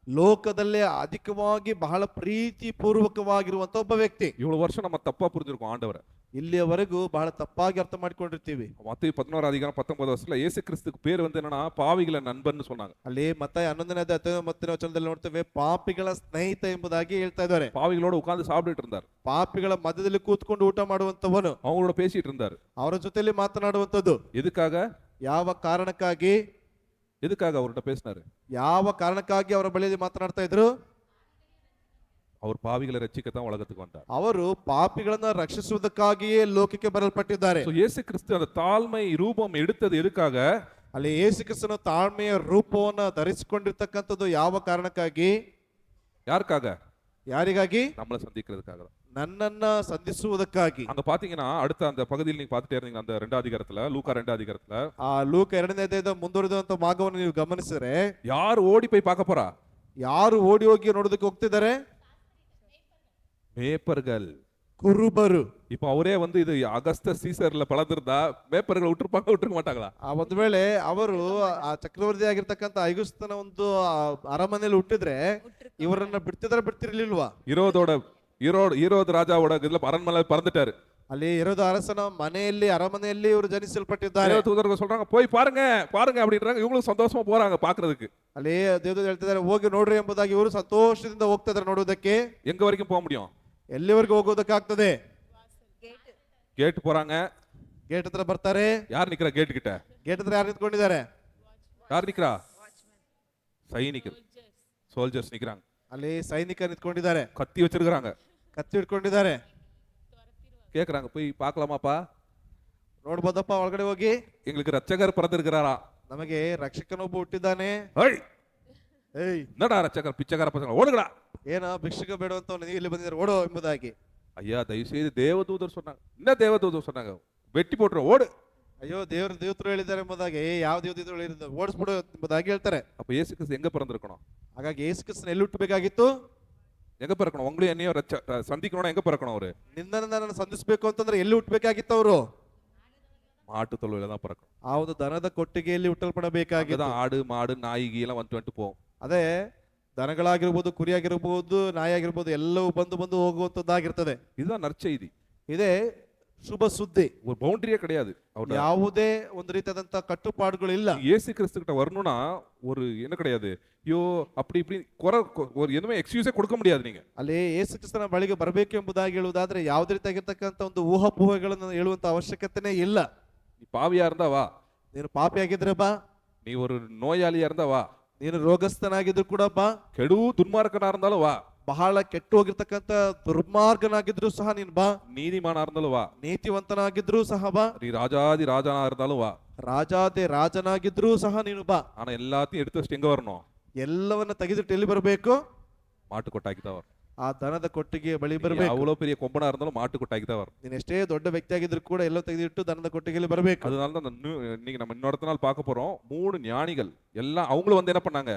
ಲೋಕದಲ್ಲೇ ಅಧಿಕವಾಗಿ ಬಹಳ ಪ್ರೀತಿ ಪೂರ್ವಕವಾಗಿರುವಂತ ಒಬ್ಬ ವ್ಯಕ್ತಿ. இவ்வளவு வருஷம் நம்ம தப்பா புரிஞ்சிருக்கோம் ஆண்டவரை. ಇಲ್ಲಿಯವರೆಗೂ ಬಹಳ ತಪ್ಪಾಗಿ ಅರ್ಥ ಮಾಡ್ಕೊಂಡಿರ್ತೀವಿ. மத்தேயு 11:19 இயேசு கிறிஸ்துக்கு பேர் வந்து என்னன்னா பாவிகள நண்பன்னு சொன்னாங்க. ಅಲ್ಲಿ ಮತ್ತಾಯ 11ನೇ ವಚನದಲ್ಲಿ ನೋಡ್ತೇವೆ ಪಾಪಿಗಳ ಸ್ನೇಹಿತ ಎಂಬುದಾಗಿ ಹೇಳ್ತಾ ಇದ್ದಾರೆ. பாவிகளோட உட்கார்ந்து சாப்பிட்டுட்டு இருந்தார். ಪಾಪಿಗಳ ಮಧ್ಯದಲ್ಲಿ ಕೂತ್ಕೊಂಡು ಊಟ ಮಾಡುವಂತವನು, அவங்களோட பேசிட்டு இருந்தார். ಅವರ ಜೊತೆಯಲ್ಲಿ ಮಾತನಾಡುವಂತದ್ದು. எதுக்காக? ಯಾವ ಕಾರಣಕ್ಕಾಗಿ? எதுக்காக அவர்கிட்ட பேசினாரு? ಯಾವ ಕಾರಣಕ್ಕಾಗಿ ಅವರ ಬಳಿಯಲ್ಲಿ ಮಾತನಾಡ್ತಾ ಇದ್ರು? அவர் பாவிகளை ரட்சிக்கத்தான் உலகத்துக்கு வந்தார். ಅವರು ಪಾಪಿಗಳನ್ನ ರಕ್ಷಿಸುವುದಕ್ಕಾಗಿಯೇ ಲೋಕಕ್ಕೆ ಬರಲ್ಪಟ್ಟಿದ್ದಾರೆ. இயேசு கிறிஸ்து அந்த தாழ்மை ரூபம் எடுத்தது எதுக்காக? ಅಲ್ಲಿ ಯೇಸು ಕ್ರಿಸ್ತನ ತಾಳ್ಮೆಯ ರೂಪವನ್ನ ಧರಿಸಿಕೊಂಡಿರ್ತಕ್ಕಂಥದ್ದು ಯಾವ ಕಾರಣಕ್ಕಾಗಿ? யாருக்காக? ಯಾರಿಗಾಗಿ? நம்மளை சந்திக்கிறதுக்காக தான். ನನ್ನನ್ನ ಸಂಧಿಸುವುದಕ್ಕಾಗಿ. அங்க பாத்தீங்கன்னா அடுத்த அந்த பகுதியில் நீங்க பார்த்துட்டே இருந்தீங்க அந்த 2வது அதிகாரத்துல லூக்கா 2வது அதிகாரத்துல ಆ ಲೂಕ 2ನೇ ಅಧ್ಯಾಯದ ಮುಂದುವರೆದಂತ ಭಾಗವನ್ನು ನೀವು ಗಮನಿಸಿದ್ರೆ யார் ஓடி போய் பார்க்க போறா? ಯಾರು ಓಡಿ ಹೋಗಿ ನೋಡೋದಕ್ಕೆ ಹೋಗ್ತಿದ್ದಾರೆ? மேப்பர்கள், ಕುರುಬರು. இப்போ ಅವರೇ வந்து இது அகஸ்த சீசர்ல பலந்திருந்தா மேப்பர்கள் விட்டுருக்க மாட்டாங்களா? ಆ ಒಂದು ವೇಳೆ ಅವರು ಆ ಚಕ್ರವರ್ತಿ ಆಗಿರ್ತಕ್ಕಂಥ ಐಗುಸ್ತನ ಒಂದು ಅರಮನೆಯಲ್ಲಿ ಹುಟ್ಟಿದ್ರೆ ಇವರನ್ನ ಬಿಡ್ತಿರ್ಲಿಲ್ವಾ? ஈரோது ராஜாவோட இதுல அரண்மனையில பறந்துட்டாரு. ಅಲ್ಲಿ ಇರೋದು ಅರಸನ ಮನೆಯಲ್ಲಿ ಅರಮನೆಯಲ್ಲಿ ಇವರು ಜನಿಸಲ್ಪಟ್ಟಿದ್ದಾರೆ. தூதர்கள் சொல்றாங்க போய் பாருங்க அப்படின்றாங்க. இவங்களும் சந்தோஷமா போறாங்க பாக்குறதுக்கு. ಅಲ್ಲಿ ದೇವದೂತರು ಹೇಳ್ತಿದ್ದಾರೆ ಹೋಗಿ ನೋಡ್ರಿ ಎಂಬುದಾಗಿ ಇವರು ಸಂತೋಷದಿಂದ ಹೋಗ್ತಾ ಇದ್ದಾರೆ ನೋಡೋದಕ್ಕೆ. எங்க வரைக்கும் போக முடியும்? ಎಲ್ಲಿವರೆಗೂ ಹೋಗೋದಕ್ಕಾಗ್ತದೆ? கேட் போறாங்க. ಗೇಟ್ ಹತ್ರ ಬರ್ತಾರೆ. யார் நிக்கிறா கேட் கிட்ட? ಗೇಟ್ ಹತ್ರ ಯಾರು ನಿಂತ್ಕೊಂಡಿದ್ದಾರೆ? யார் நிக்கிறா? சைனிகர், சோல்ஜர்ஸ் நிக்கிறாங்க. ಅಲ್ಲಿ ಸೈನಿಕ ನಿಂತ್ಕೊಂಡಿದ್ದಾರೆ. கத்தி வச்சிருக்காங்க. ಕತ್ತಿ ಹಿಡ್ಕೊಂಡಿದ್ದಾರೆ. கேக்குறாங்க போய் பார்க்கலாமாப்பா? ನೋಡ್ಬೋದಪ್ಪ ಒಳಗಡೆ ಹೋಗಿ? எங்களுக்கு ரட்சகர் பிறந்திருக்கிறாரா? ನಮಗೆ ರಕ್ಷಕನೊಬ್ಬ ಹುಟ್ಟಿದ್ದಾನೆ. ಏಯ್ என்னடா ரட்சகர் பிச்சைக்கார பசங்க ஓடுங்கடா. ಏನ ಭಿಕ್ಷುಕ ಬೇಡುವಂತ ನೀವು ಇಲ್ಲಿ ಬಂದಿದ್ದಾರೆ ಓಡೋ ಎಂಬುದಾಗಿ. ஐயா தயவு செய்து தேவதூதர் சொன்னாங்க. என்ன தேவதூதர் சொன்னாங்க? வெட்டி போட்டுரும் ஓடு. ಅಯ್ಯೋ ದೇವತರು ಹೇಳಿದ್ದಾರೆ ಎಂಬುದಾಗಿ ಯಾವ ದೇವದೂತರು ಹೇಳಿದ್ರು ಓಡಿಸ್ಬಿಡು ಎಂಬುದಾಗಿ ಹೇಳ್ತಾರೆ. அப்ப இயேசு கிறிஸ்து எங்க பிறந்திருக்கணும்? ಹಾಗಾಗಿ ಯೇಸು ಕ್ರಿಸ್ತನ ಎಲ್ಲಿ ಹುಟ್ಟಬೇಕಾಗಿತ್ತು? எங்க பிறக்கணும்? உங்களையும் என்னையும் சந்திக்கணும்னா எங்க பிறக்கணும்? அவரு ನಿನ್ನನ್ನು ಸಂಧಿಸಬೇಕು ಅಂತಂದ್ರೆ ಎಲ್ಲಿ ಹುಟ್ಟಬೇಕಾಗಿತ್ತು? ಅವರು மாட்டு தொழுவில தான் பிறக்கணும். ಆ ಒಂದು ದನದ ಕೊಟ್ಟಿಗೆಯಲ್ಲಿ ಹುಟ್ಟಲ್ಪಡಬೇಕಾಗಿತ್ತು. அங்கதான் ஆடு மாடு நாய்கி எல்லாம் வந்துட்டு போகும். ಅದೇ ದನಗಳಾಗಿರ್ಬೋದು, ಕುರಿಯಾಗಿರ್ಬೋದು, ನಾಯಿ ಆಗಿರ್ಬೋದು ಎಲ್ಲವೂ ಬಂದು ಹೋಗುವಂತದ್ದಾಗಿರ್ತದೆ. இதுதான் நற்செய்தி. ಇದೇ ಶುಭ ಸುದ್ದಿ. ஒரு பவுண்டரியே கிடையாது. ಯಾವುದೇ ಒಂದು ರೀತಿಯಾದಂತ ಕಟ್ಟುಪಾಡುಗಳು ಇಲ್ಲ. இயேசு கிறிஸ்து கிட்ட வரணும்னா ஒரு என்ன கிடையாது. ஐயோ அப்படி இப்படி ஒரு எதுவுமே எக்ஸ்கியூஸே கொடுக்க முடியாது. நீங்க ಅಲ್ಲಿ ಯೇಸು ಕ್ರಿಸ್ತನ ಬಳಿಗೆ ಬರಬೇಕು ಎಂಬುದಾಗಿ ಹೇಳುವುದಾದ್ರೆ ಯಾವುದೇ ರೀತಿಯಾಗಿರ್ತಕ್ಕಂಥ ಒಂದು ಊಹಾಪೋಹಗಳನ್ನು ಹೇಳುವಂತ ಅವಶ್ಯಕತೆನೇ ಇಲ್ಲ. நீ பாவியா இருந்தா வா. ನೀನು ಪಾಪಿ ಆಗಿದ್ರೆ ಬಾ. நீ ஒரு நோயாளியா இருந்தா வா. ನೀನು ರೋಗಸ್ಥನಾಗಿದ್ರು ಕೂಡ ಬಾ. கெடு துன்மார்க்கனா இருந்தாலும் வா. ಬಹಳ ಕೆಟ್ಟು ಹೋಗಿರ್ತಕ್ಕಂಥ ದುರ್ಮಾರ್ಗನಾಗಿದ್ರು ಸಹ ನೀನು ಬಾ. நீதிமானா இருந்தாலும் வா. ನೀತಿವಂತನಾಗಿದ್ರು ಸಹ ಬಾ. நீ ராஜாதி ராஜானா இருந்தாலும் வா. ರಾಜಾದಿ ರಾಜನಾಗಿದ್ರು ಸಹ ನೀನು ಬಾ. ஆனா எல்லாத்தையும் எடுத்து வச்சுட்டு எங்க வரணும்? ಎಲ್ಲವನ್ನ ತೆಗೆದಿಟ್ಟು ಎಲ್ಲಿ ಬರಬೇಕು? மாட்டு கொட்டாய்க்கு தான் வரணும். ಆ ದನದ ಕೊಟ್ಟಿಗೆ ಬಳಿ ಬರಬೇಕು. அவ்வளவு பெரிய கொம்பனா இருந்தாலும் மாட்டு கொட்டாய்க்கு தான் வரணும். ನೀನು ಎಷ್ಟೇ ದೊಡ್ಡ ವ್ಯಕ್ತಿ ಆಗಿದ್ರು ಕೂಡ ಎಲ್ಲ ತೆಗೆದಿಟ್ಟು ದನದ ಕೊಟ್ಟಿಗೆಯಲ್ಲಿ ಬರಬೇಕು. அதனால தான் இன்னைக்கு நம்ம இன்னொரு நாள் பார்க்க போறோம். 3 ஞானிகள் எல்லாம் அவங்களும் வந்து என்ன பண்ணாங்க?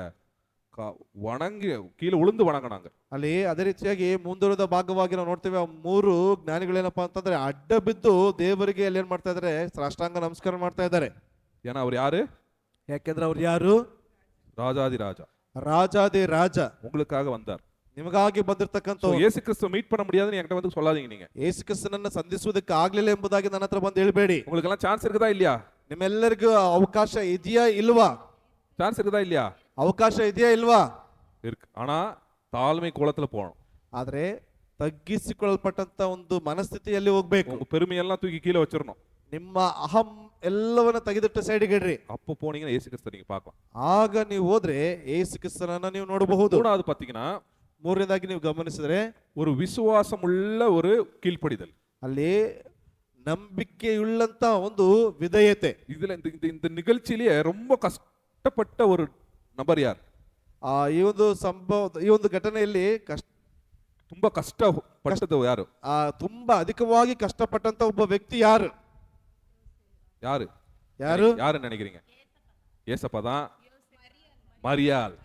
ವಣಂಗಿ ಕೀಳು ಉಳಿದು ವಣಂಗನಾಗ. ಅಲ್ಲಿ ಅದೇ ರೀತಿಯಾಗಿ ಮುಂದುವರೆದ ಭಾಗವಾಗಿ ನಾವು ನೋಡ್ತೇವೆ. 3 ಜ್ಞಾನಿಗಳೇನಪ್ಪಾ ಅಂತಂದ್ರೆ ಅಡ್ಡ ಬಿದ್ದು ದೇವರಿಗೆ ಅಲ್ಲಿ ಏನ್ ಮಾಡ್ತಾ ಇದಾರೆ? ಸಾಷ್ಟಾಂಗ ನಮಸ್ಕಾರ ಮಾಡ್ತಾ ಇದ್ದಾರೆ. ಏನ ಅವ್ರು ಯಾರು? ಯಾಕೆಂದ್ರೆ ಅವ್ರು ಯಾರು? ராஜாதி ராஜா. ராஜாதி ராஜா உங்களுக்காக வந்தார். ನಿಮಗಾಗಿ ಬಂದಿರತಕ್ಕಂತ ಯೇಸು ಕ್ರಿಸ್ತು ಮೀಟ್ பண்ண முடியாதுன்னு என்கிட்ட வந்து சொல்லாதீங்க. நீங்க ಯೇಸು ಕ್ರಿಸ್ತನನ್ನ ಸಂಧಿಸುವುದಕ್ಕೆ ಆಗ್ಲಿಲ್ಲ ಎಂಬುದಾಗಿ ನನ್ನ ಹತ್ರ ಬಂದು ಹೇಳಬೇಡಿ. உங்களுக்கெல்லாம் சான்ஸ் இருக்குதா இல்லையா? ನಿಮ್ಮೆಲ್ಲರಿಗೂ ಅವಕಾಶ ಇದೆಯಾ ಇಲ್ವಾ? சான்ஸ் இருக்குதா இல்லையா? ಅವಕಾಶ ಇದೆಯಾ ಇಲ್ವಾ? இருக்கு. ஆனா தாழ்மை கோலத்துல போகணும். ಆದ್ರೆ ತಗ್ಗಿಸಿಕೊಳ್ಳಲ್ಪಟ್ಟಂತ ಒಂದು ಮನಸ್ಥಿತಿಯಲ್ಲಿ ಹೋಗ್ಬೇಕು. உங்க பெருமையெல்லாம் தூக்கி கீழே வச்சிரணும். ನಿಮ್ಮ ಅಹಂ ಎಲ್ಲವನ್ನ ತೆಗೆದಿಟ್ಟು ಸೈಡ್ಗೆ ಇಡ್ರಿ. அப்போ போனீங்கன்னா ಯೇಸು ಕ್ರಿಸ್ತ நீங்க பார்க்கலாம். ಆಗ ನೀವು ಹೋದ್ರೆ ಯೇಸು ಕ್ರಿಸ್ತನನ್ನ ನೀವು ನೋಡಬಹುದು. 3வது பாத்தீங்கன்னா ಮೂರನೇದಾಗಿ ನೀವು ಗಮನಿಸಿದ್ರೆ ஒரு விசுவாசமுள்ள ஒரு கீழ்ப்படிதல். ಅಲ್ಲಿ ನಂಬಿಕೆಯುಳ್ಳಂತ ಒಂದು ವಿಧೇಯತೆ. இதுல இந்த இந்த இந்த நிகழ்ச்சியிலேயே ரொம்ப கஷ்டப்பட்ட ஒரு நபர் யார்? ಈ ಒಂದು ಸಂಭವ, ಈ ಒಂದು ಘಟನೆಯಲ್ಲಿ ತುಂಬಾ ಕಷ್ಟಪಟ್ಟದ್ದು ಯಾರು? ತುಂಬಾ ಅಧಿಕವಾಗಿ ಕಷ್ಟಪಟ್ಟಂತ ಒಬ್ಬ ವ್ಯಕ್ತಿ ಯಾರು? யாரு ಯಾರು யாரு நினைக்கிறீங்க? ஏசப்பா தான். மரியாள்.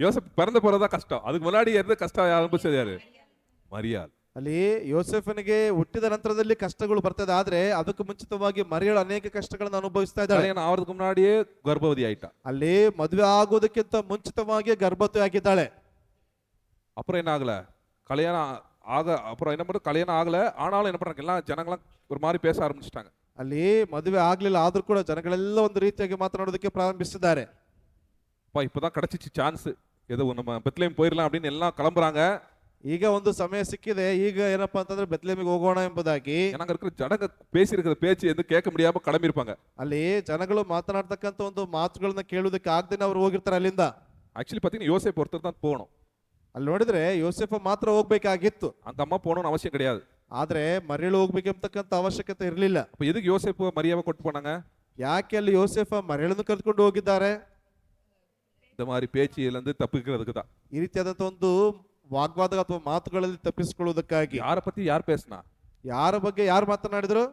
யோசப் பிறந்த போறதா கஷ்டம், அதுக்கு முன்னாடி எந்த கஷ்டம் அனுபவிச்சது யாரு? மரியாள். ಅಲ್ಲಿ ಯೋಸೆಫನಿಗೆ ಹುಟ್ಟಿದ ನಂತರದಲ್ಲಿ ಕಷ್ಟಗಳು ಬರ್ತದೆ, ಆದ್ರೆ ಅದಕ್ಕೆ ಮುಂಚಿತವಾಗಿ ಮರಿಯಳು ಅನೇಕ ಕಷ್ಟಗಳನ್ನು ಅನುಭವಿಸ್ತಾ ಇದ್ದಾಳೆ. கல்யாணம் ஆவறதுக்கு முன்னாடியே கர்ப்பவதி ஆயிட்டா. ಅಲ್ಲಿ ಮದುವೆ ಆಗೋದಕ್ಕಿಂತ ಮುಂಚಿತವಾಗಿ ಗರ್ಭವತಿ ಆಗಿದ್ದಾಳೆ. அப்புறம் என்ன ஆகல, கல்யாணம் அப்புறம் என்ன பண்ணுறது, கல்யாணம் ஆகல, ஆனாலும் என்ன பண்றாங்க, எல்லாம் ஜனங்களாம் ஒரு மாதிரி பேச ஆரம்பிச்சிட்டாங்க. ಅಲ್ಲಿ ಮದುವೆ ಆಗ್ಲಿಲ್ಲ ಆದ್ರೂ ಕೂಡ ಜನಗಳೆಲ್ಲ ಒಂದು ರೀತಿಯಾಗಿ ಮಾತನಾಡೋದಕ್ಕೆ ಪ್ರಾರಂಭಿಸಿದ್ದಾರೆ. இப்பதான் கிடைச்சிச்சு சான்ஸ், ஏதோ நம்ம பெத்லேம் போயிடலாம் அப்படின்னு எல்லாம் கிளம்புறாங்க. ಈಗ ಒಂದು ಸಮಯ ಸಿಕ್ಕಿದೆ, ಈಗ ಏನಪ್ಪಾ ಅಂತಂದ್ರೆ ಬೆತ್ಲೆಹೇಮಿಗೆ ಹೋಗೋಣ ಎಂಬುದಾಗಿ. ஏன்னா இருக்கிற ஜனங்க பேசியிருக்கிற பேச்சு எதுவும் கேட்க முடியாம கிளம்பியிருப்பாங்க. ಅಲ್ಲಿ ಜನಗಳು ಮಾತನಾಡ್ತಕ್ಕಂಥ ಒಂದು ಮಾತುಗಳನ್ನ ಕೇಳುವುದಕ್ಕೆ ಆಗದೇನೆ ಅವ್ರು ಹೋಗಿರ್ತಾರೆ ಅಲ್ಲಿಂದ. ஆக்சுவலி பார்த்தீங்கன்னா யோசேப்பு ஒருத்தர் தான் போகணும். ಅಲ್ಲಿ ನೋಡಿದ್ರೆ ಯೋಸೆಫ ಮಾತ್ರ ಹೋಗ್ಬೇಕಾಗಿತ್ತು, அந்த அம்மா போகணும்னு அவசியம் கிடையாது. ಆದ್ರೆ ಮರಿಯಳು ಹೋಗ್ಬೇಕಂತಕ್ಕಂಥ ಅವಶ್ಯಕತೆ ಇರಲಿಲ್ಲ. அப்ப எதுக்கு யோசேப்பு மரியாதை ಕೊಟ್ಟು போனாங்க? ಯಾಕೆ ಅಲ್ಲಿ ಯೋಸೆಫ ಮರಿಯಳನ್ನು ಕರೆದುಕೊಂಡು ಹೋಗಿದ್ದಾರೆ? இந்த மாதிரி பேச்சிலிருந்து தப்பிக்கிறதுக்கு தான். ಈ ರೀತಿಯಾದಂತ ಒಂದು ವಾಗ್ವಾದ ಅಥವಾ ಮಾತುಗಳಲ್ಲಿ ತಪ್ಪಿಸಿಕೊಳ್ಳುವುದಕ್ಕಾಗಿ. யாரை பத்தி யார் பேசினா? ಯಾರ ಬಗ್ಗೆ ಯಾರು ಮಾತನಾಡಿದ್ರು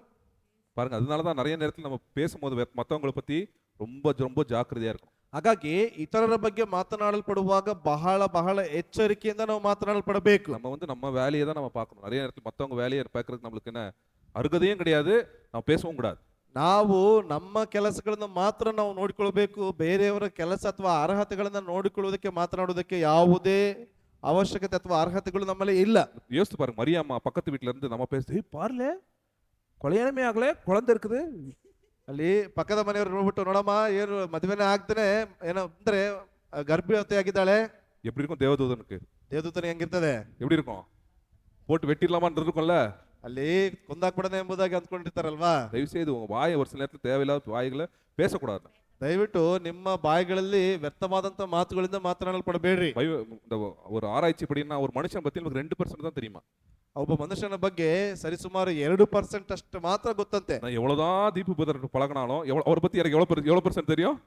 பாருங்க, அதனாலதான் நிறைய நேரத்தில் நம்ம பேசும்போது மற்றவங்களை பத்தி ரொம்ப ரொம்ப ஜாக்கிரதையா இருக்கும். ಹಾಗಾಗಿ ಇತರರ ಬಗ್ಗೆ ಮಾತನಾಡಲ್ಪಡುವಾಗ ಬಹಳ ಬಹಳ ಎಚ್ಚರಿಕೆಯಿಂದ ನಾವು ಮಾತನಾಡಲ್ಪಡಬೇಕು. நம்ம வந்து நம்ம வேலையை தான் நம்ம பார்க்கணும். நிறைய நேரத்தில் மற்றவங்க வேலையை பார்க்கறதுக்கு நம்மளுக்கு என்ன அருகதையும் கிடையாது, ನಾವು பேசவும் கூடாது. ನಾವು ನಮ್ಮ ಕೆಲಸಗಳನ್ನ ಮಾತ್ರ ನಾವು ನೋಡಿಕೊಳ್ಬೇಕು, ಬೇರೆಯವರ ಕೆಲಸ ಅಥವಾ ಅರ್ಹತೆಗಳನ್ನ ನೋಡಿಕೊಳ್ಳುವುದಕ್ಕೆ ಮಾತನಾಡುವುದಕ್ಕೆ ಯಾವುದೇ ಅವಶ್ಯಕತೆ ಅಥವಾ ಅರ್ಹತೆಗಳು ನಮ್ಮಲ್ಲಿ ಇಲ್ಲ. யோசித்து பாருங்க, மரியாம்மா பக்கத்து வீட்டுல இருந்து நம்ம பேசுது, பாருல கல்யாணமே ಆಗಲೇ குழந்தை இருக்குது. ಅಲ್ಲಿ ಪಕ್ಕದ ಮನೆಯವರು ನೋಡ್ಬಿಟ್ಟು, ನೋಡಮ್ಮ ಏನು ಮದುವೆನೇ ಆಗ್ತಾನೆ, ಏನಂದ್ರೆ ಗರ್ಭವತಿ ಆಗಿದ್ದಾಳೆ. எப்படி இருக்கும் தேவதூதனுக்கு? ದೇವದೂತನಿಗೆ ಹೆಂಗಿರ್ತದೆ? எப்படி இருக்கும்? போட்டு வெட்டிடலாமான்னு இருக்கும்ல. ಅಲ್ಲಿ ಕೊಂದಾಕ್ಬಿಡನೆ ಎಂಬುದಾಗಿ ಅಂದ್ಕೊಂಡಿರ್ತಾರಲ್ವಾ. தயவு செய்து உங்க வாயை ஒரு சில நேரத்தில் தேவையில்லாத வாய்களை பேசக்கூடாது. ದಯವಿಟ್ಟು ನಿಮ್ಮ ಬಾಯಿಗಳಲ್ಲಿ ವ್ಯರ್ಥವಾದಂತ ಮಾತುಗಳಿಂದ ಮಾತನಾಡಲ್ಪಡಬೇಡ್ರಿ. இந்த ஒரு ஆராய்ச்சி படினா ஒரு மனுஷன் பத்தி நமக்கு 2% தான் தெரியுமா? ಒಬ್ಬ ಮನುಷ್ಯನ ಬಗ್ಗೆ ಸರಿಸುಮಾರು 2% ಅಷ್ಟು ಮಾತ್ರ ಗೊತ್ತಂತೆ. நான் எவ்வளவுதான் தீபு புதர் பழகினாலும் அவரை பத்தி எனக்கு எவ்வளவு % தெரியும்?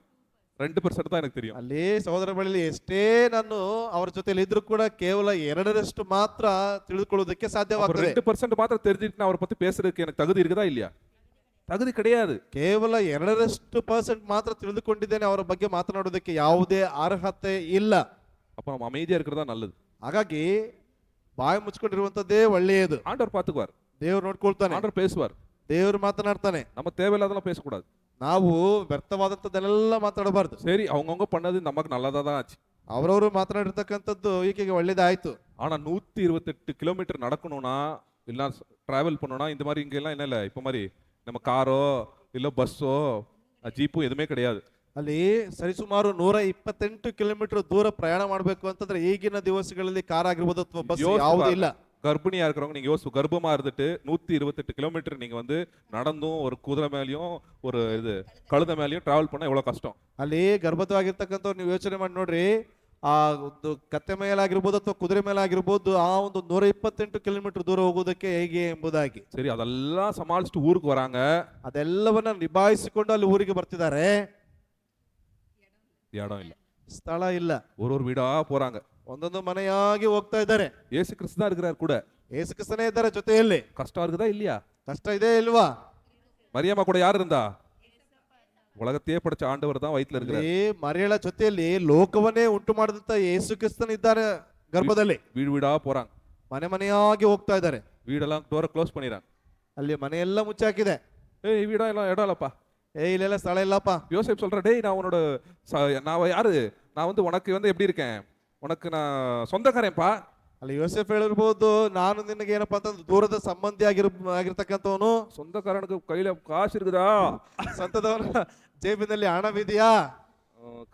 2% தான் எனக்கு தெரியும். ಅಲ್ಲಿ ಸಹೋದರ ಬಳಿ ಎಷ್ಟೇ ನಾನು ಅವರ ಜೊತೆಲಿ ಇದ್ರೂ ಕೂಡ ಕೇವಲ 2% ಮಾತ್ರ ತಿಳಿದುಕೊಳ್ಳುವುದಕ್ಕೆ ಸಾಧ್ಯವಾಗ್ತದೆ. 2% ಮಾತ್ರ தெரிஞ்சிட்டு அவரை பத்தி பேசுறதுக்கு எனக்கு தகுதி இருக்குதா இல்லையா? தகுதி கிடையாது. ಕೇವಲ 2% ಮಾತ್ರ ತಿಳಿದುಕೊಂಡಿದ್ದೇನೆ, ಅವರ ಬಗ್ಗೆ ಮಾತನಾಡೋದಕ್ಕೆ ಯಾವುದೇ ಅರ್ಹತೆ ಇಲ್ಲ. அப்ப நம்ம அமைதியா இருக்கிறதா நல்லது. ಹಾಗಾಗಿ ಬಾಯಿ ಮುಚ್ಕೊಂಡಿರುವಂತದ್ದೇ ಒಳ್ಳೆಯದು. ஆண்டவர் பாத்துக்குவார், ದೇವರು ನೋಡ್ಕೊಳ್ತಾನೆ, ஆண்டவர் பேசுவார். ದೇವರು ಮಾತನಾಡ್ತಾನೆ. நம்ம தேவையில்லாதெல்லாம் பேசக்கூடாது. ನಾವು ವ್ಯರ್ಥವಾದಂತದ್ದನ್ನೆಲ್ಲ ಮಾತಾಡಬಾರ್ದು. சரி, அவங்கவுங்க பண்ணது நமக்கு நல்லதா தான் ஆச்சு. ಅವರವರು ಮಾತನಾಡಿರ್ತಕ್ಕಂಥದ್ದು ಈಕೆಗೆ ಒಳ್ಳೇದಾಯ್ತು. ஆனா 128 கிலோமீட்டர் நடக்கணும்னா இல்ல டிராவல் பண்ணணும்னா இந்த மாதிரி இங்க எல்லாம் என்ன இல்ல, இப்ப மாதிரி நம்ம காரோ இல்ல பஸ்ஸோ ஜீப்போ எதுவுமே கிடையாது. ಅಲ್ಲಿ ಸರಿಸುಮಾರು 128 ಕಿಲೋಮೀಟರ್ ದೂರ ಪ್ರಯಾಣ ಮಾಡಬೇಕು ಅಂತಂದ್ರೆ ಈಗಿನ ದಿವಸಗಳಲ್ಲಿ ಕಾರ್ ಆಗಿರ್ಬೋದು ಅಥವಾ ಬಸ್ ಯಾವುದೂ ಇಲ್ಲ. கர்ப்பிணியா இருக்கிறவங்க நீங்க யோசிச்சு, கர்ப்பமா இருந்துட்டு 128 கிலோமீட்டர் நீங்க வந்து நடந்தும் ஒரு குதிரை மேலயும் ஒரு இது கழுத மேலயும் டிராவல் பண்ணா எவ்வளவு கஷ்டம். ಅಲ್ಲಿ ಗರ್ಭವತಿಯಾಗಿರ್ತಕ್ಕಂಥವ್ರು ನೀವು ಯೋಚನೆ ಮಾಡಿ ನೋಡ್ರಿ, ಆ ಒಂದು ಕತ್ತೆ ಮೇಲಾಗಿರ್ಬೋದು ಅಥವಾ ಕುದುರೆ ಮೇಲಾಗಿರ್ಬೋದು, ಆ ಒಂದು 128 ಕಿಲೋಮೀಟರ್ ದೂರ ಹೋಗೋದಕ್ಕೆ ಹೇಗೆ ಎಂಬುದಾಗಿ. சரி, அதெல்லாம் சமாளிச்சுட்டு ஊருக்கு வராங்க. ಅದೆಲ್ಲವನ್ನ ನಿಭಾಯಿಸಿಕೊಂಡು ಅಲ್ಲಿ ಊರಿಗೆ ಬರ್ತಿದ್ದಾರೆ. இடம் இல்ல, ಸ್ಥಳ ಇಲ್ಲ. ஒரு வீடா போறாங்க, ಒಂದೊಂದು ಮನೆಯಾಗಿ ಹೋಗ್ತಾ ಇದ್ದಾರೆ. ஏசு கிறிஸ்து தான் இருக்கிறார் கூட. ಯೇಸು ಕ್ರಿಸ್ತನೇ ಇದ್ದಾರೆ ಜೊತೆಯಲ್ಲಿ. கஷ்டம் இருக்குதா இல்லையா? ಕಷ್ಟ ಇದೆ ಇಲ್ವಾ? மரியம்மா கூட யார் இருந்தா? உலகத்தையே படைச்ச ஆண்டவர் தான் வயித்துல இருக்கிறார். ಮರಿಯಳ ಜೊತೆಯಲ್ಲಿ ಲೋಕವನ್ನೇ ಉಂಟು ಮಾಡಿದಂತ ಯೇಸು ಕ್ರಿಸ್ತನ್ ಇದ್ದಾರೆ ಗರ್ಭದಲ್ಲಿ. வீடு வீடா போறாங்க, ಮನೆ ಮನೆಯಾಗಿ ಹೋಗ್ತಾ ಇದ್ದಾರೆ. வீடெல்லாம் டோரை க்ளோஸ் பண்ணிடுறாங்க. ಅಲ್ಲಿ ಮನೆಯೆಲ್ಲ ಮುಚ್ಚಾಕಿದೆ. ஏய் வீடா எல்லாம் இடம் இல்லப்பா. ಇಲ್ಲೆಲ್ಲ ಸ್ಥಳ ಇಲ್ಲಪ್ಪ. யோசேப் சொல்ற, டேய் நான் உன்னோட நான் யாரு, நான் வந்து உனக்கு வந்து எப்படி இருக்கேன், உனக்கு நான் சொந்தக்காரன்ப்பா. ಅಲ್ಲಿ ಯೋಸೆಫ್ ಹೇಳಿರ್ಬೋದು, ನಾನು ನಿನಗೆ ಏನಪ್ಪಾ ಅಂತಂದ್ರೆ ದೂರದ ಸಂಬಂಧಿ ಆಗಿರ್ತಕ್ಕಂಥವನು. சொந்தக்காரனுக்கு கையில காசு இருக்குதா? ಸ್ವಂತದವನ ಜೇಬಿನಲ್ಲಿ ಹಣವಿದೆಯಾ?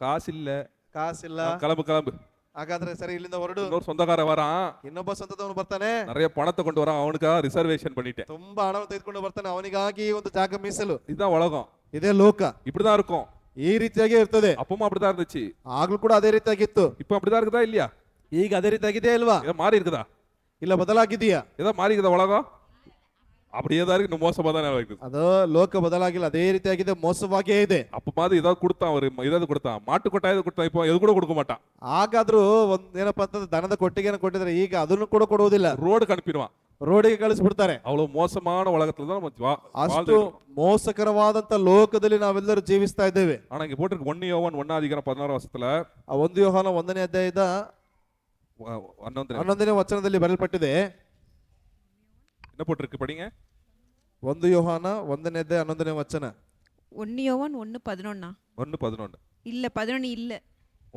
காசு இல்ல. ಕಾಸಿಲ್ಲ. கிளம்பு கிளம்பு. ಹಾಗಾದ್ರೆ ಸರಿ, ಇಲ್ಲಿಂದ ಹೊರಡು. இன்னொரு சொந்தக்காரன் வரான், ಇನ್ನೊಬ್ಬ ಸ್ವಂತದವನು ಬರ್ತಾನೆ, நிறைய பணத்தை கொண்டு வரான், அவனுக்காக ரிசர்வேஷன் பண்ணிட்டேன். ತುಂಬಾ ಹಣವನ್ನು ತೆಗೆದುಕೊಂಡು ಬರ್ತಾನೆ, ಅವನಿಗಾಗಿ ಒಂದು ಜಾಗ ಮೀಸಲು. இதுதான் உலகம், ಇದೇ ಲೋಕ. இப்படிதான் இருக்கும். ಈ ರೀತಿಯಾಗಿ ಇರ್ತದೆ. அப்பவும் அப்படிதான் இருந்துச்சு, ಆಗ್ಲೂ ಕೂಡ ಅದೇ ರೀತಿಯಾಗಿತ್ತು. இப்ப அப்படிதான் இருக்குதா இல்லையா? ಈಗ ಅದೇ ರೀತಿ ಆಗಿದೆಯಾ ಇಲ್ವಾ? ஏதோ மாறி இருக்குதா? ಇಲ್ಲ ಬದಲಾಗಿದೆಯಾ? ஏதோ மாறி இருக்குதா உலகம்? அப்படியே தான் இருக்கு, இன்னும் மோசமா தான் இருக்குது. ಅದು ಲೋಕ ಬದಲಾಗಿಲ್ಲ, ಅದೇ ರೀತಿಯಾಗಿದೆ, ಮೋಸವಾಗಿಯೇ ಇದೆ. அப்ப மாதிரி ஏதாவது கொடுத்தான், ஒரு ஏதாவது கொடுத்தான், மாட்டு கொட்டாயது கொடுத்தான், இப்போ எது கூட கொடுக்க மாட்டான். ಹಾಗಾದ್ರೂ ಒಂದ್ ಏನಪ್ಪಾ ಅಂತಂದ್ರೆ ದನದ ಕೊಟ್ಟಿಗೆನ ಕೊಟ್ಟಿದ್ರೆ ಈಗ ಅದನ್ನು ಕೂಡ ಕೊಡುವುದಿಲ್ಲ, ரோடுக்கு அனுப்பிடுவான். ರೋಡಿಗೆ ಕಳಿಸ್ಬಿಡ್ತಾರೆ. அவ்வளவு மோசமான உலகத்துல தான் நம்ம ಅಷ್ಟು ಮೋಸಕರವಾದಂತ ಲೋಕದಲ್ಲಿ ನಾವೆಲ್ಲರೂ ಜೀವಿಸ್ತಾ ಇದ್ದೇವೆ. ஆனா இங்க போட்டிருக்கு 1 யோவான் 1:16 ಆ 1 ಯೋಹಾನ 1ನೇ ಅಧ್ಯಾಯದ 11ನೇ ವಚನದಲ್ಲಿ ಬರೆಯಲ್ಪಟ್ಟಿದೆ. என்ன போட்டிருக்கு படிங்க. 1 ಯೋಹಾನ 1ನೇ ಅಧ್ಯಾಯ 11ನೇ ವಚನ. 1 யோவான் 1:11 1:11 இல்ல 11 இல்ல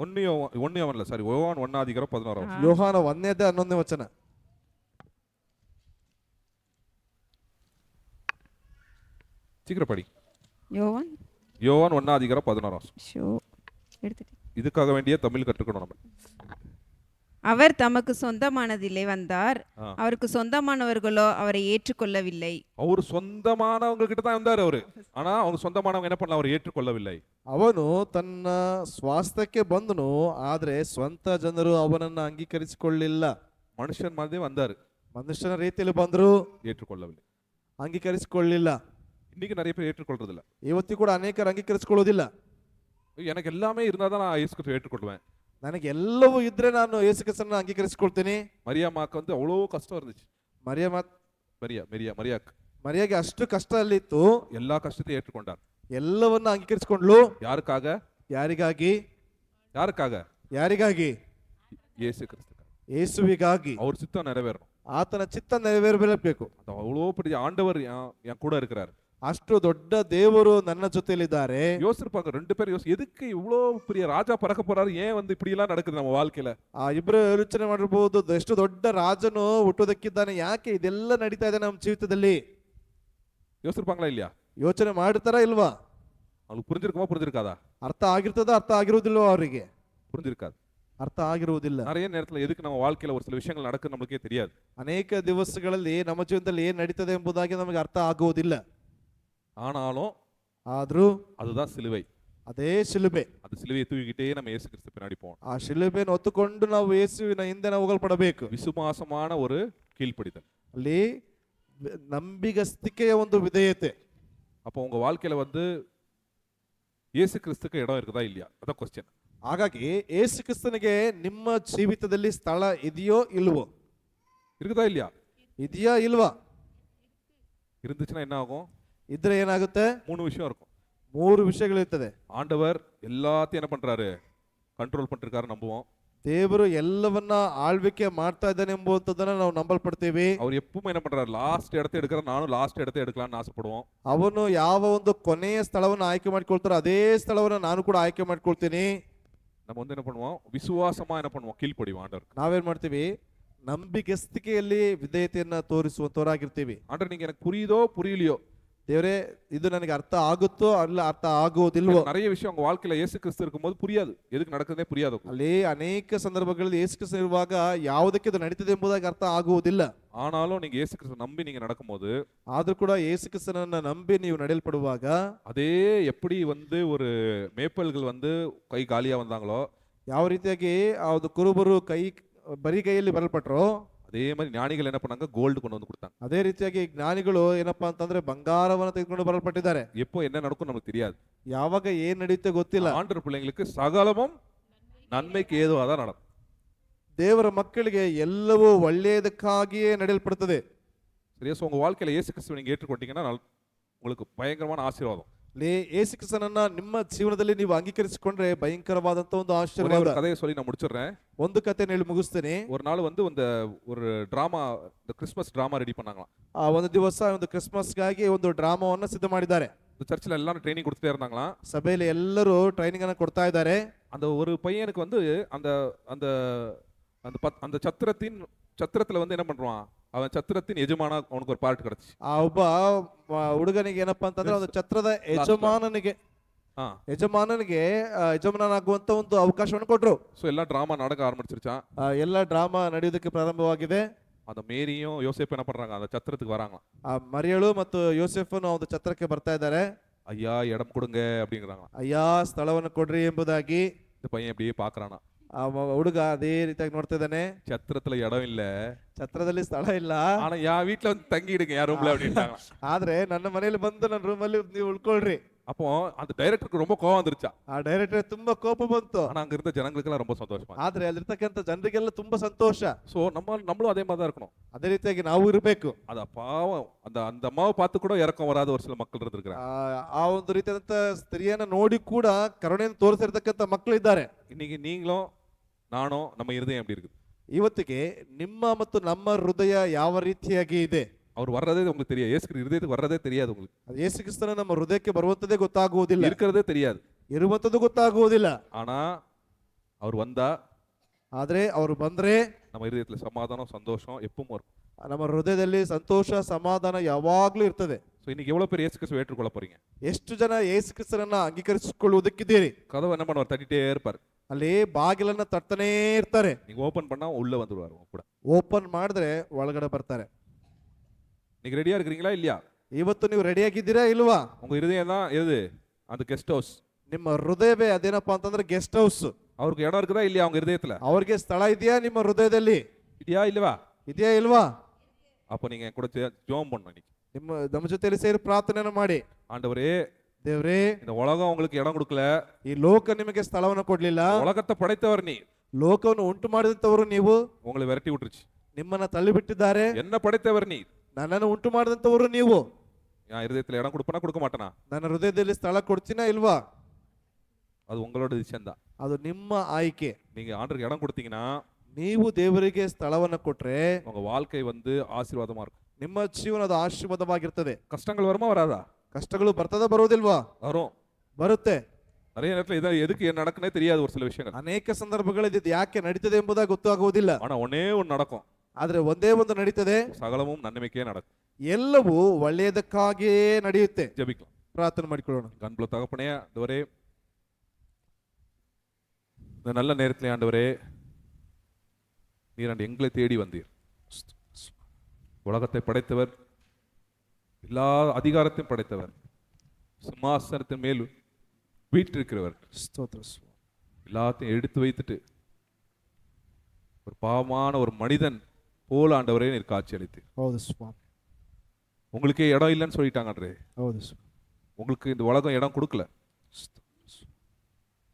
1 யோவான் இல்ல, சாரி, யோவான் 1:16 ಯೋಹಾನ 1ನೇ ಅಧ್ಯಾಯ 11ನೇ ವಚನ. சீக்கிரம் படி. யோவான் யோவான் 1:16 ஷோ எடுத்துட்டு. இதுக்காக வேண்டிய தமிழ் கற்றுக்கணும் நம்ம. அவர் தமக்கு சொந்தமானதிலே வந்தார், ஆ. அவருக்கு சொந்தமானவர்களோ அவரை ஏற்றுக்கொள்ளவில்லை. அவரு சொந்தமானவங்க கிட்ட தான் இருந்தாரு அவரு, ஆனா அவங்க சொந்தமானவங்க என்ன பண்ணல, அவர் ஏற்றுக்கொள்ளவில்லை. ಅವನು ತನ್ನ ಸ್ವಾಸ್ಥ್ಯಕ್ಕೆ ಬಂದನು, ಆದ್ರೆ ಸ್ವಂತ ಜನರು ಅವನನ್ನ ಅಂಗೀಕರಿಸಿಕೊಳ್ಳಿಲ್ಲ. மனுஷன் மாதிரி வந்தாரு, ಮನುಷ್ಯನ ರೀತಿಯಲ್ಲಿ ಬಂದ್ರು, ஏற்றுக்கொள்ளவில்லை. ಅಂಗೀಕರಿಸಿಕೊಳ್ಳಿಲ್ಲ. இன்னைக்கு நிறைய பேர் ஏற்றுக்கொள்றது இல்ல. ಇವತ್ತಿಗೂ ಕೂಡ ಅನೇಕರು ಅಂಗೀಕರಿಸಿಕೊಳ್ಳುವುದಿಲ್ಲ. எனக்கு எல்லாமே இருந்தா தான் நான் இயேசு கிறிஸ்துவை ஏற்றுக்கொள்வேன். ನನಗೆ ಎಲ್ಲವೂ ಇದ್ರೆ ನಾನು ಯೇಸು ಕ್ರಿಸ್ತನನ್ನ ಅಂಗೀಕರಿಸಿಕೊಳ್ತೀನಿ. மரியாமாக்கு வந்து அவ்வளோ கஷ்டம் இருந்துச்சு. மரியாக்கு ಮರಿಯಾಗೆ ಅಷ್ಟು ಕಷ್ಟ ಅಲ್ಲಿತ್ತು, எல்லா கஷ்டத்தையும் ஏற்றுக்கொண்டார். ಎಲ್ಲವನ್ನ ಅಂಗೀಕರಿಸಿಕೊಂಡ್ಲು. யாருக்காக? ಯಾರಿಗಾಗಿ? யாருக்காக? ಯಾರಿಗಾಗಿ? இயேசு கிறிஸ்துக்காக. ಯೇಸುವಿಗಾಗಿ. அவர் சித்தம் நிறைவேறணும். ಆತನ ಚಿತ್ತ ನೆರವೇರಬೇಕು. அது அவ்வளோ பெரிய ஆண்டவர் என் கூட இருக்கிறார். ಅಷ್ಟು ದೊಡ್ಡ ದೇವರು ನನ್ನ ಜೊತೆಯಲ್ಲಿದ್ದಾರೆ. யோசிச்சிருப்பாங்க 2 பேர், எதுக்கு இவ்வளோ பெரிய ராஜா பறக்க போறாரு, ஏன் வந்து இப்படி எல்லாம் நடக்குது நம்ம வாழ்க்கையில? ಆ ಇಬ್ರು ಯೋಚನೆ ಮಾಡಿರಬಹುದು, ಎಷ್ಟು ದೊಡ್ಡ ರಾಜನು ಹುಟ್ಟುವುದಕ್ಕಿದ್ದಾನೆ, ಯಾಕೆ ಇದೆಲ್ಲ ನಡೀತಾ ಇದೆ ನಮ್ಮ ಜೀವಿತದಲ್ಲಿ? யோசிச்சிருப்பாங்களா இல்லையா? ಯೋಚನೆ ಮಾಡ್ತಾರಾ ಇಲ್ವಾ? அவங்களுக்கு புரிஞ்சிருக்குமா, புரிஞ்சிருக்காதா? ಅರ್ಥ ಆಗಿರ್ತದ, ಅರ್ಥ ಆಗಿರುವುದಿಲ್ವ? ಅವರಿಗೆ புரிஞ்சிருக்காது. ಅರ್ಥ ಆಗಿರುವುದಿಲ್ಲ. நிறைய நேரத்துல எதுக்கு நம்ம வாழ்க்கையில ஒரு சில விஷயங்கள் நடக்குது நம்மளுக்கே தெரியாது. ಅನೇಕ ದಿವಸಗಳಲ್ಲಿ ನಮ್ಮ ಜೀವನದಲ್ಲಿ ಏನ್ ನಡೀತದೆ ಎಂಬುದಾಗಿ ನಮಗೆ ಅರ್ಥ ಆಗುವುದಿಲ್ಲ. ஆனாலும் ಆದ್ರೂ அதுதான் சிலுவை. ಅದೇ ಶಿಲುಬೆ. அது சிலுவையை தூக்கிக்கிட்டே நம்ம இயேசு கிறிஸ்து பின்னாடி போகணும். ಆ ಶಿಲುಬೆಯನ್ನು ಹೊತ್ತುಕೊಂಡು ನಾವು ಯೇಸುವಿನ ಹಿಂದೆ ನಾವು ಹೋಗಲ್ಪಡಬೇಕು. விசுவாசமான ஒரு கீழ்ப்படிதல். ಅಲ್ಲಿ ನಂಬಿಗಸ್ತಿಕೆಯ ಒಂದು ವಿಧೇಯತೆ. அப்போ உங்க வாழ்க்கையில வந்து இயேசு கிறிஸ்துக்கு இடம் இருக்குதா இல்லையா, அதான் கொஸ்டின். ಹಾಗಾಗಿ ಯೇಸು ಕ್ರಿಸ್ತನಿಗೆ ನಿಮ್ಮ ಜೀವಿತದಲ್ಲಿ ಸ್ಥಳ ಇದೆಯೋ ಇಲ್ವೋ? இருக்குதா இல்லையா? ಇದೆಯಾ ಇಲ್ವಾ? இருந்துச்சுன்னா என்ன ஆகும்? ಇದ್ರೆ ಏನಾಗುತ್ತೆ? 3 விஷயம் இருக்கும். 3 ವಿಷಯಗಳಿರ್ತದೆ. ஆண்டவர் எல்லாத்தையும் என்ன பண்றாரு, ಕಂಟ್ರೋಲ್ பண்ணிருக்காரு நம்புவோம். ದೇವರು ಎಲ್ಲವನ್ನ ಆಳ್ವಿಕೆ ಮಾಡ್ತಾ ಇದ್ದಾನೆ ಎಂಬುದನ್ನ ನಾವು ನಂಬಲ್ಪಡ್ತೀವಿ. அவர் எப்பவுமே என்ன பண்றாரு, லாஸ்ட் இடத்தை எடுக்கிற, நானும் லாஸ்ட் இடத்தை எடுக்கலாம்னு ஆசைப்படுவோம். ಅವನು ಯಾವ ಒಂದು ಕೊನೆಯ ಸ್ಥಳವನ್ನು ಆಯ್ಕೆ ಮಾಡ್ಕೊಳ್ತಾರೋ ಅದೇ ಸ್ಥಳವನ್ನು ನಾನು ಕೂಡ ಆಯ್ಕೆ ಮಾಡ್ಕೊಳ್ತೀನಿ. நம்ம வந்து என்ன பண்ணுவோம், விசுவாசமா என்ன பண்ணுவோம், கீழ்ப்படிவோம் ஆண்டவருக்கு. ನಾವೇನ್ ಮಾಡ್ತೀವಿ? ನಂಬಿಗಸ್ತಿಕೆಯಲ್ಲಿ ವಿಧೇಯತೆಯನ್ನ ತೋರಿಸುವಂತವರಾಗಿರ್ತೀವಿ. ஆண்டவர் நீங்க எனக்கு புரியுதோ புரியலையೋ, ದೇವರೇ ಇದು ನನಗೆ ಅರ್ಥ ಆಗುತ್ತೋ ಅಲ್ಲ ಅರ್ಥ ಆಗುವುದಿಲ್ವೋ? நிறைய விஷயம் உங்க வாழ்க்கையில இயேசு கிறிஸ்து இருக்கும்போது புரியாது, ಎದಕ್ಕೆ நடக்குதுனே புரியாது. ಅಲ್ಲಿ ಅನೇಕ ಸಂದರ್ಭಗಳಲ್ಲಿ ಯೇಸು ಕ್ರಿಸ್ತ ಇರುವಾಗ ಯಾವುದಕ್ಕೆ ಇದು ನಡೀತದೆ ಎಂಬುದಾಗಿ ಅರ್ಥ ಆಗುವುದಿಲ್ಲ. ஆனாலும் நீங்க இயேசு கிறிஸ்து நம்பி நீங்க நடக்கும்போது, ಆದ್ರೂ ಕೂಡ ಯೇಸು ಕ್ರಿಸ್ತನನ್ನ ನಂಬಿ ನೀವು ನಡೆಯಲ್ಪಡುವಾಗ, அதே எப்படி வந்து ஒரு மேய்ப்பல்கள் வந்து கை காலியா வந்தாங்களோ, ಯಾವ ರೀತಿಯಾಗಿ ಆ ಒಂದು ಕುರುಬರು ಬರಿ ಕೈಯಲ್ಲಿ ಬರಲ್ಪಟ್ರೋ, அதே மாதிரி ஞானிகள் என்ன பண்ணாங்க, கோல்டு கொண்டு வந்து கொடுத்தாங்க. ಅದೇ ರೀತಿಯಾಗಿ ಜ್ಞಾನಿಗಳು ಏನಪ್ಪಾ ಅಂತಂದ್ರೆ ಬಂಗಾರವನ್ನು ತೆಗೆದುಕೊಂಡು ಬರಲ್ಪಟ್ಟಿದ್ದಾರೆ. எப்போ என்ன நடக்கும் நமக்கு தெரியாது, ಯಾವಾಗ ಏನ್ ನಡೆಯುತ್ತೆ ಗೊತ್ತಿಲ್ಲ. ஆண்டவர் பிள்ளைங்களுக்கு சகலமும் நன்மைக்கு ஏதுவாதான் நடக்கும். ದೇವರ ಮಕ್ಕಳಿಗೆ ಎಲ್ಲವೂ ಒಳ್ಳೆಯದಕ್ಕಾಗಿಯೇ ನಡೆಯಲ್ಪಡುತ್ತದೆ. சரியா? உங்க வாழ்க்கையில இயேசு கிறிஸ்துவை நீங்க ஏற்றுக்கொண்டீங்கன்னா உங்களுக்கு பயங்கரமான ஆசீர்வாதம். ಯೇಸು ಕ್ರಿಸ್ತನನ್ನ ನಿಮ್ಮ ಜೀವನದಲ್ಲಿ ನೀವು ಅಂಗೀಕರಿಸಿಕೊಂಡ್ರೆ ಭಯಂಕರವಾದಂತ ಒಂದು ಆಶೀರ್ವಾದ. ஒரு கதையை சொல்லி நான் முடிச்சிடுறேன். ಒಂದು ಕಥೆಯನ್ನು ಹೇಳಿ ಮುಗಿಸ್ತೇನೆ. ஒரு நாள் வந்து ஒரு டிராமா, இந்த கிறிஸ்மஸ் டிராமா ரெடி பண்ணாங்களாம். ಒಂದು ದಿವಸ ಒಂದು ಕ್ರಿಸ್ಮಸ್ಗಾಗಿ ಒಂದು ಡ್ರಾಮಾವನ್ನ ಸಿದ್ಧ ಮಾಡಿದ್ದಾರೆ. இந்த சர்ச்சில் எல்லாரும் ட்ரைனிங் கொடுத்துட்டே இருந்தாங்களாம். ಸಭೆಯಲ್ಲಿ ಎಲ್ಲರೂ ಟ್ರೈನಿಂಗ್ ಅನ್ನ ಕೊಡ್ತಾ ಇದ್ದಾರೆ. அந்த ஒரு பையனுக்கு வந்து அந்த அந்த அந்த சத்திரத்துல வந்து என்ன பண்றான், அவன் சத்திரத்தின் எஜமான, அவனுக்கு ஒரு ಪಾರ್ಟ್ கிடைச்சு. ಆ ಒಬ್ಬ ಹುಡುಗನಿಗೆ ಏನಪ್ಪಾ ಅಂತಂದ್ರೆ ಒಂದು ಛತ್ರದ ಯಜಮಾನನಿಗೆ ಯಜಮಾನನಾಗುವಂತ ಒಂದು ಅವಕಾಶವನ್ನು ಕೊಟ್ರು. ಸೊ ಎಲ್ಲ ಡ್ರಾಮಾ நடக்க ஆரம்பிச்சிருச்சான். ಎಲ್ಲ ಡ್ರಾಮಾ ನಡೆಯೋದಕ್ಕೆ ಪ್ರಾರಂಭವಾಗಿದೆ. அந்த மேரியும் யோசேப்பு என்ன பண்றாங்க, அந்த சத்திரத்துக்கு வராங்க. ಆ ಮರಿಯಳು ಮತ್ತು ಯೋಸೆಫನು ಒಂದು ಛತ್ರಕ್ಕೆ ಬರ್ತಾ ಇದ್ದಾರೆ. ஐயா இடம் கொடுங்க அப்படிங்கிறாங்க. ಅಯ್ಯಾ ಸ್ಥಳವನ್ನು ಕೊಡ್ರಿ ಎಂಬುದಾಗಿ. இந்த பையன் அப்படியே பாக்குறானா, ಹುಡುಗ ಅದೇ ರೀತಿಯಾಗಿ ನೋಡ್ತಾ ಇದ್ದಾನೆ. சத்திரத்துல இடம் இல்ல, ಛತ್ರದಲ್ಲಿ ಸ್ಥಳ ಇಲ್ಲ, ஆனா என் வீட்டுல வந்து தங்கிடுங்க என் ரூம்ல அப்படின்ட்டாங்க. ಆದ್ರೆ ನನ್ನ ಮನೆಯಲ್ಲಿ ಬಂದು ನನ್ನ ರೂಮಲ್ಲಿ ನೀವು ಉಳ್ಕೊಳ್ರಿ. அப்போ அந்த டைரக்டருக்கு ரொம்ப கோவம் வந்துருச்சா. ಆ ಡೈರೆಕ್ಟರ್ ತುಂಬಾ ಕೋಪ ಬಂತು. ஆனா அங்க இருந்த ஜனங்களுக்கெல்லாம் ரொம்ப சந்தோஷமா. ಆದ್ರೆ ಅಲ್ಲಿರ್ತಕ್ಕಂಥ ಜನರಿಗೆಲ್ಲ ತುಂಬಾ ಸಂತೋಷ. சோ நம்மளும் அதே மாதிரி தான் இருக்கணும். ಅದೇ ರೀತಿಯಾಗಿ ನಾವು ಇರಬೇಕು. அத பாவம் அந்த அம்மாவை பார்த்து கூட இறக்கம் வராத ஒரு சில மக்கள் இருந்திருக்காங்க. ಆ ಒಂದು ರೀತಿಯಾದಂತ ಸ್ತ್ರೀಯನ್ನ ನೋಡಿ ಕೂಡ ಕರುಣೆಯನ್ನು ತೋರಿಸಿರ್ತಕ್ಕಂಥ ಮಕ್ಕಳು ಇದ್ದಾರೆ. இன்னைக்கு நீங்களும் நானும் நம்ம இருதயம் எப்படி இருக்குது? ಇವತ್ತಿಗೆ ನಿಮ್ಮ ಮತ್ತು ನಮ್ಮ ಹೃದಯ ಯಾವ ರೀತಿಯಾಗಿ ಇದೆ? அவர் வர்றதே உங்களுக்கு தெரியாது. இயேசு கிறிஸ்து இருதயத்துக்கு வர்றதே தெரியாது உங்களுக்கு. ಅದು ಯೇಸು ಕ್ರಿಸ್ತನ ನಮ್ಮ ಹೃದಯಕ್ಕೆ ಬರುವಂತದೇ ಗೊತ್ತಾಗುವುದಿಲ್ಲ, இருக்கிறதே தெரியாது. ಇರುವಂತದ್ದು ಗೊತ್ತಾಗುವುದಿಲ್ಲ. ஆனா அவர் வந்தா ಆದ್ರೆ ಅವರು ಬಂದ್ರೆ நம்ம இருதயத்துல சமாதானம் சந்தோஷம் எப்பவும் இருக்கும். ನಮ್ಮ ಹೃದಯದಲ್ಲಿ ಸಂತೋಷ ಸಮಾಧಾನ ಯಾವಾಗ್ಲೂ ಇರ್ತದೆ. ஸோ இன்னைக்கு எவ்வளவு பேர் இயேசு கிறிஸ்துவை ஏற்றுக்கொள்ள போறீங்க? ಎಷ್ಟು ಜನ ಯೇಸು ಕ್ರಿಸ್ತನನ್ನ ಅಂಗೀಕರಿಸಿಕೊಳ್ಳುವುದಕ್ಕಿದ್ದೀರಿ? கதவை என்ன பண்ணுவார்? தட்டிட்டே இருப்பார். ಅಲ್ಲಿ ಬಾಗಿಲನ್ನ ತಟ್ಟನೇ ಇರ್ತಾರೆ. நீங்க ஓபன் பண்ணா உள்ள வந்துருவாரு உங்க கூட. ಓಪನ್ ಮಾಡಿದ್ರೆ ಒಳಗಡೆ ಬರ್ತಾರೆ. நீங்க ரெடியா இருக்கிறீங்களா இல்லையா? ಇವತ್ತು ನೀವು ರೆಡಿಯಾಗಿದ್ದೀರಾ ಇಲ್ವಾ? உங்க இருதயம் தான் எது? அந்த கெஸ்ட் ஹவுஸ். ನಿಮ್ಮ ಹೃದಯವೇ ಅದೇನಪ್ಪಾ ಅಂತಂದ್ರೆ ಗೆಸ್ಟ್ ಹೌಸ್. அவருக்கு இடம் இருக்குதா இல்லையா அவங்க இருதயத்துல? ಅವ್ರಿಗೆ ಸ್ಥಳ ಇದೆಯಾ ನಿಮ್ಮ ಹೃದಯದಲ್ಲಿ? இல்லையா இல்லவா? ಇದೆಯಾ ಇಲ್ವಾ? அப்போ நீங்க என் கூட ஜெபம் பண்ணணும் இன்னைக்கு. ನಮ್ಮ ಜೊತೆಯಲ್ಲಿ ಸೇರಿ ಪ್ರಾರ್ಥನೆಯನ್ನು ಮಾಡಿ, ஆண்டவரே ದೇವ್ರೇ, இந்த உலகம் உங்களுக்கு இடம் கொடுக்கல, ಈ ಲೋಕ ನಿಮಗೆ ಸ್ಥಳವನ್ನು ಕೊಡ್ಲಿಲ್ಲ, உலகத்தை படைத்தவர் நீ, ಲೋಕವನ್ನು ಉಂಟು ಮಾಡಿದಂತವರು ನೀವು, உங்களை விரட்டி விட்டுருச்சு. ನಿಮ್ಮನ್ನ ತಳ್ಳಿಬಿಟ್ಟಿದ್ದಾರೆ. என்ன படைத்தவர் நீ, ನನ್ನನ್ನು ಉಂಟು ಮಾಡಿದಂತವರು ನೀವು. என் இருதயத்துல இடம் கொடுப்பனா கொடுக்க மாட்டேனா? ನನ್ನ ಹೃದಯದಲ್ಲಿ ಸ್ಥಳ ಕೊಡ್ತೀನಾ ಇಲ್ವಾ? அது உங்களோட டிசிஷன் தான். ಅದು ನಿಮ್ಮ ಆಯ್ಕೆ. நீங்க ஆண்டருக்கு இடம் கொடுத்தீங்கன்னா ನೀವು ದೇವರಿಗೆ ಸ್ಥಳವನ್ನು ಕೊಟ್ರೆ உங்க வாழ்க்கை வந்து ஆசீர்வாதமா இருக்கும். ನಿಮ್ಮ ಜೀವನದ ಆಶೀರ್ವಾದವಾಗಿರ್ತದೆ. கஷ்டங்கள் வருமா வராதா? ಕಷ್ಟಗಳು ಬರ್ತದ ಬರುವುದಿಲ್ವಾ? வரும். ಬರುತ್ತೆ. நிறைய நேரத்துல இதை எதுக்கு என்ன நடக்குனே தெரியாது ஒரு சில விஷயங்கள். ಅನೇಕ ಸಂದರ್ಭಗಳಲ್ಲಿ ಇದು ಯಾಕೆ ನಡೀತದೆ ಎಂಬುದಾಗಿ ಗೊತ್ತಾಗುವುದಿಲ್ಲ. ஆனா ஒன்னே ஒன்று நடக்கும். ಆದ್ರೆ ಒಂದೇ ಒಂದು ನಡೀತದೆ, சகலமும் நன்மைக்கே நடக்கும். ಎಲ್ಲವೂ ಒಳ್ಳೆಯದಕ್ಕಾಗಿಯೇ ನಡೆಯುತ್ತೆ. ஜெபிக்கலாம். ಪ್ರಾರ್ಥನೆ ಮಾಡಿಕೊಳ್ಳೋಣ. கண்புல தகப்பனே, ஆண்டவரே இந்த நல்ல நேரத்திலே ஆண்டவரே நீர் எங்களை தேடி வந்தீர். உலகத்தை படைத்தவர், எல்லா அதிகாரத்தையும் படைத்தவர், சிம்மாசனத்தின் மேல் வீற்றிருக்கிறவர், ಸ್ತೋತ್ರ. எல்லாத்தையும் எடுத்து வைத்துட்டு ஒரு பாவமான ஒரு மனிதன் போல ஆண்டவரே நீர் காட்சி அளித்தீர். ಹೌದು ಸ್ವಾಮಿ. உங்களுக்கே இடம் இல்லைன்னு சொல்லிட்டாங்கன்றே. ಹೌದು ಸ್ವಾಮಿ. உங்களுக்கு இந்த உலகம் இடம் கொடுக்கல.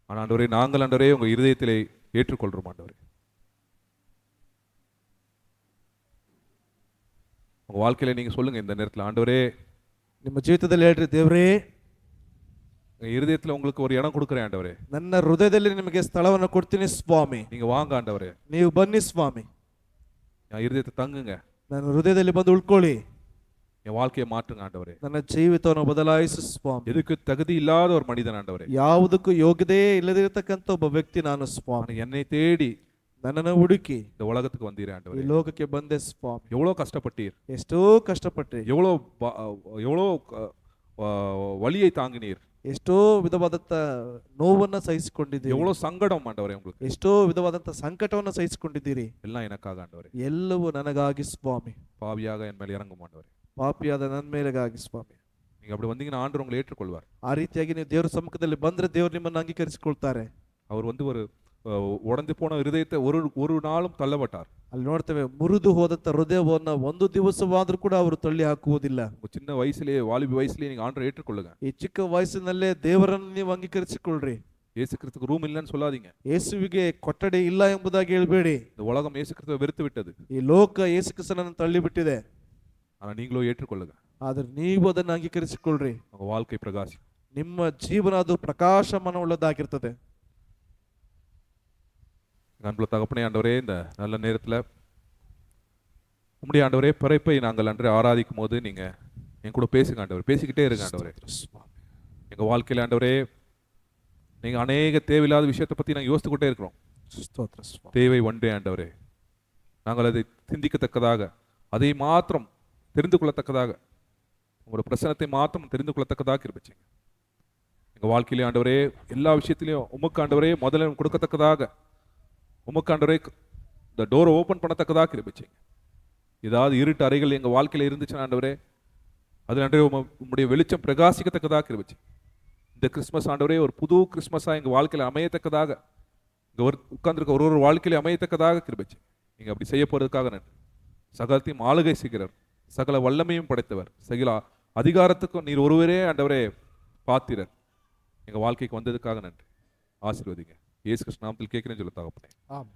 ஆனா ஆண்டவரே நாங்கள் ஆண்டவரே உங்க இருதயத்திலே ஏற்றுக்கொள்றோம் ஆண்டவரே. உங்க வாழ்க்கையில நீங்க சொல்லுங்க இந்த நேரத்தில், ஆண்டவரே ನಿಮ್ಮ ಜೀವಿತದಲ್ಲಿ ಹೇಳ್ರಿ, ದೇವರೇ எங்க இருதயத்துல உங்களுக்கு ஒரு இடம் கொடுக்குறேன் ஆண்டவரே. ನನ್ನ ಹೃದಯದಲ್ಲಿ ನಿಮಗೆ ಸ್ಥಳವನ್ನು ಕೊಡ್ತೀನಿ ಸ್ವಾಮಿ. நீங்க வாங்க ஆண்டவரே, ನೀವು ಬನ್ನಿ ಸ್ವಾಮಿ. என் இருதயத்தை தங்குங்க, ನನ್ನ ಹೃದಯದಲ್ಲಿ ಬಂದು ಉಳ್ಕೊಳ್ಳಿ. என் வாழ்க்கையை மாற்றுங்க ஆண்டவரே. ನನ್ನ ಜೀವಿತವನ್ನು ಬದಲಾಯಿಸು ಸ್ವಾಮಿ. எதுக்கு தகுதி இல்லாத ஒரு மனிதன் ஆண்டவரே, ಯಾವುದಕ್ಕೂ ಯೋಗ್ಯತೆ ಇಲ್ಲದಿರತಕ್ಕಂಥ ಒಬ್ಬ ವ್ಯಕ್ತಿ ನಾನು ಸ್ವಾಮಿ. ஆனா என்னை தேடி ನನ್ನನ್ನು ಹುಡುಕಿ இந்த உலகத்துக்கு வந்தீரே ಈ ஆண்டவரே. ಲೋಕಕ್ಕೆ ಬಂದೆ ಸ್ವಾಮಿ. எவ்வளவு கஷ்டப்பட்டீர், ಎಷ್ಟೋ ಕಷ್ಟಪಟ್ರಿ, எவ்வளோ வலியை தாங்கினீர், ಎಷ್ಟೋ ವಿಧವಾದಂತ ನೋವನ್ನ ಸಹಿಸಿಕೊಂಡಿದ್ದೀರಿ, எவ்வளவு சங்கடம் ஆண்டவரே உங்களுக்கு, ಎಷ್ಟೋ ವಿಧವಾದಂತ ಸಂಕಟವನ್ನ ಸಹಿಸಿಕೊಂಡಿದ್ದೀರಿ. எல்லாம் எனக்காக ஆண்டவரே. ಎಲ್ಲವೂ ನನಗಾಗಿ ಸ್ವಾಮಿ. பாவியாக என் மேல் இறங்கும் ஆண்டவரே. ಪಾಪಿಯಾದ ನನ್ನ ಮೇಲೆಗಾಗಿ ಸ್ವಾಮಿ. நீங்க அப்படி வந்தீங்கன்னா ஆண்டவர் உங்களை ஏற்றுக்கொள்வார். ಆ ರೀತಿಯಾಗಿ ನೀವು ದೇವರ ಸಮ್ಮುಖದಲ್ಲಿ ಬಂದ್ರೆ ದೇವರು ನಿಮ್ಮನ್ನು ಅಂಗೀಕರಿಸಿಕೊಳ್ತಾರೆ. அவர் வந்து ஒரு உடைந்து போன இருதயத்தை ஒரு நாளும் தள்ளப்பட்டார். ಅಲ್ಲಿ ನೋಡ್ತೇವೆ, ಮುರಿದು ಹೋದಂತ ಹೃದಯವನ್ನ ಒಂದು ದಿವಸವಾದ್ರೂ ಕೂಡ ಅವರು ತಳ್ಳಿ ಹಾಕುವುದಿಲ್ಲ. உங்க சின்ன வயசுலயே வாலிப வயசுலயே நீங்க ஆண்டரை ஏற்றுக்கொள்ளுங்க. ಈ ಚಿಕ್ಕ ವಯಸ್ಸಿನಲ್ಲೇ ದೇವರನ್ನು ನೀವು ಅಂಗೀಕರಿಸಿಕೊಳ್ಳ್ರಿ. இயேசு கிறிஸ்துக்கு ரூம் இல்லைன்னு சொல்லாதீங்க. ಯೇಸುವಿಗೆ ಕೊಠಡಿ ಇಲ್ಲ ಎಂಬುದಾಗಿ ಹೇಳ್ಬೇಡಿ. இந்த உலகம் இயேசு கிறிஸ்துவை வெறுத்து விட்டது. ಈ ಲೋಕ ಯೇಸು ಕ್ರಿಸ್ತನನ್ನು ತಳ್ಳಿಬಿಟ್ಟಿದೆ. ஆனா நீங்களும் ஏற்றுக்கொள்ளுங்க. ಆದ್ರೆ ನೀವು ಅದನ್ನು ಅಂಗೀಕರಿಸಿಕೊಳ್ಳ್ರಿ. உங்க வாழ்க்கை பிரகாசி. ನಿಮ್ಮ ಜೀವನ ಅದು ಪ್ರಕಾಶಮಾನವುಳ್ಳದಾಗಿರ್ತದೆ. அன்புள்ள தகப்பனே ஆண்டவரே, இந்த நல்ல நேரத்தில் உம்முடைய ஆண்டவரே பிறப்பை நாங்கள் அன்று ஆராதிக்கும் போது நீங்க என் கூட பேசுங்க ஆண்டவரே, பேசிக்கிட்டே இருங்க ஆண்டவரே. எங்க வாழ்க்கையில் ஆண்டவரே நீங்க அநேக தேவையில்லாத விஷயத்தை பத்தி நாங்கள் யோசித்துக்கிட்டே இருக்கிறோம். தேவை ஒன்றே ஆண்டவரே, நாங்கள் அதை சிந்திக்கத்தக்கதாக, அதை மாத்திரம் தெரிந்து கொள்ளத்தக்கதாக, உங்களோட பிரசனத்தை மாத்திரம் தெரிந்து கொள்ளத்தக்கதாக இருந்துச்சு. எங்க வாழ்க்கையிலே ஆண்டவரே எல்லா விஷயத்திலையும் உமக்கு ஆண்டவரே முதல்ல கொடுக்கத்தக்கதாக, உமக்கு ஆண்டவரே இந்த டோரை ஓப்பன் பண்ணத்தக்கதாக இருந்துச்சு. ஏதாவது இருட்டு அறைகள் எங்கள் வாழ்க்கையில் இருந்துச்சுன்னா ஆண்டவரே அதில் ஆண்டவரே உம்முடைய வெளிச்சம் பிரகாசிக்கத்தக்கதாக இருந்துச்சு. இந்த கிறிஸ்மஸ் ஆண்டவரே ஒரு புது கிறிஸ்மஸாக எங்கள் வாழ்க்கையில் அமையத்தக்கதாக இங்கே உட்கார்ந்துருக்க ஒரு வாழ்க்கையில அமையத்தக்கதாக கிருபை செய்யுங்க. நீங்க அப்படி செய்ய போறதுக்காக நன்றி. சகலத்தையும் ஆளுகை செய்கிறார், சகல வல்லமையும் படைத்தவர், சகல அதிகாரத்துக்கும் நீர் ஒருவரே ஆண்டவரே பாத்திரர். எங்க வாழ்க்கைக்கு வந்ததுக்காக நன்றி. ஆசீர்வதிங்க. இயேசு கிறிஸ்து நாமத்தில் கேட்கிறேன்னு சொல்ல தகப்பனே. ஆம்.